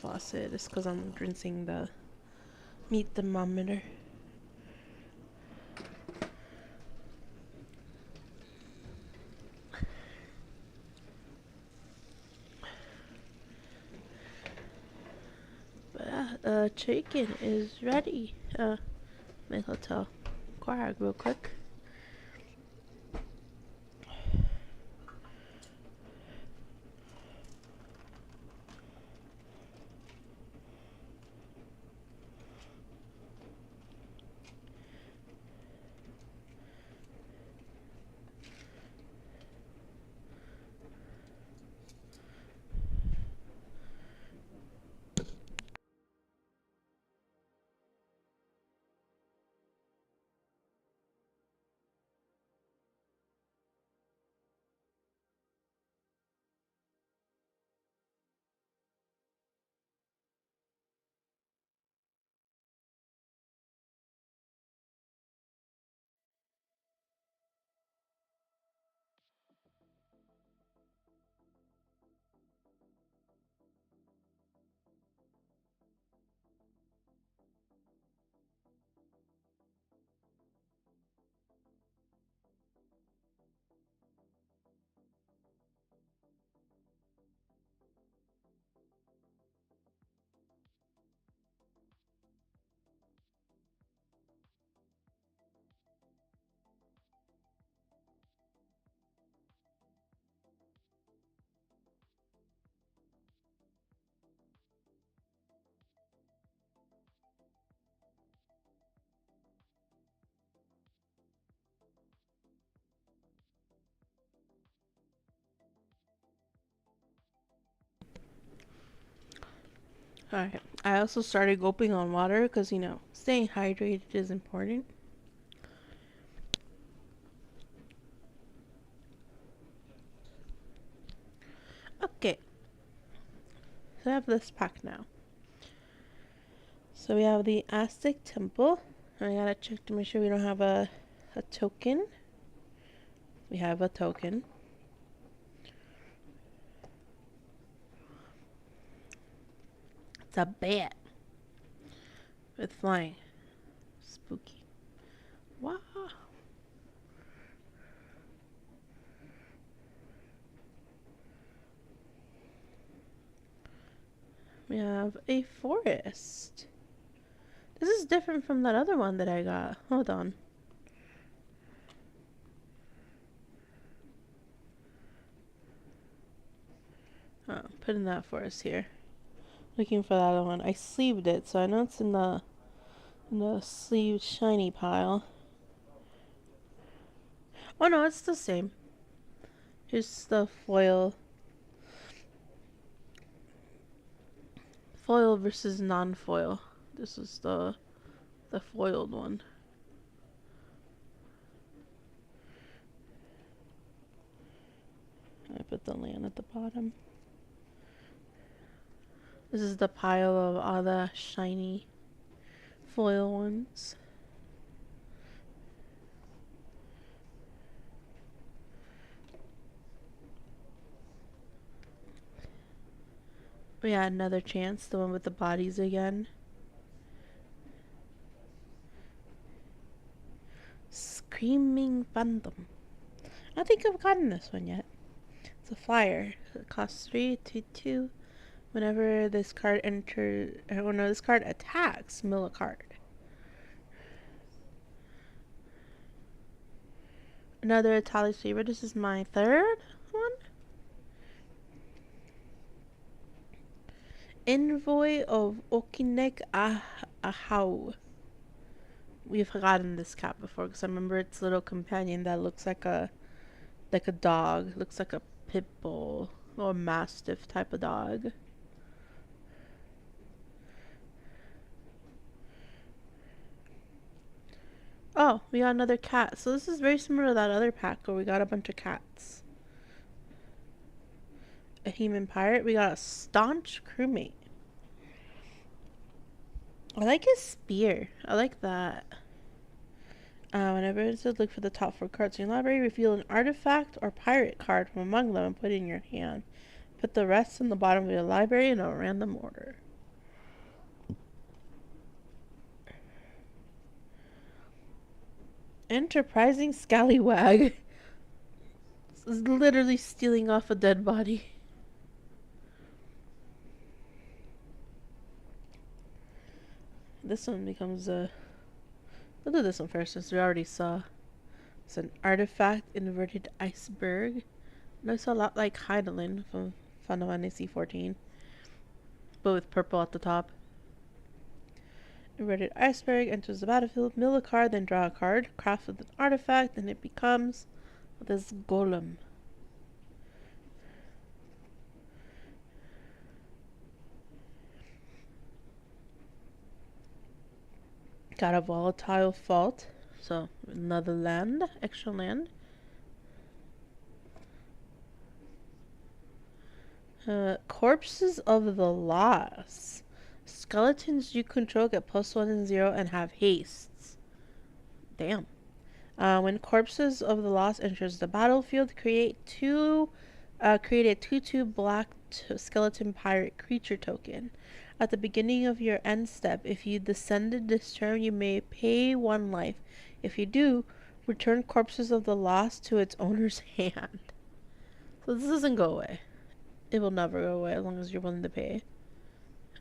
faucet, it's because I'm rinsing the meat thermometer. But chicken is ready. My hotel Quag real quick. Alright. I also started gulping on water because, staying hydrated is important. Okay. So I have this pack now. So we have the Aztec Temple. I gotta check to make sure we don't have a token. We have a token. It's a bat with flying. Spooky. Wow. We have a forest. This is different from that other one that I got. Hold on. Oh, putting that for us here. Looking for that other one. I sleeved it, so I know it's in the sleeved shiny pile. Oh no, it's the same. Here's the foil. Foil versus non-foil. This is the foiled one. I put the land at the bottom. This is the pile of all the shiny foil ones. We had another chance, the one with the bodies again. Screaming Phantom. I don't think I've gotten this one yet. It's a flyer. It costs 3/2. Whenever this card enters, oh no, this card attacks, mill a card. Another Tally Saver. This is my third one. Envoy of Okinek Ahau. We've gotten this cat before because I remember its little companion that looks like a dog. Looks like a pit bull or mastiff type of dog. Oh, we got another cat. So this is very similar to that other pack where we got a bunch of cats. A human pirate. We got a staunch crewmate. I like his spear. I like that. Whenever it says look for the top 4 cards in your library, reveal an artifact or pirate card from among them and put it in your hand. Put the rest in the bottom of your library in a random order. Enterprising scallywag. Is literally stealing off a dead body. This one becomes a... We'll do this one first since we already saw. It's an artifact inverted iceberg. It looks a lot like Heidelin from Final Fantasy 14, but with purple at the top. Inverted iceberg enters the battlefield, mill a card, then draw a card, craft with an artifact, and it becomes this golem. Got a volatile fault, so another land, extra land. Corpses of the Lost. Skeletons you control get +1 and 0 and have hastes. Damn. When Corpses of the Lost enters the battlefield, create a 2/2 black skeleton pirate creature token. At the beginning of your end step, if you descended this turn, you may pay 1 life. If you do, return Corpses of the Lost to its owner's hand. So this doesn't go away. It will never go away as long as you're willing to pay.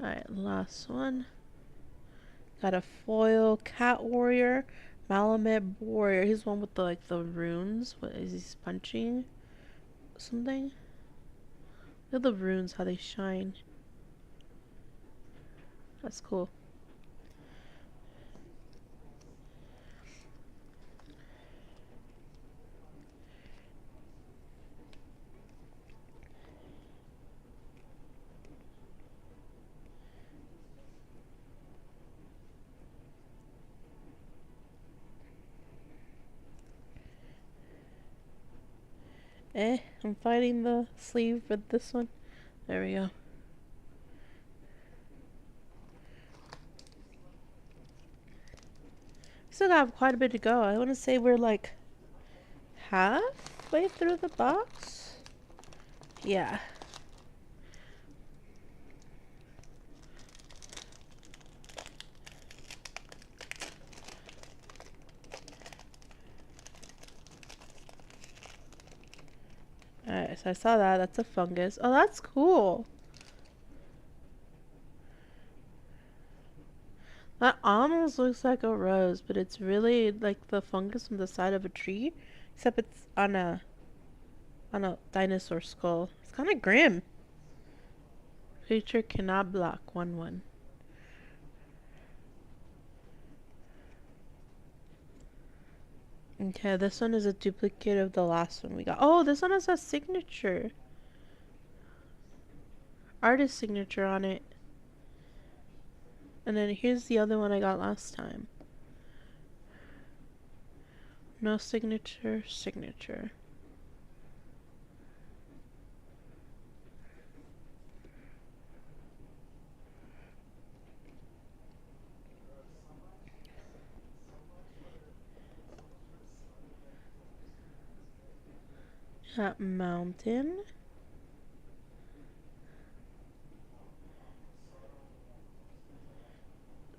Alright, last one. Got a foil cat warrior. Malamet warrior. He's one with the runes. What is he punching? Something? Look at the runes, how they shine. That's cool. I'm fighting the sleeve with this one. There we go. Still got quite a bit to go. I want to say we're like halfway through the box. Yeah. Alright, so I saw that. That's a fungus. Oh, that's cool. That almost looks like a rose, but it's really like the fungus on the side of a tree, except it's on a dinosaur skull. It's kind of grim. Creature cannot block 1/1. Okay, this one is a duplicate of the last one we got. Oh, this one has a signature. Artist signature on it. And then here's the other one I got last time. No signature, signature. Mountain.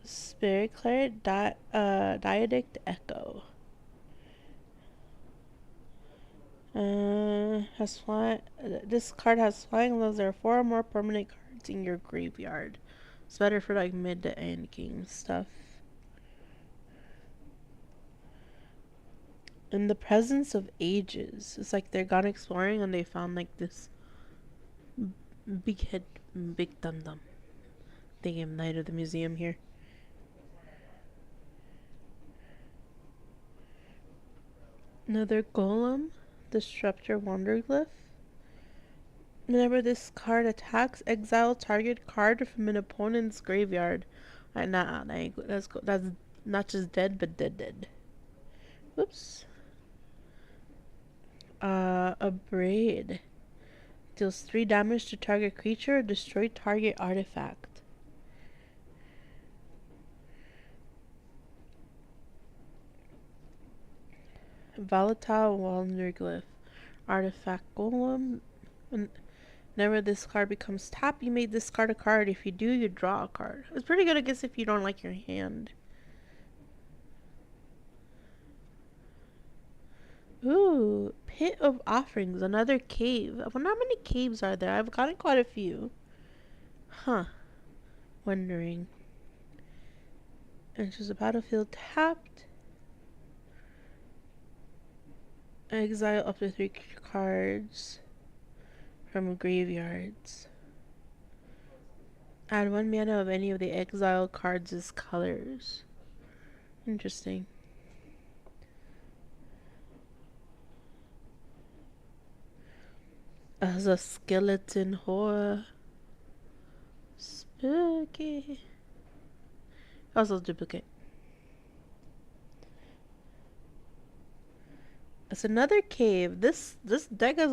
Spirit Claret, Diadict Echo. Has fly. This card has flying unless there are 4 or more permanent cards in your graveyard. It's better for like mid to end game stuff. In the presence of ages, it's like they're gone exploring and they found like this big head, big dum dum. They gave Night of the Museum here. Another Golem, Disruptor Wanderglyph. Whenever this card attacks, exile target card from an opponent's graveyard. Nah, that's not just dead, but dead. Whoops. A Braid. Deals 3 damage to target creature or destroy target artifact. Volatile Wanderglyph. Artifact Golem. Whenever this card becomes tapped, you may discard a card. If you do, you draw a card. It's pretty good, I guess, if you don't like your hand. Ooh, Pit of Offerings, another cave. I wonder how many caves are there. I've gotten quite a few. Huh. Wondering. Enters the battlefield tapped. Exile up to 3 cards from graveyards. Add 1 mana of any of the exile cards' colors. Interesting. As a skeleton horror. Spooky. Also duplicate. It's another cave. This deck has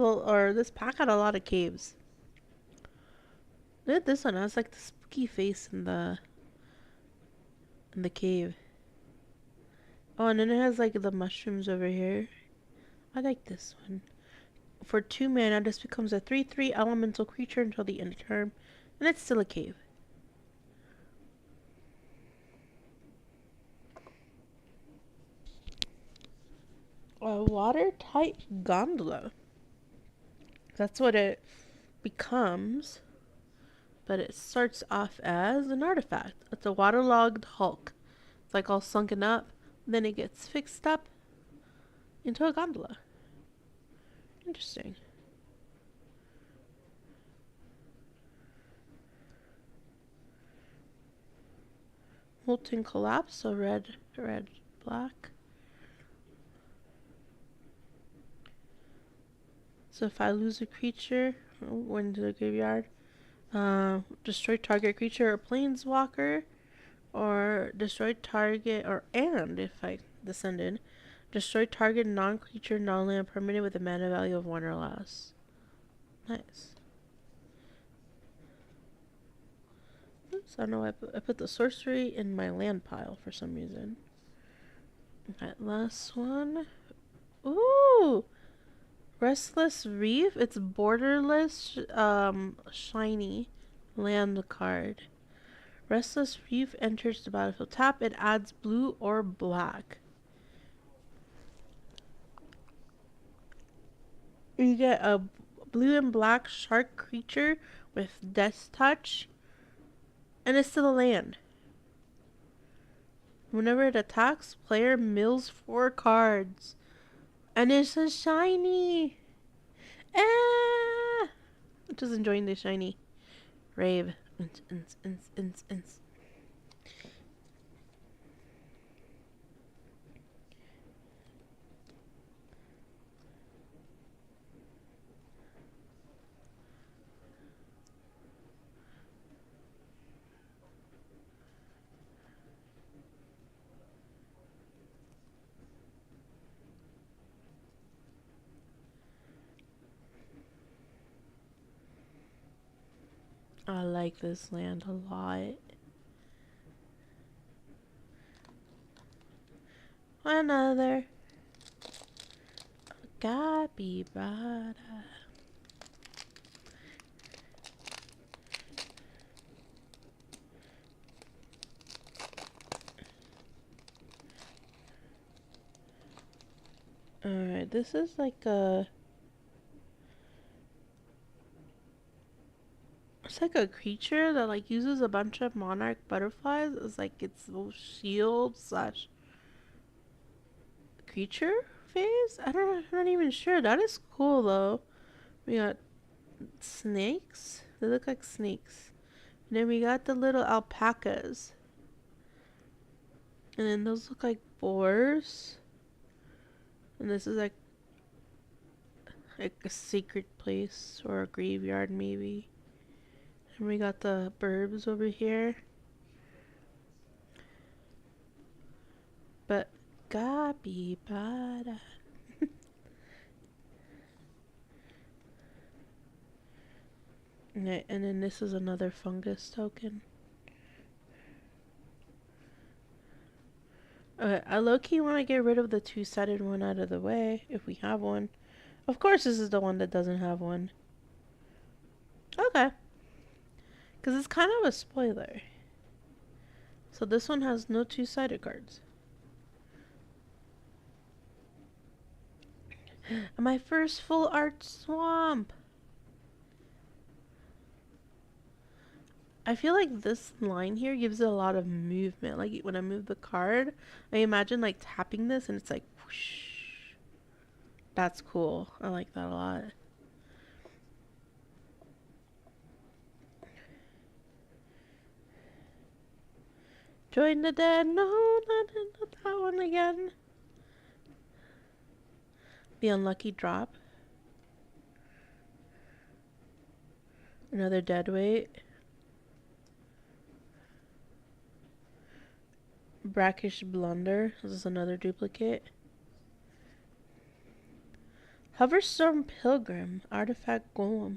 this pack had a lot of caves. Look at this one. It has like the spooky face in the cave. Oh, and then it has like the mushrooms over here. I like this one. For 2 mana, this becomes a 3/3 elemental creature until the end of turn, and it's still a cave. A water-type gondola. That's what it becomes, but it starts off as an artifact. It's a waterlogged hulk. It's like all sunken up, then it gets fixed up into a gondola. Interesting. Molten Collapse, so red, black. So if I lose a creature, went to the graveyard, destroy target creature or planeswalker, or destroy target, and if I descended, destroy target non-creature, non-land permanent with a mana value of 1 or less. Nice. Oops, I don't know why I put the sorcery in my land pile for some reason. Alright, last one. Ooh! Restless Reef. It's borderless, shiny land card. Restless Reef enters the battlefield. Tap, it adds blue or black. You get a blue and black shark creature with Death Touch, and it's still a land. Whenever it attacks, player mills 4 cards. And it's a shiny! Ah! I'm just enjoying the shiny. Rave. Ins. I like this land a lot. Another capybara. Alright, this is like a... It's like a creature that like uses a bunch of monarch butterflies as like its little shield slash creature phase? I'm not even sure. That is cool though. We got snakes. They look like snakes. And then we got the little alpacas. And then those look like boars. And this is like a secret place or a graveyard maybe. And we got the burbs over here. But capybara. Okay, and then this is another fungus token. Okay, I low-key want to get rid of the two-sided one out of the way, if we have one. Of course this is the one that doesn't have one. Okay. Because it's kind of a spoiler. So this one has no two-sided cards. And my first full art swamp! I feel like this line here gives it a lot of movement. Like when I move the card, I imagine like tapping this and it's like whoosh. That's cool. I like that a lot. Join the dead. No, not that one again. The unlucky drop. Another dead weight. Brackish blunder. This is another duplicate. Hoverstorm Pilgrim. Artifact Golem.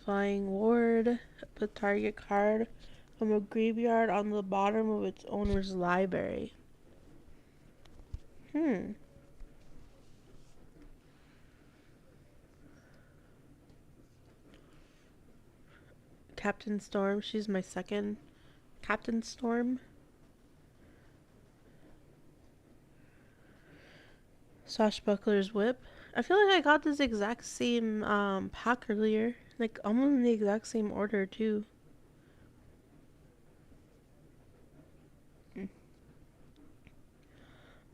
Flying Ward. Put target card from a graveyard on the bottom of its owner's library. Captain Storm. She's my second Captain Storm. Swashbuckler's Whip. I feel like I got this exact same pack earlier. Like almost in the exact same order too.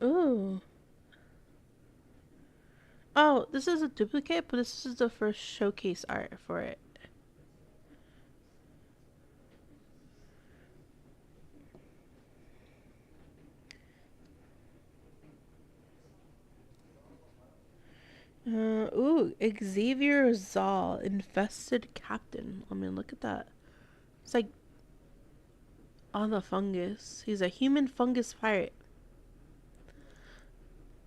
Ooh. Oh, this is a duplicate, but this is the first showcase art for it. Ooh, Xavier Zal, Infested Captain. I mean, look at that. It's like all the fungus. He's a human fungus pirate.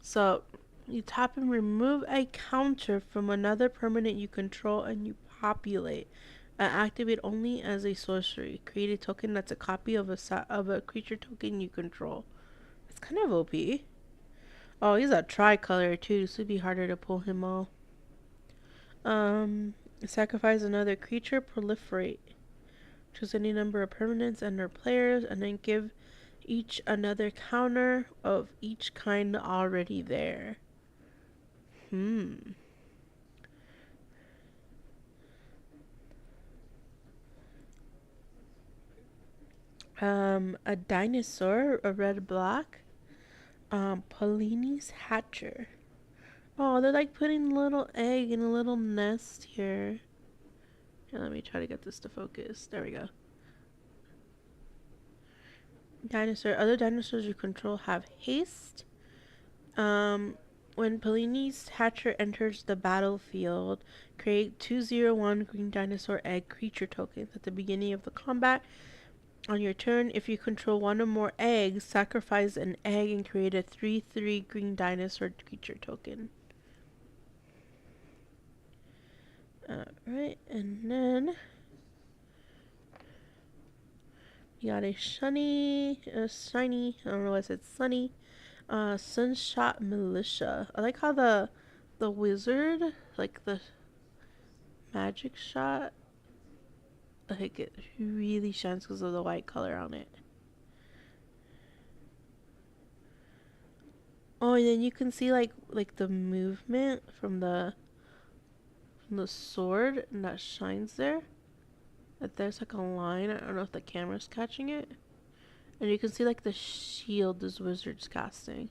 So, you tap and remove a counter from another permanent you control and you populate. And activate only as a sorcery. Create a token that's a copy of a creature token you control. It's kind of OP. Oh, he's a tricolor too, so it'd be harder to pull him all. Sacrifice another creature, proliferate. Choose any number of permanents and their players, and then give each another counter of each kind already there. A dinosaur, a red black. Polini's Hatcher. Oh, they're like putting a little egg in a little nest here. Here, let me try to get this to focus. There we go. Dinosaur. Other dinosaurs you control have haste. Um, when Polini's Hatcher enters the battlefield, create 2/0/1 green dinosaur egg creature tokens at the beginning of the combat. On your turn, if you control one or more eggs, sacrifice an egg and create a 3/3 green dinosaur creature token. Alright, and then you got a shiny, I don't know why I said sunny, Sunshot Militia. I like how the wizard, like the magic shot, like it really shines because of the white color on it. Oh, and then you can see like the movement from the sword, and that shines there. That there's like a line. I don't know if the camera's catching it. And you can see like the shield this wizard's casting.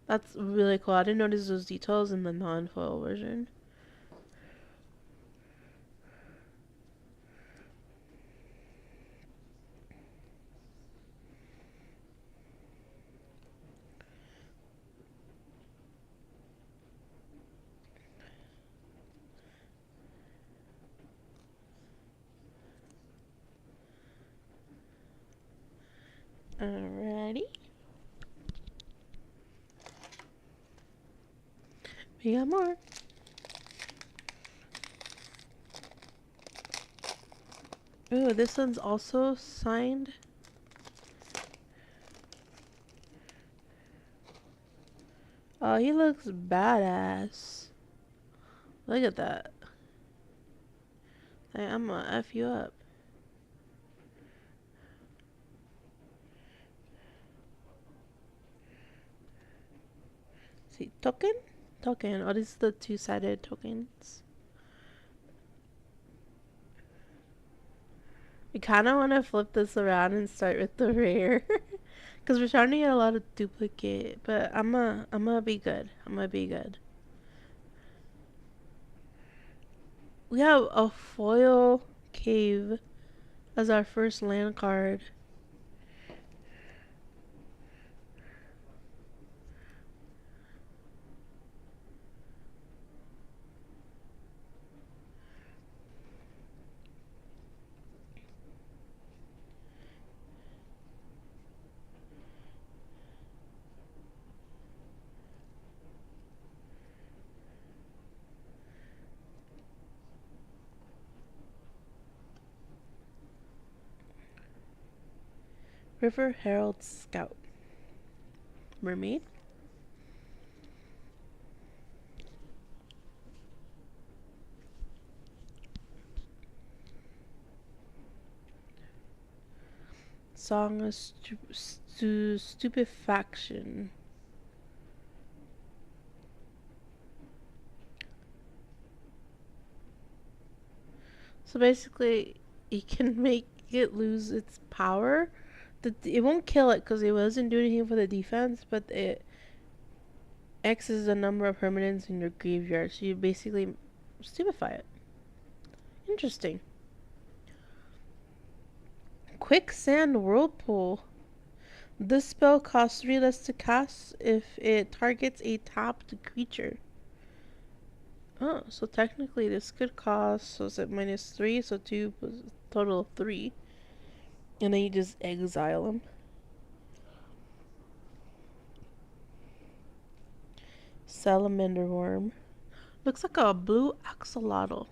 That's really cool. I didn't notice those details in the non-foil version. Alrighty. We got more. Ooh, this one's also signed. Oh, he looks badass. Look at that. Hey, I'm gonna F you up. See, token? Token. Oh, these are the two-sided tokens. We kind of want to flip this around and start with the rare. Because we're starting to get a lot of duplicate. But I'm gonna be good. I'm gonna be good. We have a foil cave as our first land card. River Herald Scout. Mermaid. Song of Stupefaction. So basically, you can make it lose its power. It won't kill it because it wasn't doing anything for the defense, but it X is the number of permanents in your graveyard, so you basically stupefy it. Interesting. Quicksand Whirlpool. This spell costs 3 less to cast if it targets a tapped creature. Oh, so technically this could cost, so it's at -3, so 2 plus total of 3. And then you just exile them. Salamander Worm. Looks like a blue axolotl,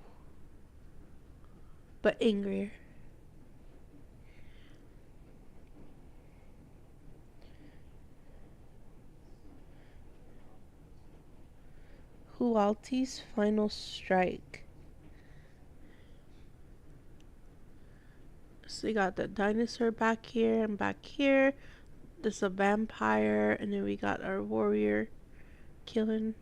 but angrier. Hualti's Final Strike. So we got the dinosaur back here and back here. There's a vampire, and then we got our warrior killing.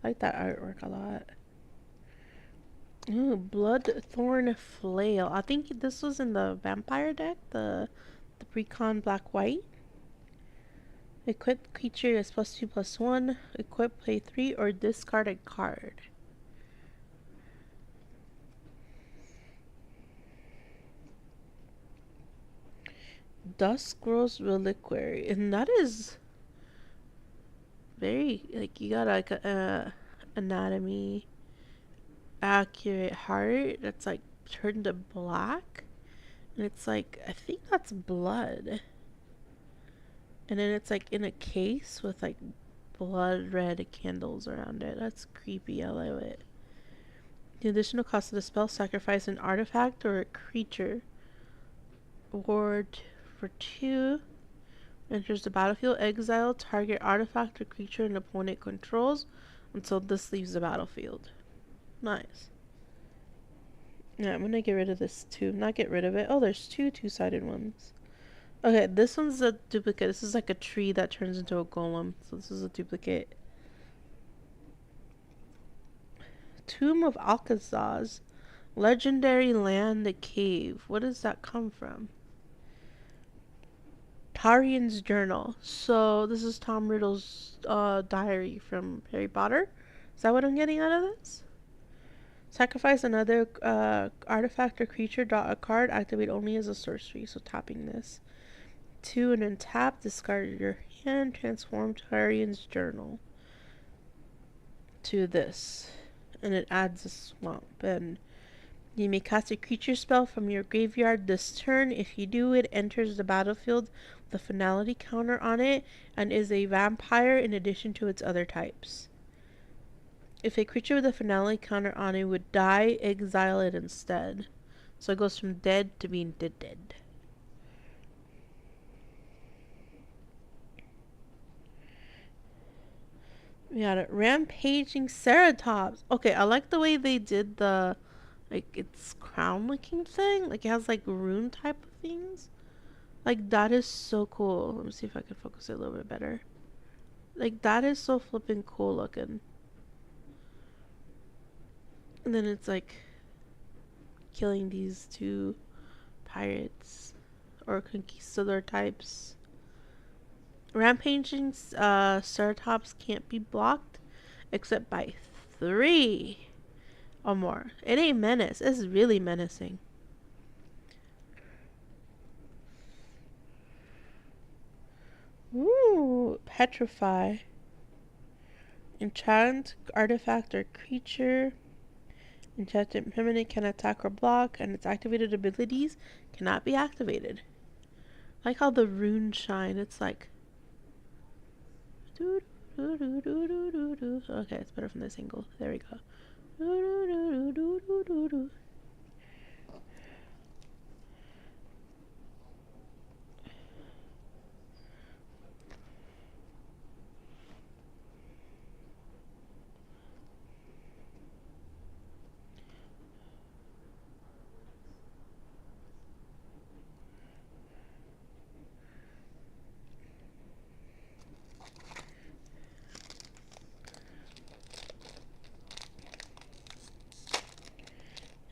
I like that artwork a lot. Ooh, Bloodthorn Flail. I think this was in the vampire deck, the Precon Black White. Equip creature is +2/+1. Equip, play 3, or discard a card. Duskgrow's Reliquary. And that is very, like, you got like a anatomy accurate heart that's like turned to black. And it's like, I think that's blood. And then it's like in a case with like blood red candles around it. That's creepy. I love it. The additional cost of the spell, sacrifice an artifact or a creature. Ward for 2. Enters the battlefield, exile target artifact or creature an opponent controls until this leaves the battlefield. Nice. Yeah, I'm gonna get rid of this too. Not get rid of it. Oh, there's two-sided ones. Okay, this one's a duplicate. This is like a tree that turns into a golem. So this is a duplicate. Tomb of Alcazaz. Legendary land, the cave. What does that come from? Tarian's journal. So this is Tom Riddle's diary from Harry Potter. Is that what I'm getting out of this? Sacrifice another artifact or creature, draw a card, activate only as a sorcery. So tapping this. 2 and then tap, discard your hand, transform Tarian's journal to this. And it adds a swamp. And you may cast a creature spell from your graveyard this turn. If you do, it enters the battlefield with a finality counter on it and is a vampire in addition to its other types. If a creature with a finality counter on it would die, exile it instead. So it goes from dead to being dead. We got it. Rampaging Ceratops. Okay, I like the way they did the, like, its crown looking thing. Like, it has, like, rune type of things. Like, that is so cool. Let me see if I can focus it a little bit better. Like, that is so flipping cool looking. And then it's, like, killing these 2 pirates or conquistador types. Rampaging Ceratops can't be blocked except by 3 or more. It ain't menace. It's really menacing. Ooh, petrify. Enchant artifact or creature. Enchanted permanent can attack or block, and its activated abilities cannot be activated. I like how the runes shine. It's like. Okay, it's better from this angle. There we go.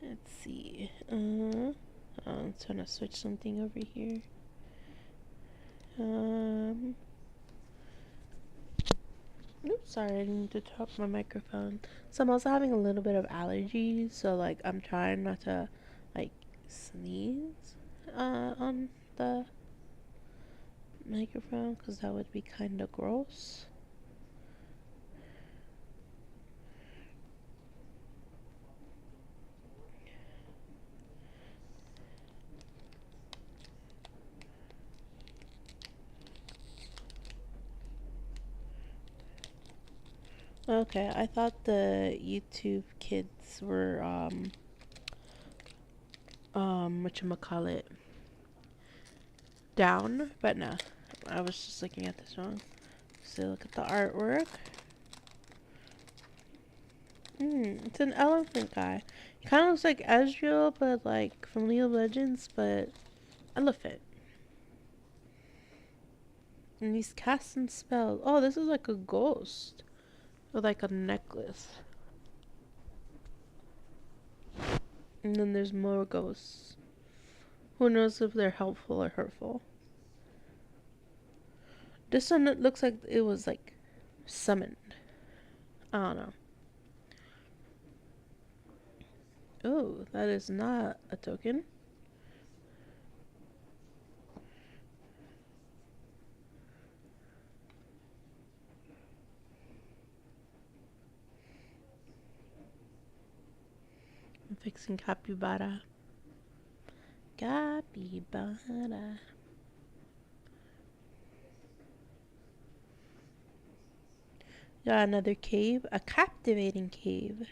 Let's see. I'm trying to switch something over here. Oops, sorry, I didn't need to top my microphone. So I'm also having a little bit of allergies, so like I'm trying not to like sneeze on the microphone because that would be kind of gross. Okay, I thought the YouTube kids were whatchamacallit, down, but no. I was just looking at this wrong. So look at the artwork. It's an elephant guy. He kind of looks like Ezreal, but like from League of Legends, but elephant. And he's casting spells. Oh, this is like a ghost with like a necklace. And then there's more ghosts. Who knows if they're helpful or hurtful? This one it looks like it was like summoned. I don't know. Oh, that is not a token. I'm fixing capybara. Capybara. Got another cave. A captivating cave.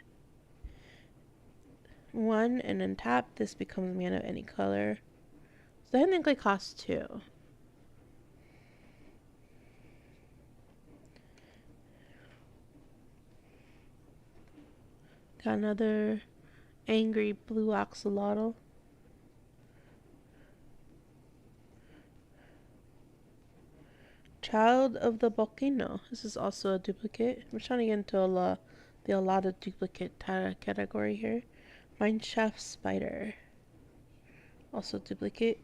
One and then tap. This becomes mana of any color. So technically costs two. Got another angry blue axolotl. Child of the volcano. This is also a duplicate. We're trying to get into a lot of duplicate category here. Mineshaft spider. Also duplicate.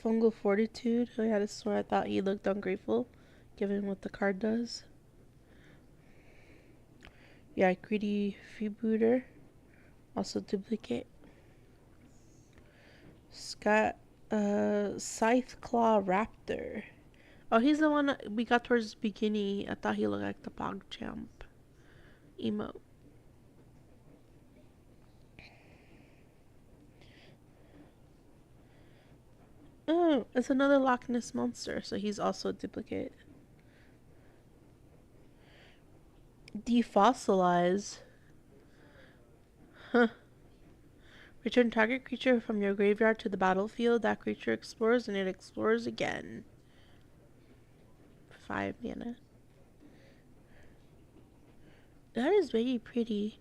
Fungal fortitude. Oh yeah, this is where I thought he looked ungrateful, given what the card does. Yeah, greedy freebooter. Also duplicate. Scott Scythe Claw Raptor. Oh, he's the one we got towards the beginning. I thought he looked like the PogChamp emote. Oh, it's another Loch Ness monster, so he's also a duplicate. Defossilize. Huh. Return target creature from your graveyard to the battlefield. That creature explores and it explores again. 5 mana. That is very pretty.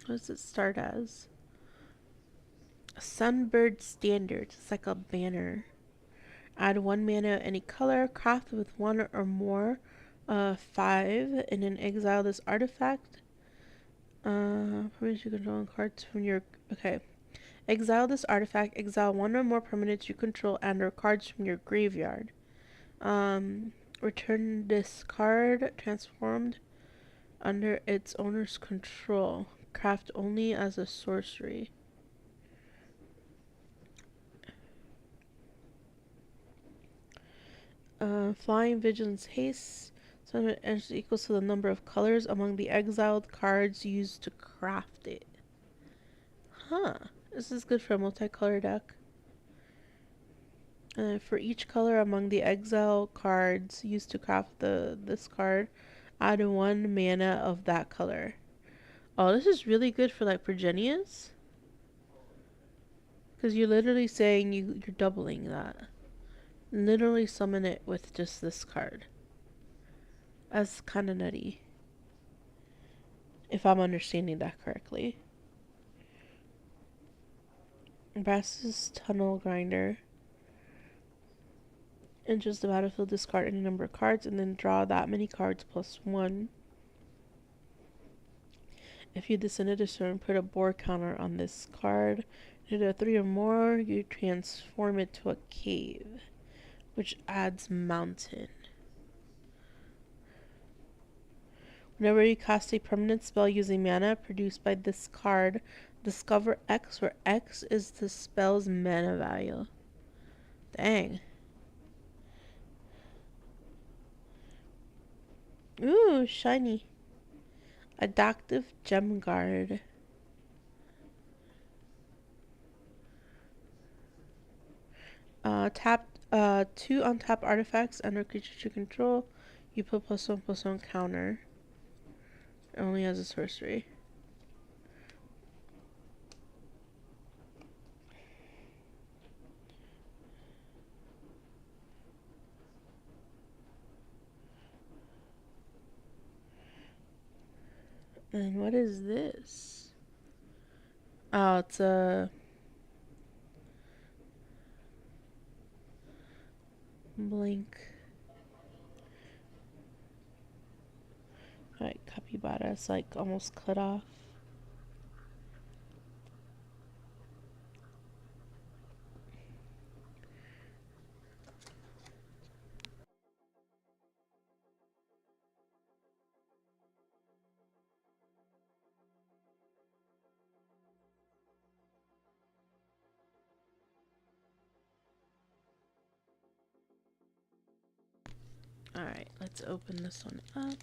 What does it start as? A Sunbird Standard. It's like a banner. Add 1 mana any color. Craft with 1 or more. 5. And then exile this artifact. Permanents you control cards from your... Okay. Exile this artifact. Exile 1 or more permanents you control and or cards from your graveyard. Return this card transformed under its owner's control. Craft only as a sorcery. Flying Vigilance Haste. So it equals to the number of colors among the exiled cards used to craft it. Huh. This is good for a multicolor deck. For each color among the exile cards used to craft this card, add 1 mana of that color. Oh, this is really good for like Progenius. Because you're literally saying you're doubling that. Literally summon it with just this card. That's kind of nutty. If I'm understanding that correctly. Brass's Tunnel Grinder. Enters the battlefield, discard any number of cards, and then draw that many cards plus 1. If you descended a turn, put a board counter on this card. If you 3 or more, you transform it to a cave, which adds mountain. Whenever you cast a permanent spell using mana produced by this card, discover X, where X is the spell's mana value. Dang. Ooh, shiny. Adaptive Gem Guard. Tap 2 untap artifacts under creatures you control. You put +1/+1 counter. Only as a sorcery. And what is this? Oh, it's a blink. Alright, capybara is like almost cut off. Alright, let's open this one up.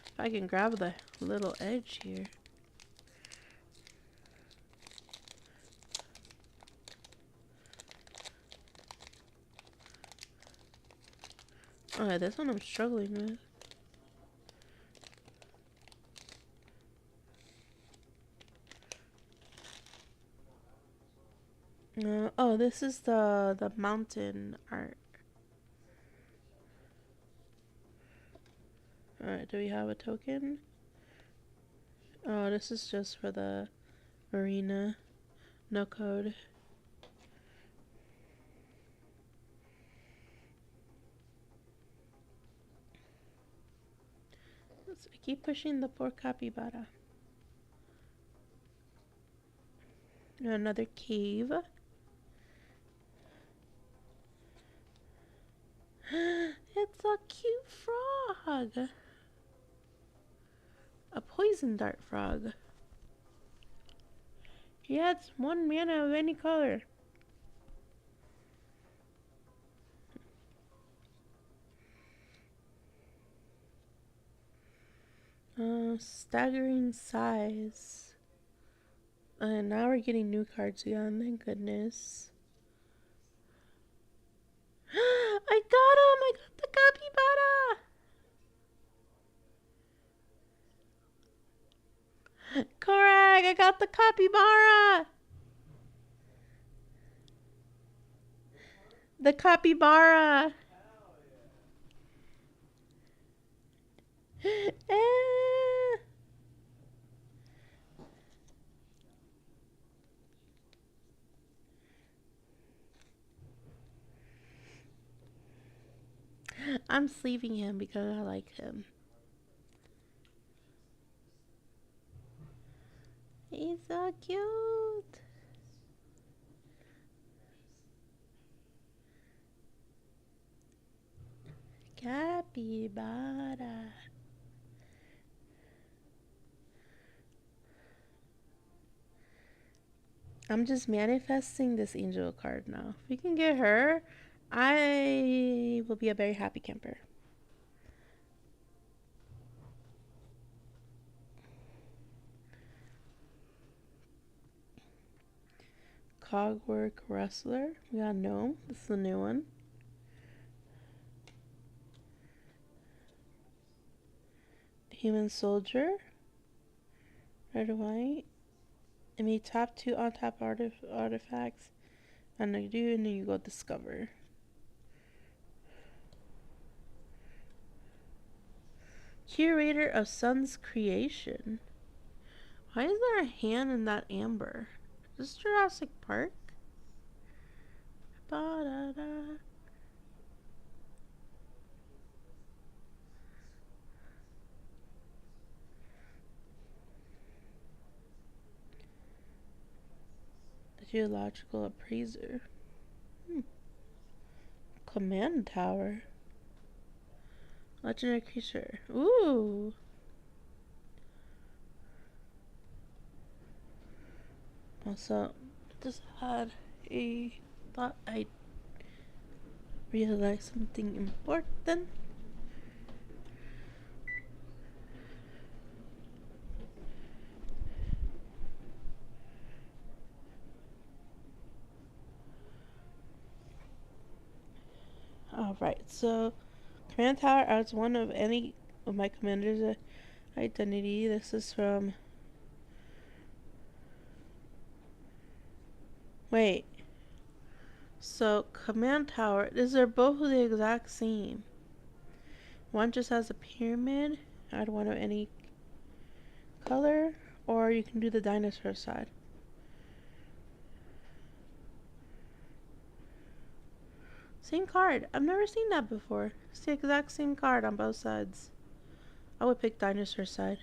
If I can grab the little edge here. Alright, this one I'm struggling with. Oh, this is the mountain art. Alright, do we have a token? Oh, this is just for the arena. No code. I keep pushing the poor capybara. Another cave. It's a cute frog. A poison dart frog. He adds 1 mana of any color. Staggering size. And now we're getting new cards again, thank goodness. I got him! I got the capybara! Correct! I got the capybara! The capybara! I'm sleeving him because I like him. He's so cute. Capybara. I'm just manifesting this angel card now. If we can get her, I will be a very happy camper. Cogwork Wrestler. We got Gnome. This is the new one. Human Soldier. Red or white. I mean, top 2 on top artifacts. And I do, and then you go discover. Curator of Sun's Creation. Why is there a hand in that amber? Is this Jurassic Park? Ba-da-da. The Geological Appraiser. Command Tower. Legendary creature. Ooh. Also, just had a thought I realized something important. Alright, so Command Tower adds 1 of any of my commander's identity. This is from... Wait. So, Command Tower, these are both the exact same. One just has a pyramid. Add 1 of any color. Or you can do the dinosaur side. Same card. I've never seen that before. It's the exact same card on both sides. I would pick dinosaur side.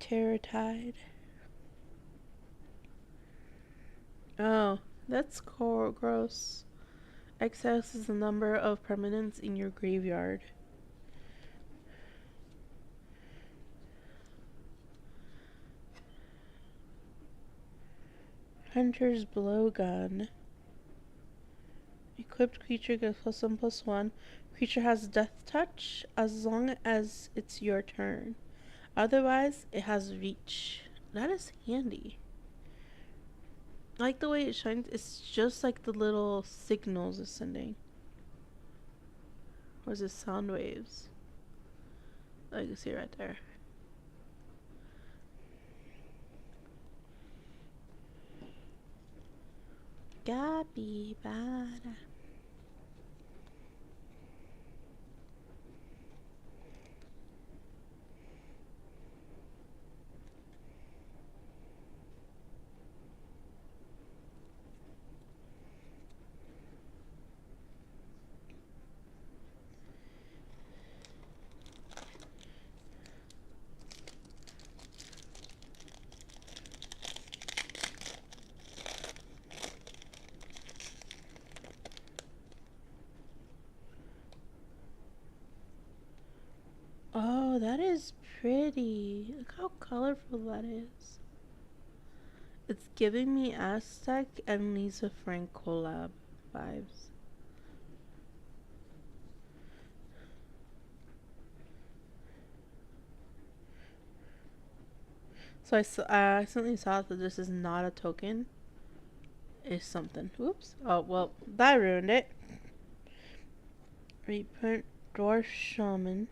Terror Tide. Oh, that's gross. Excess is the number of permanents in your graveyard. Hunter's Blowgun. Equipped creature gets +1/+1. Creature has death touch as long as it's your turn. Otherwise, it has reach. That is handy. I like the way it shines. It's just like the little signals it's sending. Or is it sound waves? Oh, you can see it right there. Capybara. Oh, that is pretty. Look how colorful that is. It's giving me Aztec and Lisa Frank collab vibes. So I accidentally saw that this is not a token. It's something. Whoops. Oh, well, that ruined it. Reprint Dwarf Shaman.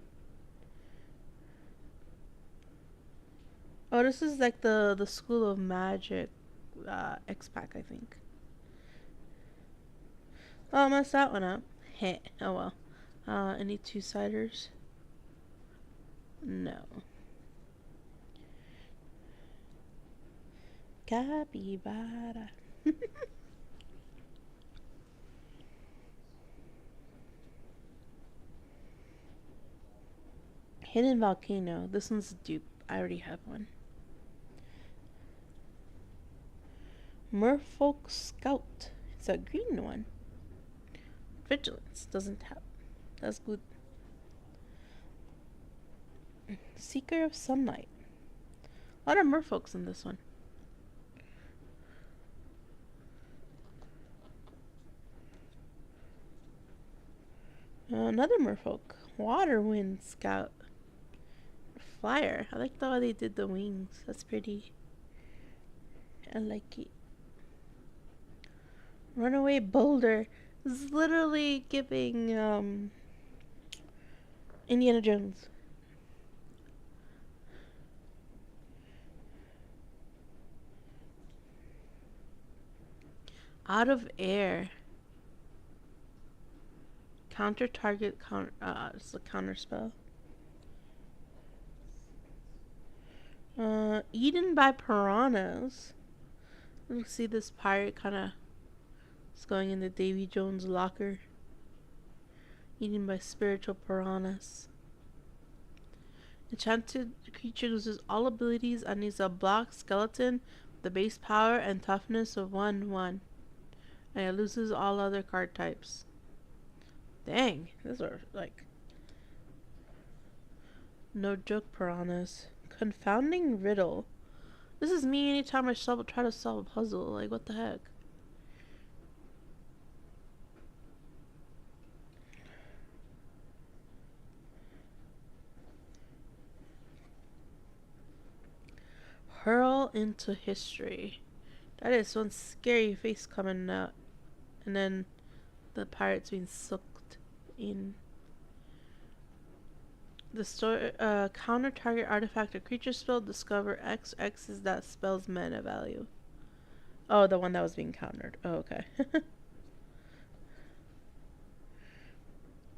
Oh, this is like the School of Magic X pack, I think. Oh, I messed that one up. Heh. Oh well. Any two-siders? No. Capybara. Hidden Volcano. This one's a dupe. I already have one. Merfolk Scout. It's a green one. Vigilance. Doesn't have. That's good. Seeker of Sunlight. A lot of merfolks in this one. Another merfolk. Waterwind Scout. Flyer. I like the way they did the wings. That's pretty. I like it. Runaway Boulder. This is literally giving Indiana Jones. Out of Air. Counter target counter. It's a counter spell. Eaten by piranhas. You see this pirate kind of is going into Davy Jones' locker. Eaten by spiritual piranhas. Enchanted creature loses all abilities and needs a block skeleton with the base power and toughness of 1/1. And it loses all other card types. Dang, these are like no joke piranhas. Confounding riddle. This is me anytime I try to solve a puzzle. Like, what the heck? Hurl into history. That is one scary face coming out. And then the pirates being sucked in. The story, counter target artifact or creature spell, discover X. X is that spell's mana value. Oh, the one that was being countered. Oh, okay.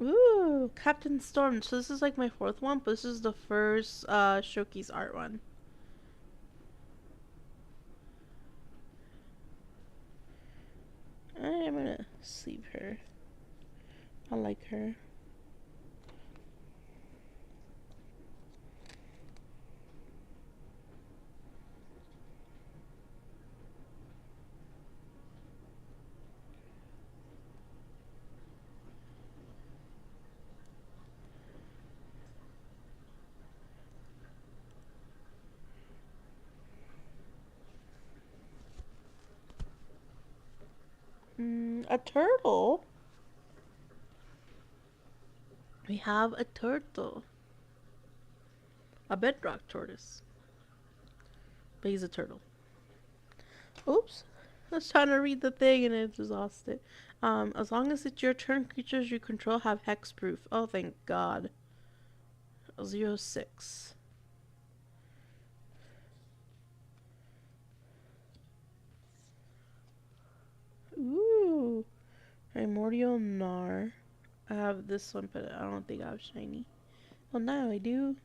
Ooh, Captain Storm. So this is like my fourth one, but this is the first showcase art one. I'm gonna sleep her. I like her. A turtle? We have a turtle. A bedrock tortoise. But he's a turtle. Oops. I was trying to read the thing and it just lost it. As long as it's your turn, creatures you control have hexproof. Oh, thank God. 0/6. Ooh. Primordial Gnar. I have this one, but I don't think I have shiny. Oh, now I do.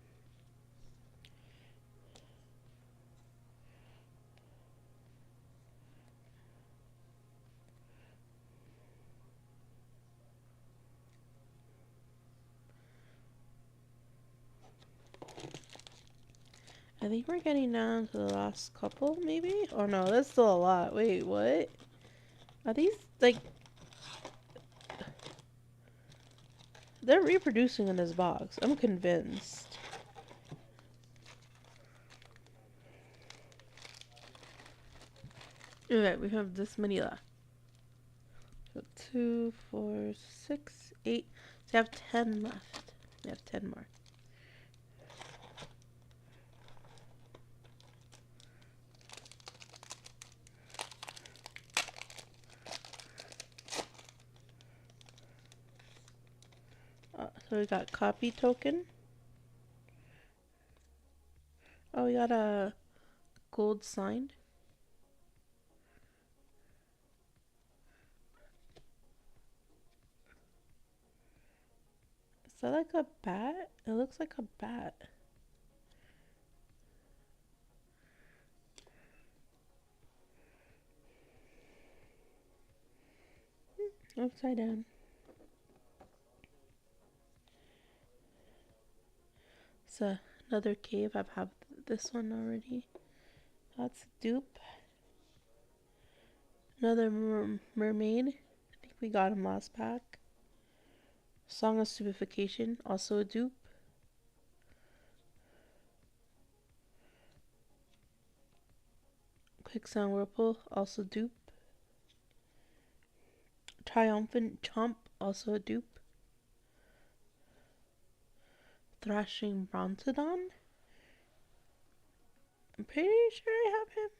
I think we're getting down to the last couple, maybe? Oh no, that's still a lot. Wait, what? Are these, like... They're reproducing in this box. I'm convinced. Okay, we have this many left. So 2, 4, 6, 8. So we have 10 left. We have 10 more. So we got copy token. Oh, we got a gold signed. Is that like a bat? It looks like a bat. Upside down. It's another cave. I've had this one already. That's a dupe. Another mermaid. I think we got him last pack. Song of Stupefaction. Also a dupe. Quicksand Whirlpool. Also dupe. Triumphant Chomp. Also a dupe. Thrashing Brontodon. I'm pretty sure I have him.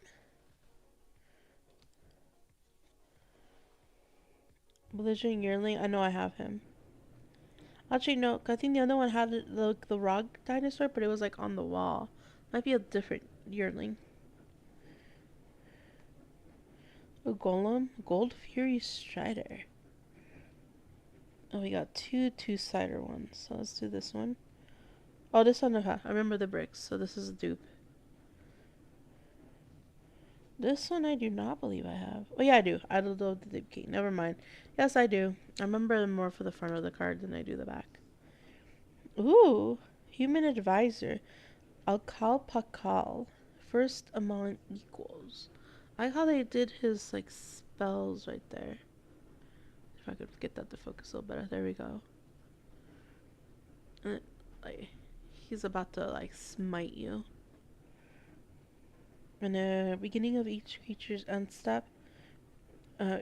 Belligerent Yearling. I know I have him. Actually, no. I think the other one had the rock dinosaur, but it was like on the wall. Might be a different yearling. A golem. Gold Fury Strider. Oh, we got two two-sider ones. So let's do this one. Oh, this one, I remember the bricks. So this is a dupe. This one I do not believe I have. Oh, yeah, I do. I don't know the Dupe King. Never mind. Yes, I do. I remember more for the front of the card than I do the back. Ooh. Human Advisor. Alkalpakal. First among equals. I like how they did his, like, spells right there. If I could get that to focus a little better. There we go. And like, he's about to, like, smite you. In the beginning of each creature's end step,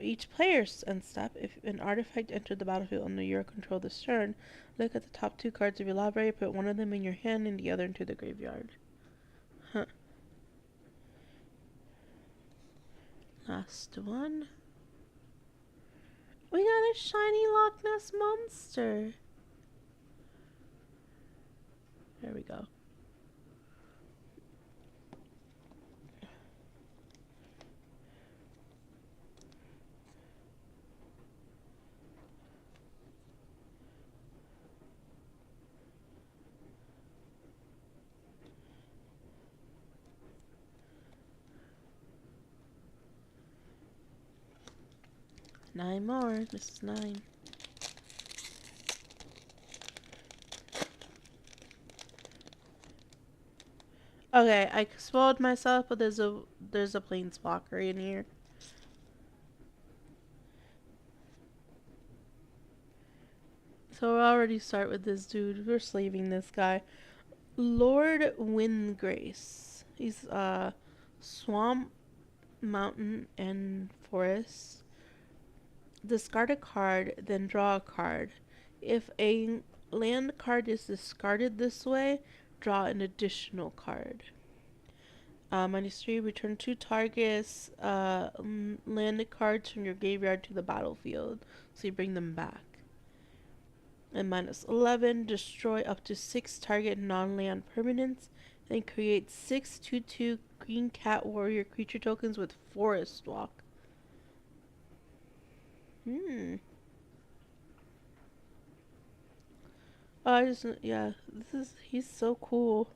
each player's end step, if an artifact entered the battlefield under your control this turn, look at the top two cards of your library, put one of them in your hand and the other into the graveyard. Huh. Last one. We got a shiny Loch Ness monster. There we go. 9 more. This is 9. Okay, I spoiled myself, but there's a planeswalker in here. So we'll already start with this dude. We're slaving this guy. Lord Windgrace. He's swamp, mountain, and forest. Discard a card, then draw a card. If a land card is discarded this way, draw an additional card. -3, return 2 targets landed cards from your graveyard to the battlefield. So you bring them back. And -11, destroy up to 6 target non-land permanents. Then create 6 2/2 green cat warrior creature tokens with forest walk. Oh, yeah, he's so cool.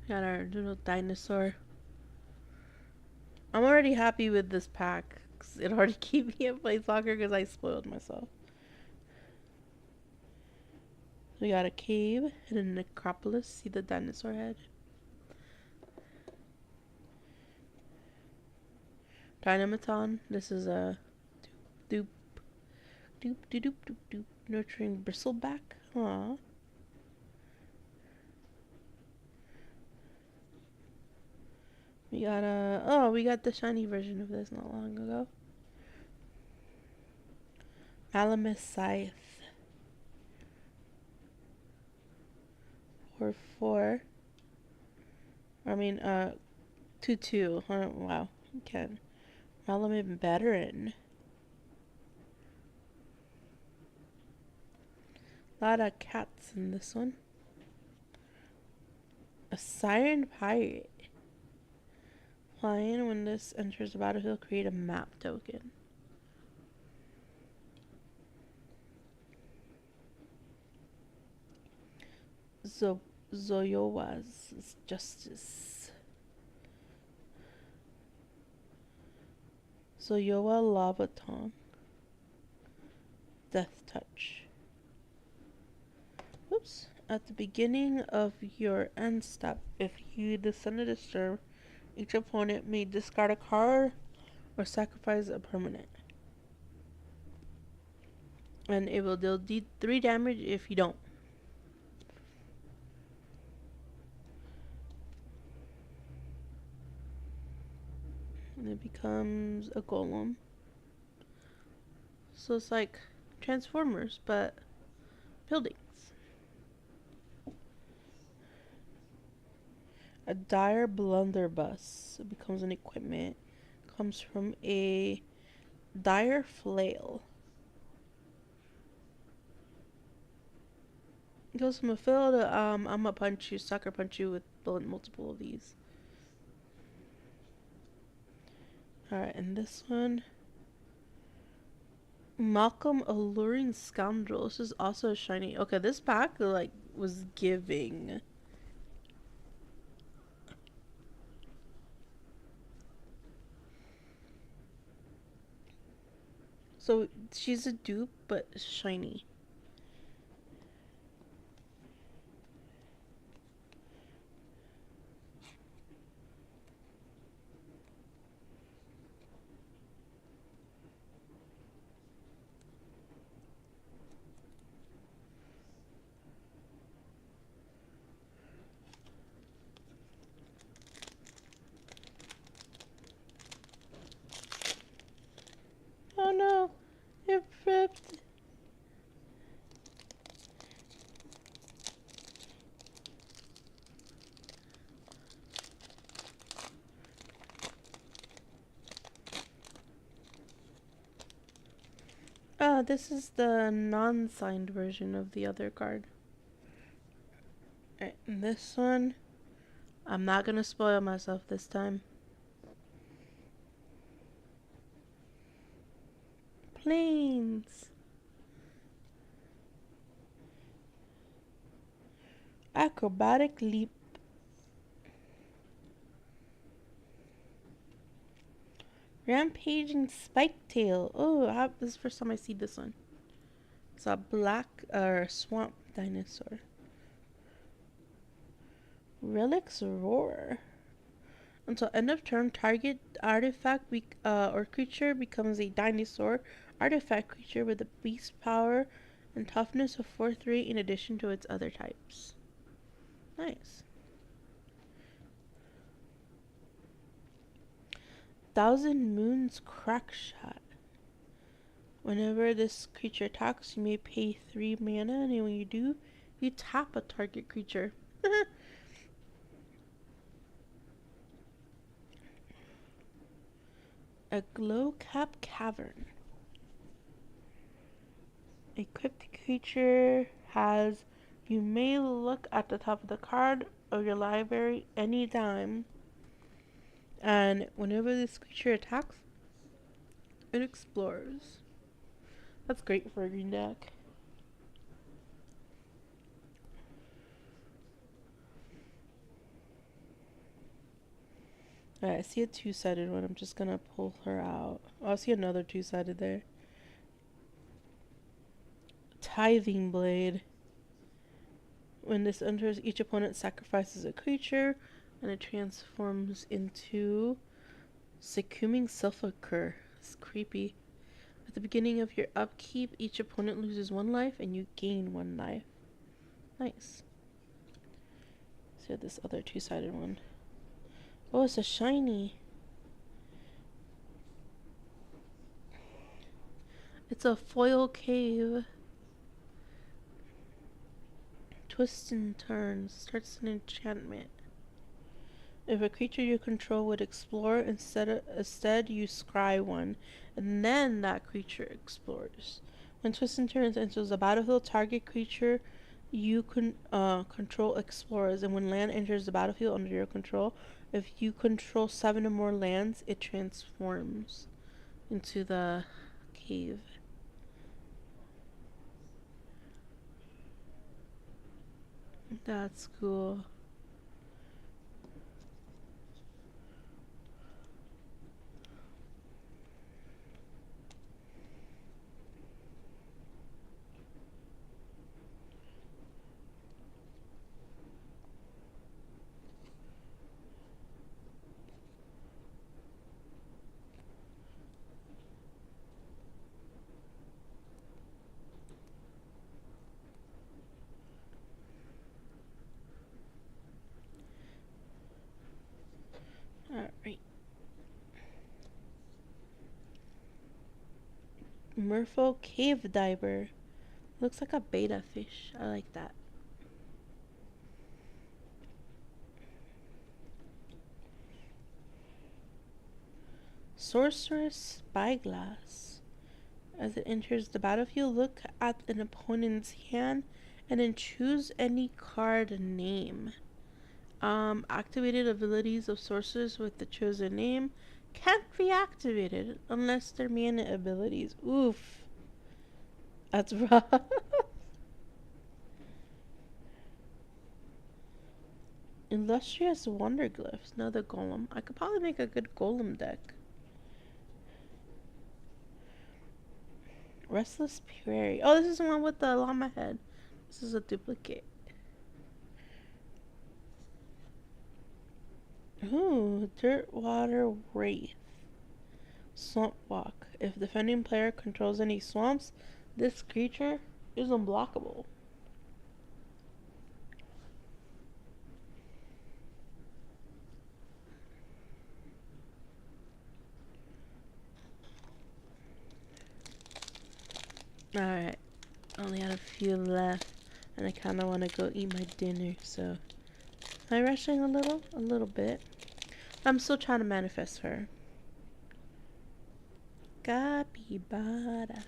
Got our little dinosaur. I'm already happy with this pack. 'Cause it already keep me at play soccer because I spoiled myself. We got a cave and a necropolis. See the dinosaur head? Dynamaton. This is a doop doop doop doop doop doop. Nurturing bristleback. Aww. We got the shiny version of this not long ago. Alamus Scythe. 4/4. I mean, 2/2. Wow. Okay. Malamute Veteran. A lot of cats in this one. A Siren Pirate. Flying, when this enters the battlefield, create a map token. Zoyowa's Justice. Zoyowa Lavaton. Death Touch. Oops. At the beginning of your end step, if you descend to disturb, each opponent may discard a card or sacrifice a permanent. And it will deal 3 damage if you don't. And it becomes a golem. So it's like Transformers, but buildings. A dire blunderbuss. It becomes an equipment. Comes from a dire flail. It goes from a fill to I'ma punch you, sucker punch you with multiple of these. Alright, and this one, Malcolm Alluring Scoundrel. This is also a shiny. Okay, this pack like was giving. So she's a dupe, but shiny. Oh no, it ripped. this is the non-signed version of the other card. Alright, and this one, I'm not gonna spoil myself this time. Planes. Acrobatic leap. Rampaging spike tail. Oh, this is the first time I see this one. It's a black swamp dinosaur. Relics roar. Until end of turn, target artifact or creature becomes a dinosaur artifact creature with a beast power and toughness of 4/3 in addition to its other types. Nice. Thousand Moons Crackshot. Whenever this creature attacks, you may pay 3 mana, and when you do, you tap a target creature. A glow cap cavern. Equipped creature has, you may look at the top of the card of your library anytime, and whenever this creature attacks, it explores. That's great for a green deck. Alright, I see a two-sided one. I'm just gonna pull her out. Oh, I see another two-sided there. Tithing Blade. When this enters, each opponent sacrifices a creature, and it transforms into Succumbing Sepulchre. It's creepy. At the beginning of your upkeep, each opponent loses 1 life, and you gain 1 life. Nice. So this other two-sided one. Oh, it's a shiny. It's a foil cave. Twists and turns. Starts an enchantment. If a creature you control would explore, instead you scry one, and then that creature explores. When Twists and Turns enters the battlefield, target creature you control explores, and when land enters the battlefield under your control, if you control 7 or more lands, it transforms into the cave. That's cool. Alright. Merfolk Cave Diver. Looks like a beta fish. I like that. Sorceress Spyglass. As it enters the battlefield, look at an opponent's hand and then choose any card name. Activated abilities of sorcerers with the chosen name can't be activated unless they're mana abilities. Oof. That's rough. Illustrious Wonderglyphs. Another golem. I could probably make a good golem deck. Restless Prairie. Oh, this is the one with the llama head. This is a duplicate. Ooh, Dirtwater Wraith. Swamp Walk. If defending player controls any swamps, this creature is unblockable. Alright, only had a few left, and I kind of want to go eat my dinner, so... Am I rushing a little? A little bit. I'm still trying to manifest her. Capybara.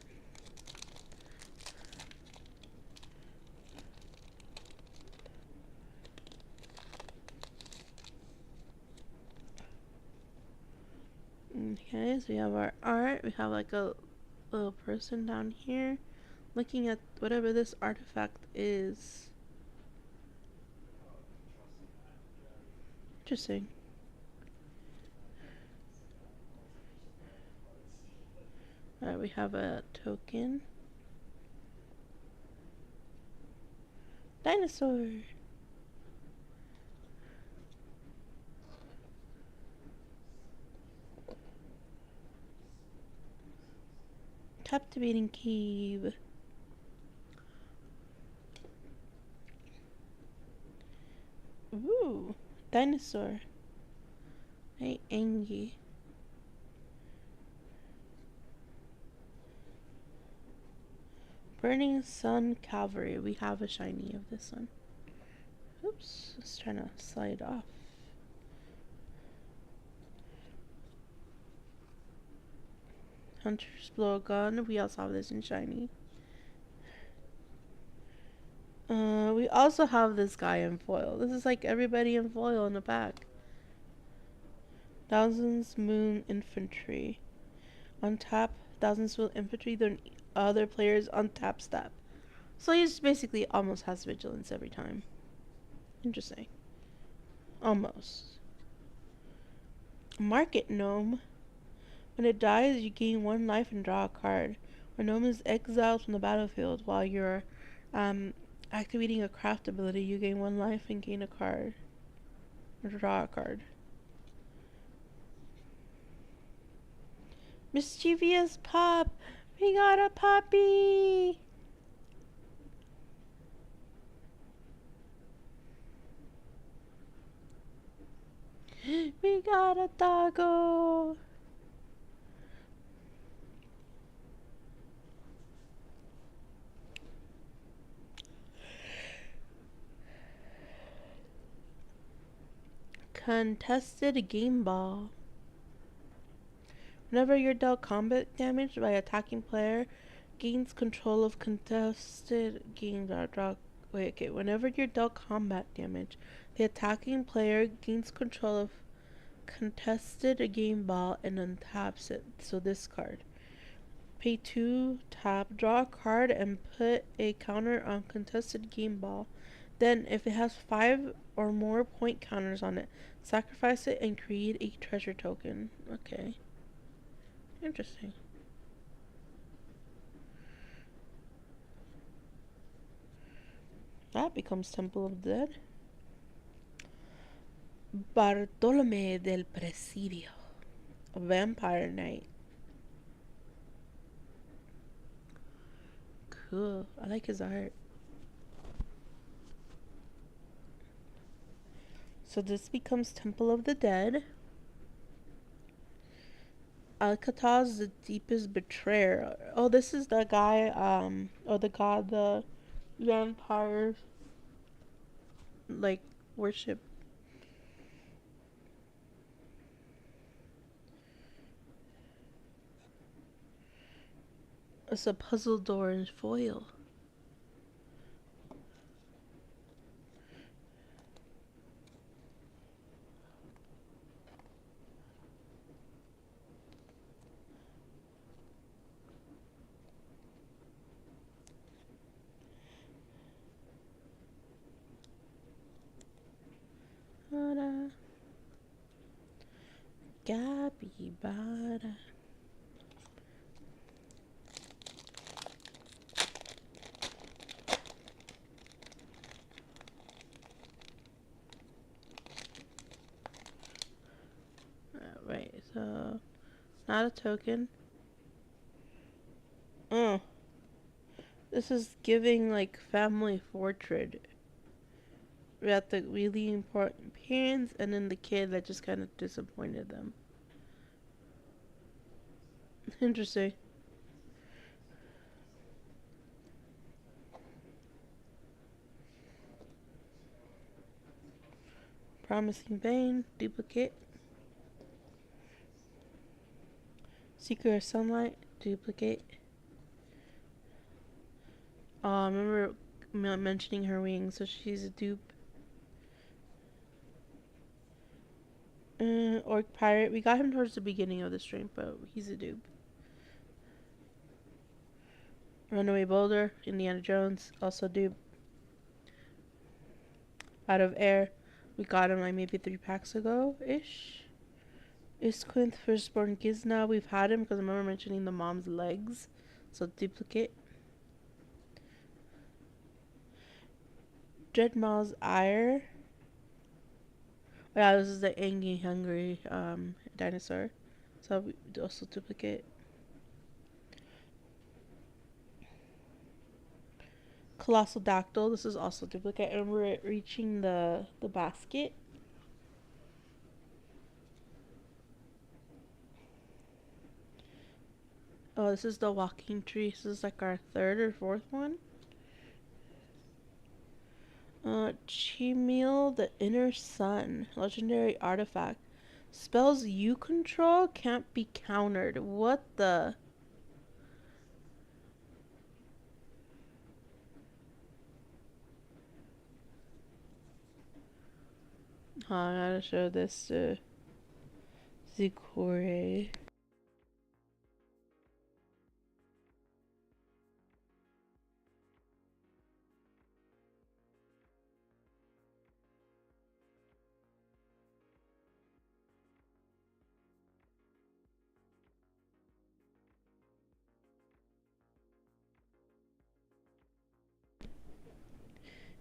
Okay, so we have our art. We have like a little person down here looking at whatever this artifact is. Interesting. Alright, we have a token. Dinosaur. Captivating cave. Ooh, dinosaur. Hey, Angie. Burning Sun Cavalry. We have a shiny of this one. Oops, it's trying to slide off. Hunter's Blowgun. We also have this in shiny. We also have this guy in foil. This is like everybody in foil in the pack. Thousands Moon Infantry. On tap, Thousands Moon Infantry, then other players on tap step. So he just basically almost has vigilance every time. Interesting. Almost. Market Gnome. When it dies, you gain 1 life and draw a card. When Gnome is exiled from the battlefield while you're activating a craft ability, you gain 1 life and gain a card. Or draw a card. Mischievous pup! We got a puppy! We got a doggo! Contested game ball. Whenever you're dealt combat damage by attacking player, gains control of contested game draw. Wait, okay. Whenever you're dealt combat damage, the attacking player gains control of contested game ball and untaps it. So this card. Pay 2, tap, draw a card, and put a counter on contested game ball. Then, if it has 5 or more point counters on it, sacrifice it and create a treasure token. Okay. Interesting. That becomes Temple of the Dead. Bartolome del Presidio. A Vampire Knight. Cool. I like his art. So this becomes Temple of the Dead. Alcatraz, the deepest betrayer. Oh, this is the guy, the god the vampires, like, worship. It's a puzzle door in foil. Capybara. Right, so not a token. Oh, this is giving like family portrait. We got the really important parents and then the kid that just kind of disappointed them. Interesting. Promising Vein, duplicate. Seeker of Sunlight, duplicate. I remember mentioning her wings, so she's a dupe. Orc Pirate. We got him towards the beginning of the stream, but he's a dupe. Runaway Boulder, Indiana Jones, also dupe. Out of Air, we got him like maybe 3 packs ago ish. Isquinth, Firstborn Gizna, we've had him because I remember mentioning the mom's legs. So duplicate. Dreadmaw's Ire. Yeah, this is the angry, hungry dinosaur. So we also duplicate. Colossal Dactyl. This is also duplicate, and we're reaching the basket. Oh, this is the walking tree. This is like our third or fourth one. Chimil, the Inner Sun, legendary artifact. Spells you control can't be countered. What the? Oh, I gotta show this to Zikore.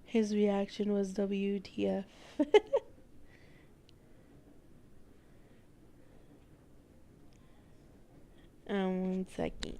His reaction was WTF. 1 second.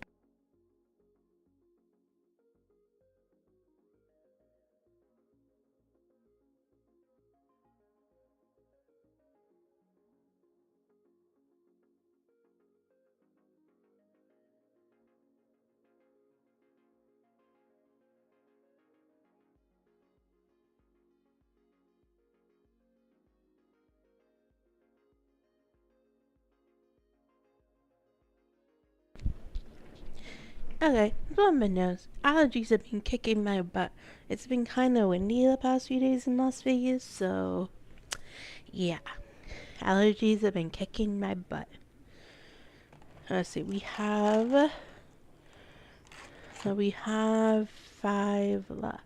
Okay, blow my nose. Allergies have been kicking my butt. It's been kind of windy the past few days in Las Vegas, so yeah, allergies have been kicking my butt. Let's see, we have 5 left.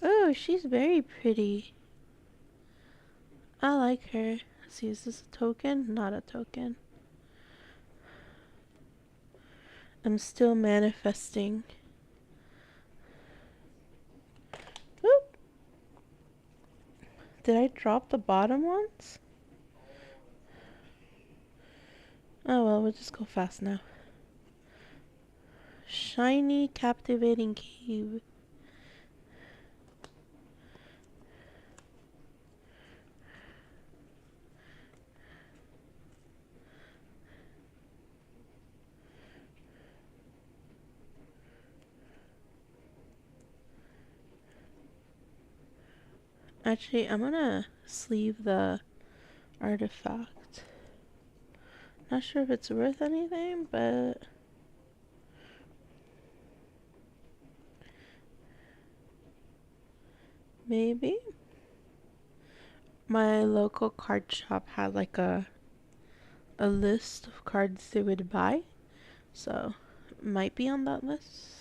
Oh, she's very pretty. I like her. Let's see, is this a token? Not a token. I'm still manifesting. Oop. Did I drop the bottom ones? Oh well, we'll just go fast now. Shiny, captivating cave. Actually, I'm gonna sleeve the artifact. Not sure if it's worth anything, but maybe. My local card shop had like a list of cards they would buy, so might be on that list.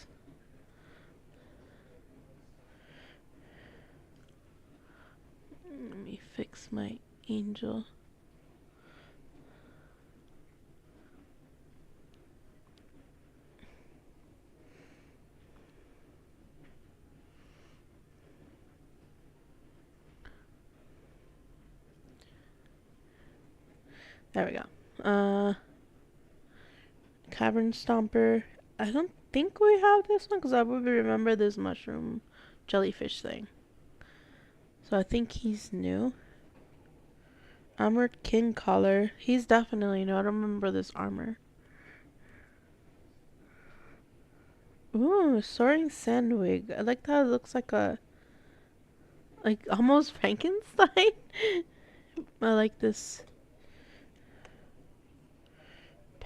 Let me fix my angel. There we go. Cavern Stomper. I don't think we have this one because I would remember this mushroom jellyfish thing. So I think he's new. Armored King Collar. He's definitely new. I don't remember this armor. Ooh, Soaring Sandwig. I like that it looks like almost Frankenstein. I like this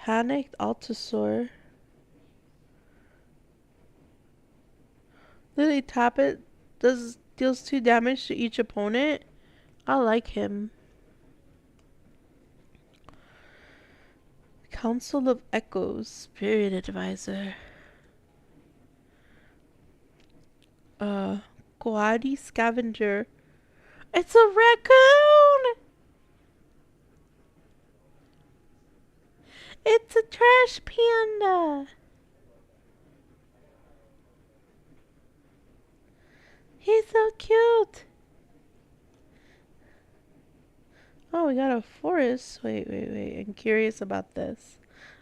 Panicked Altasaur. Literally tap it. Deals 2 damage to each opponent. I like him. Council of Echoes. Spirit Advisor. Guadi Scavenger. It's a raccoon! It's a trash panda! He's so cute! Oh, we got a forest. Wait. I'm curious about this.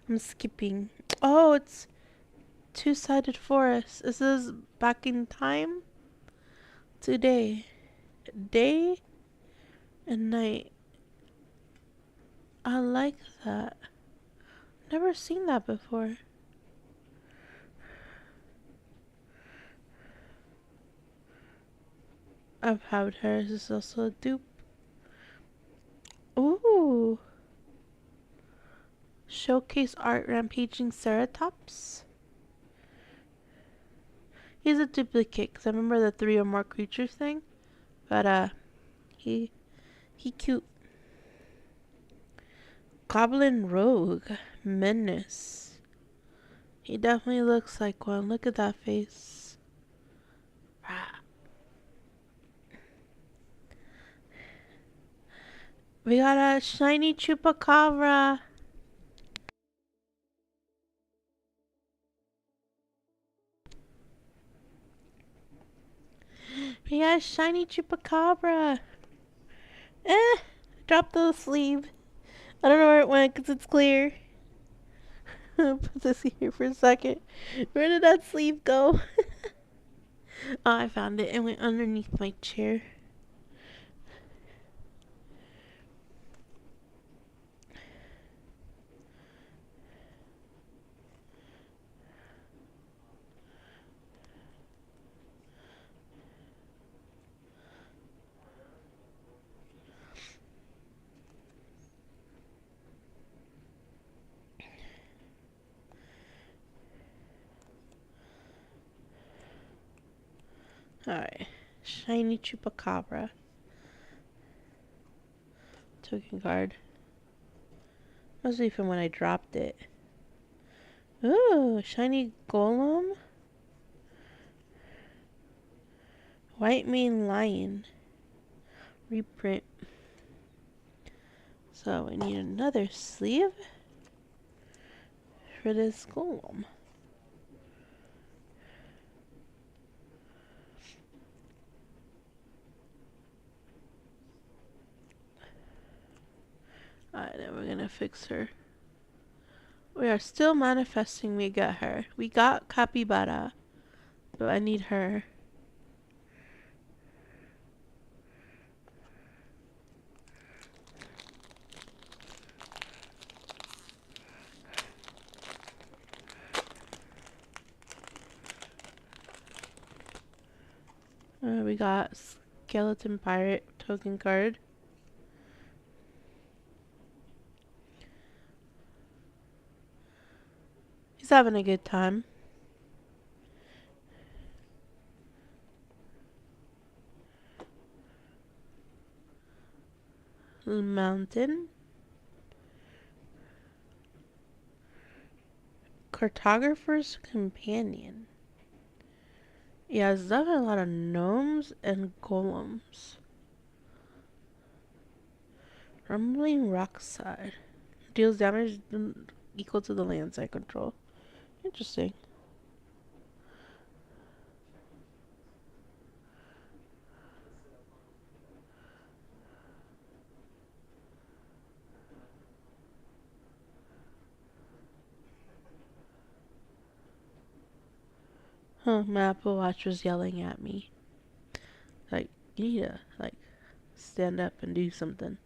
I'm skipping. Oh, it's two-sided forest. Is this back in time? Today. Day and night. I like that. Never seen that before. I've had her. This is also a dupe. Ooh. Showcase art rampaging Ceratops. He's a duplicate because I remember the 3 or more creatures thing. But he cute. Goblin Rogue. Menace. He definitely looks like one. Look at that face. We got a shiny chupacabra. We got a shiny chupacabra. Drop the sleeve. I don't know where it went because it's clear. Put this here for a second. Where did that sleeve go? Oh, I found it. It went underneath my chair. Alright. Shiny chupacabra. Token card. Must be from when I dropped it. Ooh, shiny golem. White mane lion. Reprint. So we need another sleeve for this golem. Alright, then we're gonna fix her. We are still manifesting we get her. We got Capybara, but I need her. We got Skeleton Pirate token card. He's having a good time. Mountain. Cartographer's Companion. Yeah, there's definitely a lot of gnomes and golems. Rumbling Rockside. Deals damage equal to the lands I control. Interesting. Huh, my Apple Watch was yelling at me. Like, you need to, like, stand up and do something.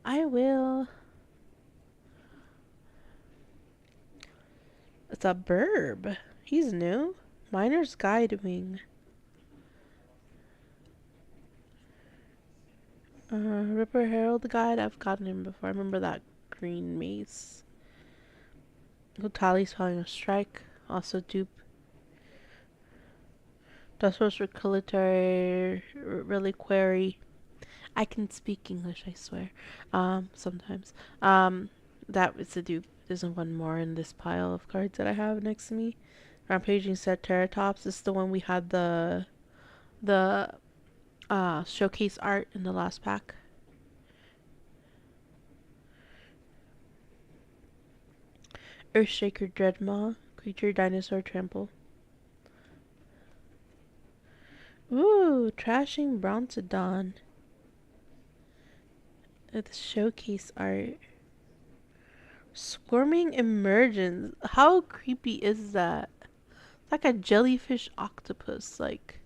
I will. It's a burb. He's new. Miner's Guide Wing. Ripper Herald Guide. I've gotten him before. I remember that green mace. Utali's calling a strike. Also dupe. Dustros Recolitory Reliquary. I can speak English, I swear. Sometimes. That is a dupe. There's one more in this pile of cards that I have next to me. Rampaging Ceratops. This is the one we had the showcase art in the last pack. Earthshaker Dreadmaw. Creature Dinosaur Trample. Ooh, Trashing Bronzodon. The showcase art. Squirming Emergence. How creepy is that? It's like a jellyfish octopus, like.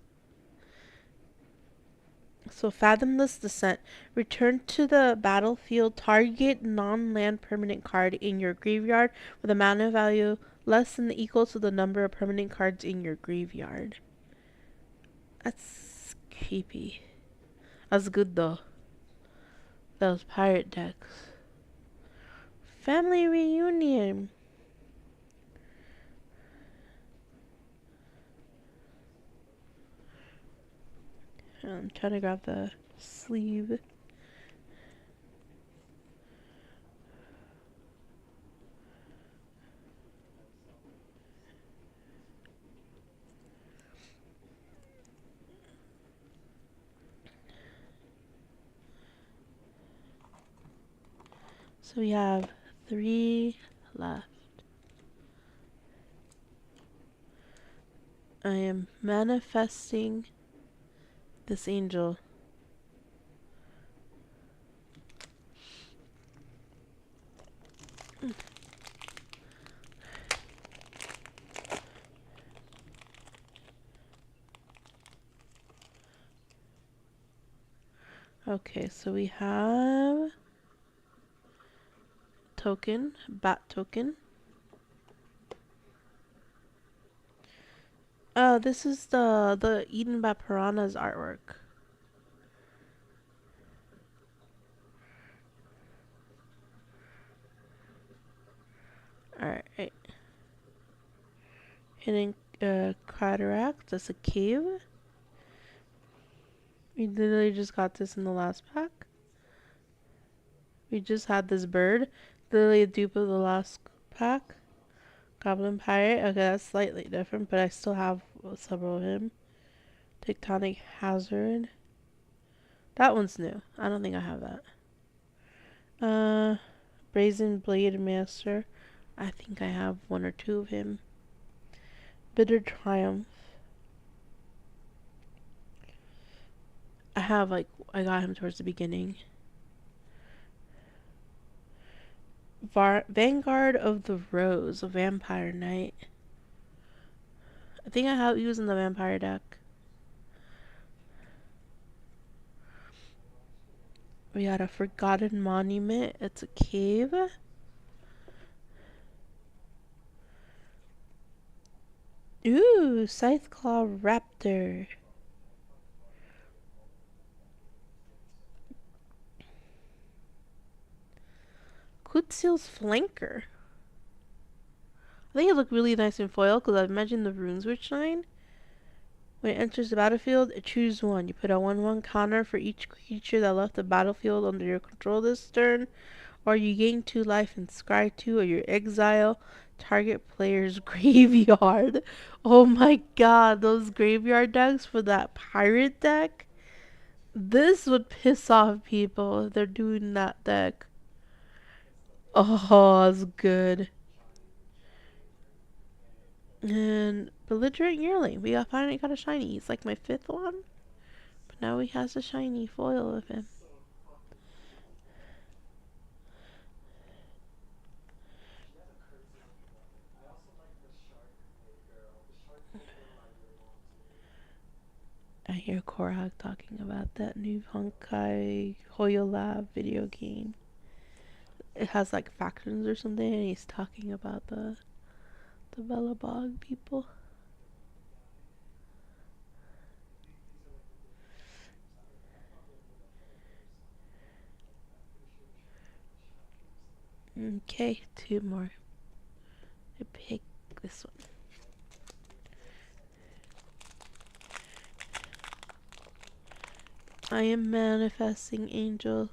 So Fathomless Descent. Return to the battlefield. Target non-land permanent card in your graveyard with a mana value less than or equal to the number of permanent cards in your graveyard. That's creepy. That's good though. Those pirate decks. Family Reunion. I'm trying to grab the sleeve. So we have 3 left. I am manifesting this angel. Okay, so we have token, bat token. Oh, this is the Eden by Piranha's artwork. Alright. Hidden cataract. That's a cave. We literally just got this in the last pack. We just had this bird. Literally a dupe of the last pack. Goblin Pirate. Okay, that's slightly different, but I still have several of him. Tectonic Hazard. That one's new. I don't think I have that. Brazen Blade Master. I think I have 1 or 2 of him. Bitter Triumph. I got him towards the beginning. Vanguard of the Rose, a Vampire Knight. I think I have using the Vampire deck. We got a Forgotten Monument. It's a cave. Ooh, Scytheclaw Raptor. Kutzil's Flanker. I think it looked really nice in foil because I imagine the runes would shine. When it enters the battlefield, choose 1. You put a 1/1 counter for each creature that left the battlefield under your control this turn, or you gain 2 life and scry 2, or you exile target player's graveyard. Oh my god, those graveyard decks for that pirate deck? This would piss off people if they're doing that deck. Oh, that's good. And Belligerent Yearling. We finally got a shiny. He's like my 5th one. But now he has a shiny foil of him. I hear Korag talking about that new Honkai Hoyo Lab video game. It has like factions or something, and he's talking about the Bellabog people. Okay, 2 more. I pick this one. I am manifesting angel.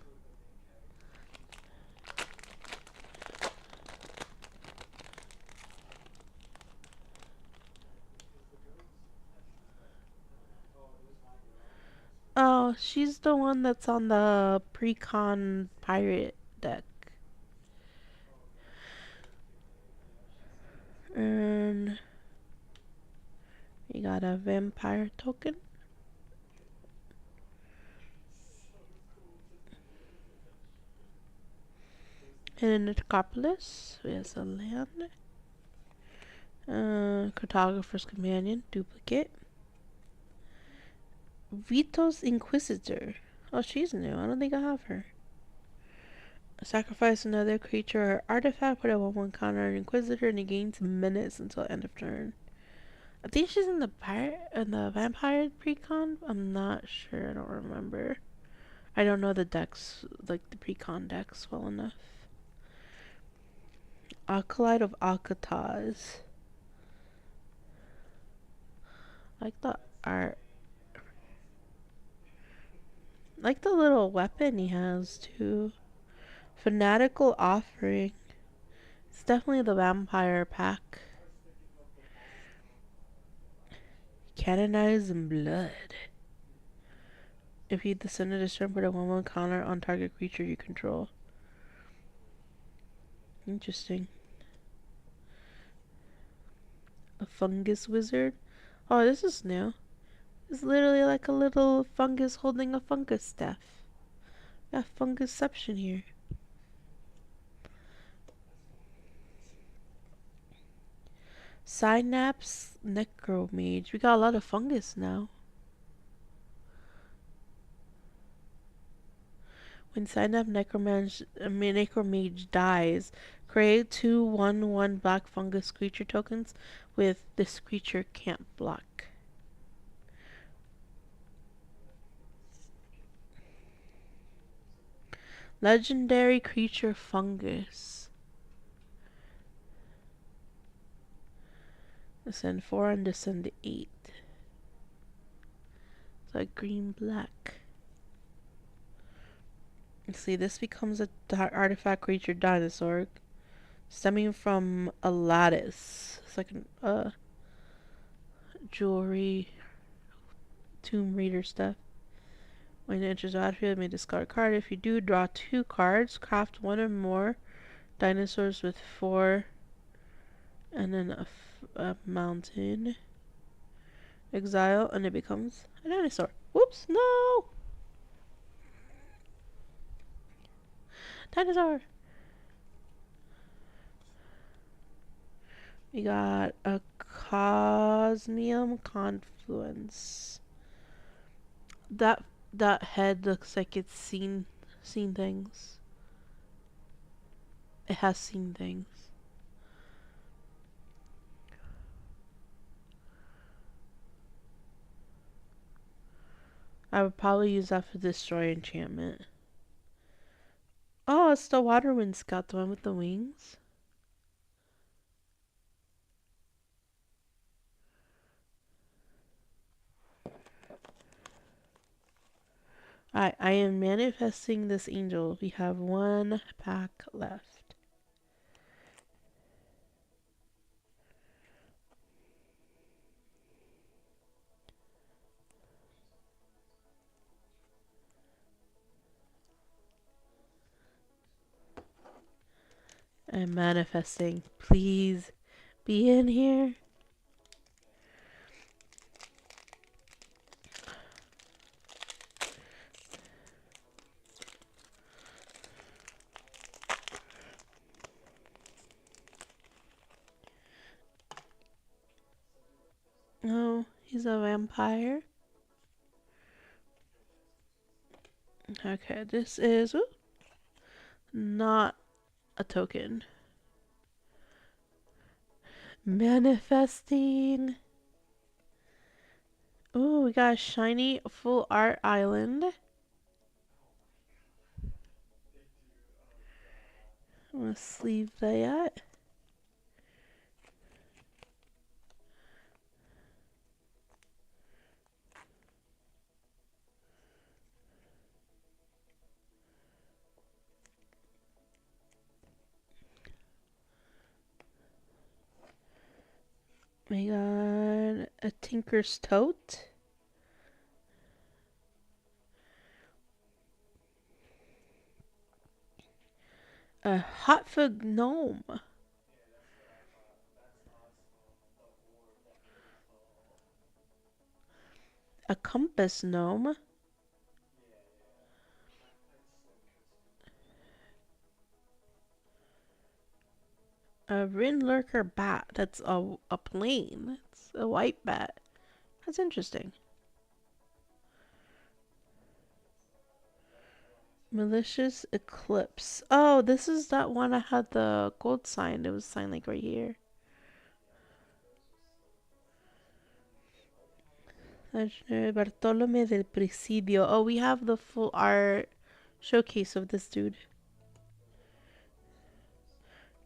Oh, she's the one that's on the pre-con pirate deck. And we got a vampire token. And in the Necropolis, we have a land. Cartographer's Companion, duplicate. Vito's Inquisitor. Oh, she's new. I don't think I have her. Sacrifice another creature or artifact, put a 1/1 counter on Inquisitor, and it gains minutes until end of turn. I think she's in the vampire precon. I'm not sure. I don't remember. I don't know the decks, like the precon decks, well enough. Acolyte of Alcatraz. I like the art. I like the little weapon he has too. Fanatical Offering. It's definitely the vampire pack. Canonize in Blood. If you descend a disturb, put a 1/1 counter on target creature you control. Interesting. A fungus wizard. Oh, this is new. It's literally like a little fungus holding a fungus staff. Got fungusception here. Synapse Necromage. We got a lot of fungus now. When Synapse Necromage dies, create 2/1/1 black fungus creature tokens with this creature can't block. Legendary creature fungus. Descend 4 and descend 8. It's like green black. See, this becomes a artifact creature dinosaur stemming from a lattice. It's like a jewelry, tomb reader stuff. When you enter the battlefield, you may discard a card. If you do, draw 2 cards. Craft 1 or more dinosaurs with 4, and then a mountain. Exile, and it becomes a dinosaur. Whoops, no! Dinosaur! We got a Cosmium Confluence. That that head looks like it's seen things. It has seen things. I would probably use that for destroy enchantment. Oh, it's the Waterwind Scout, the one with the wings. I am manifesting this angel. We have 1 pack left. I'm manifesting. Please be in here. Oh, he's a vampire. Okay, this is not a token. Manifesting. Oh, we got a shiny full art island. I'm gonna sleeve that. We got a Tinker's Tote. A Hot Fug Gnome. Yeah, that's what I thought. That's awesome. The orb that goes tall. A Compass Gnome. Yeah, yeah. That still could be cool. A Rin Lurker Bat. That's a plane. It's a white bat. That's interesting. Malicious Eclipse. Oh, this is that one I had the gold sign. It was signed like right here. Yeah, those are so cool. Legendary Bartolome del Presidio. Oh, we have the full art showcase of this dude.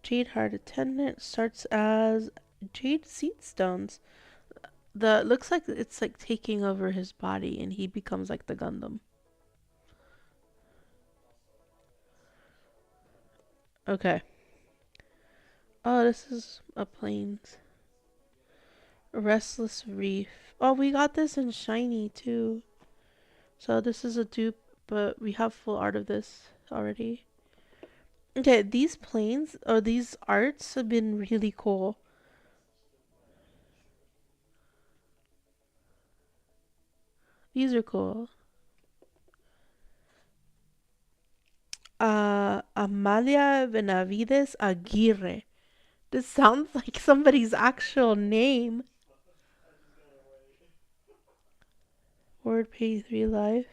Jade Heart Attendant starts as Jade Seed Stones. The looks like it's like taking over his body and he becomes like the Gundam. Okay. Oh, this is a plains. Restless Reef. Oh, we got this in shiny too. So this is a dupe, but we have full art of this already. Okay, these planes or these arts have been really cool. These are cool. Amalia Benavides Aguirre. This sounds like somebody's actual name. I just gotta wait. Word pay 3 life.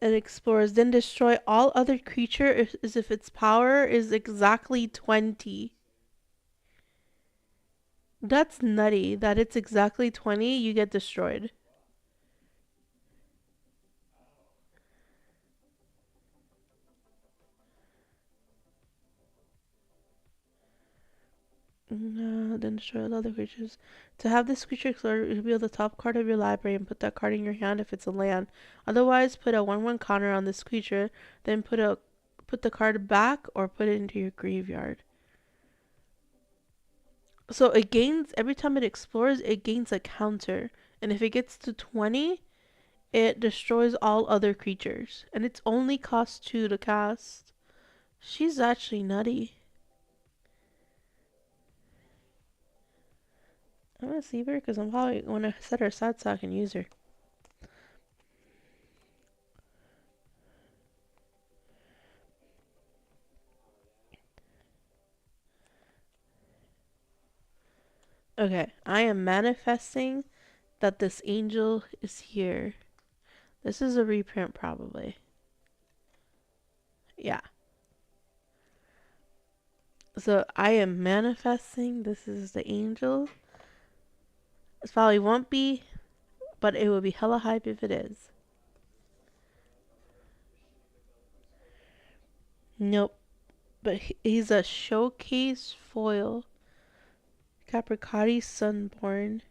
It explores, then destroy all other creature as if its power is exactly 20. That's nutty. That it's exactly 20, you get destroyed. Oh. Then destroy all other creatures. To have this creature explode, reveal the top card of your library and put that card in your hand if it's a land. Otherwise, put a 1/1 counter on this creature, then put the card back or put it into your graveyard. So it gains every time it explores, it gains a counter. And if it gets to 20, it destroys all other creatures. And it's only cost 2 to cast. She's actually nutty. I'm gonna save her because I'm probably gonna set her aside so I can use her. Okay, I am manifesting that this angel is here. This is a reprint probably. Yeah. So I am manifesting this is the angel. It probably won't be, but it will be hella hype if it is. Nope. But he's a showcase foil. Capricati Sunborn.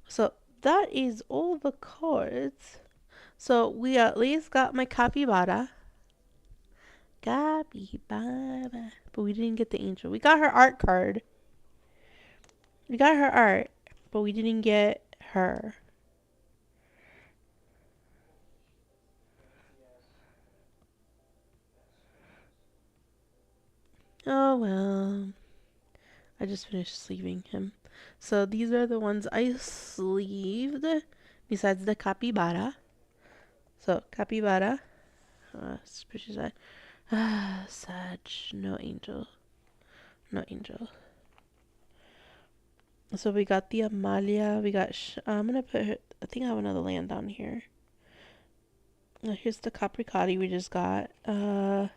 So that is all the cards. So we at least got my capybara. Capybara. But we didn't get the angel. We got her art card. We got her art, but we didn't get her. Oh well. I just finished sleeving him. So these are the ones I sleeved besides the capybara. So capybara. It's pretty sad. Sad. No angel. No angel. So we got the Amalia. We got. I'm gonna put her. I think I have another land down here. Here's the Capricati we just got. I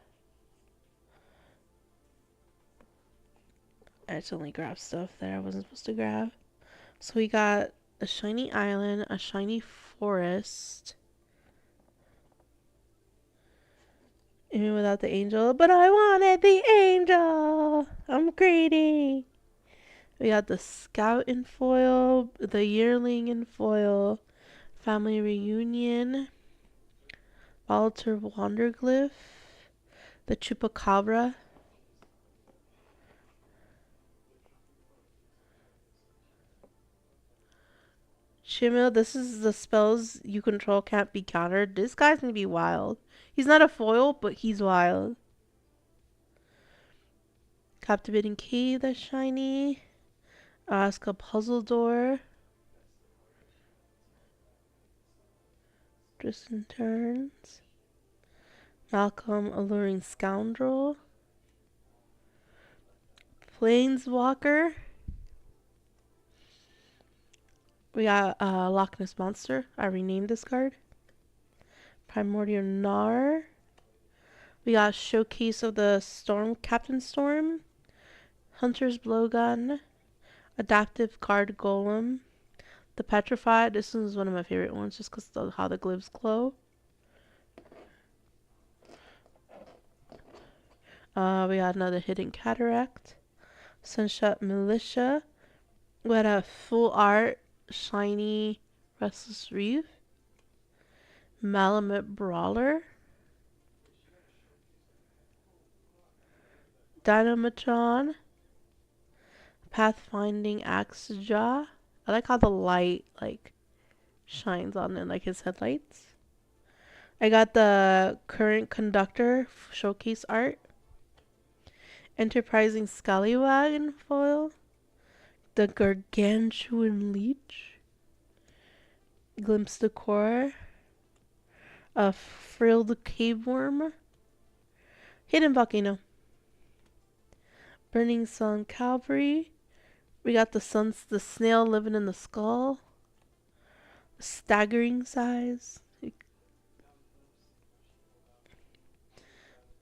accidentally grabbed stuff that I wasn't supposed to grab. So we got a shiny island, a shiny forest. Even without the angel, but I wanted the angel. I'm greedy. We got the scout in foil, the yearling in foil, family reunion, altar wanderglyph, the chupacabra. Shimil, this is the spells you control can't be countered. This guy's gonna be wild. He's not a foil, but he's wild. Captivating Cave, that's shiny. Aska Puzzle Door. Tristan Turns. Malcolm Alluring Scoundrel. Planeswalker. We got Loch Ness Monster. I renamed this card. Primordial Gnar. We got Showcase of the Storm, Captain Storm. Hunter's Blowgun. Adaptive Card Golem. The Petrified. This is one of my favorite ones just because of how the glyphs glow. We got another Hidden Cataract. Sunshot Militia. We had a full art shiny Restless Reef. Malamute Brawler. Dynamatron. Pathfinding Axejaw. I like how the light shines on it like his headlights. I got the Current Conductor showcase art. Enterprising Scallywagon foil. The Gargantuan Leech. Glimpse the Core. A Frilled Caveworm. Hidden Volcano. Burning Sun Cavalry. We got the snail living in the skull. Staggering Size.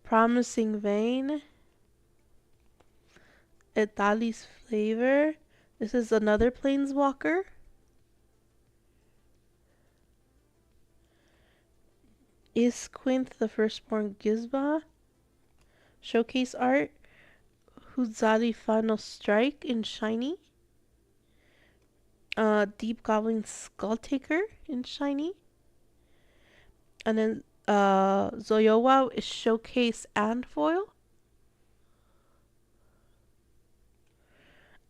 Promising Vein. Itali's Flavor. This is another Planeswalker. Isquinth, the Firstborn Gizba. Showcase art. Huzadi Final Strike in shiny. Deep Goblin Skulltaker in shiny. And then Zoyowa is showcase and foil.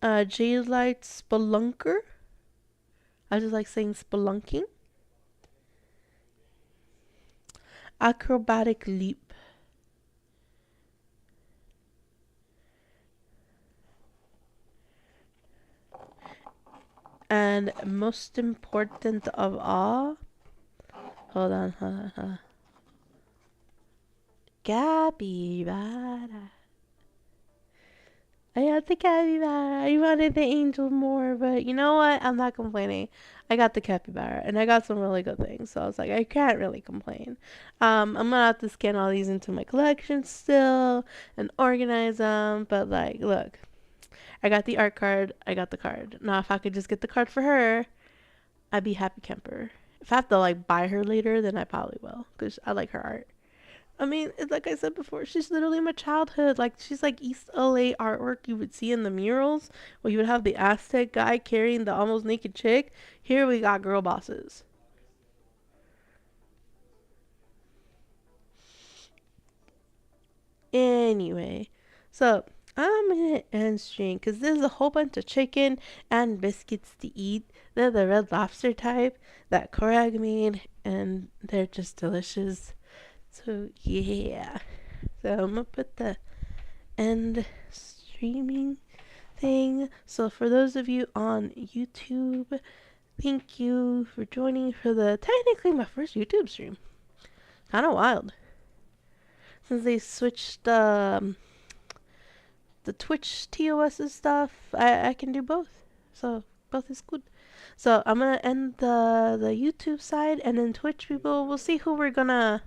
Jade Light Spelunker. I just like saying spelunking. Acrobatic Leap. And most important of all, hold on. Capybara. I got the capybara. I wanted the angel more, but you know what? I'm not complaining. I got the capybara, and I got some really good things, so I was like, I can't really complain. I'm gonna have to scan all these into my collection still and organize them, but like, look, I got the art card. I got the card. Now, if I could just get the card for her, I'd be happy camper. If I have to like buy her later, then I probably will, because I like her art. I mean, it's like I said before, she's literally my childhood. Like, she's like East LA artwork you would see in the murals, where you would have the Aztec guy carrying the almost naked chick. Here we got girl bosses. Anyway, so I'm gonna end stream because there's a whole bunch of chicken and biscuits to eat. They're the red lobster type that Korag made, and they're just delicious. So yeah. So I'm gonna put the end streaming thing. So for those of you on YouTube, thank you for joining for technically my first YouTube stream. Kind of wild. Since they switched the Twitch TOS and stuff, I can do both. So both is good. So I'm gonna end the YouTube side, and then Twitch people, we'll see who we're gonna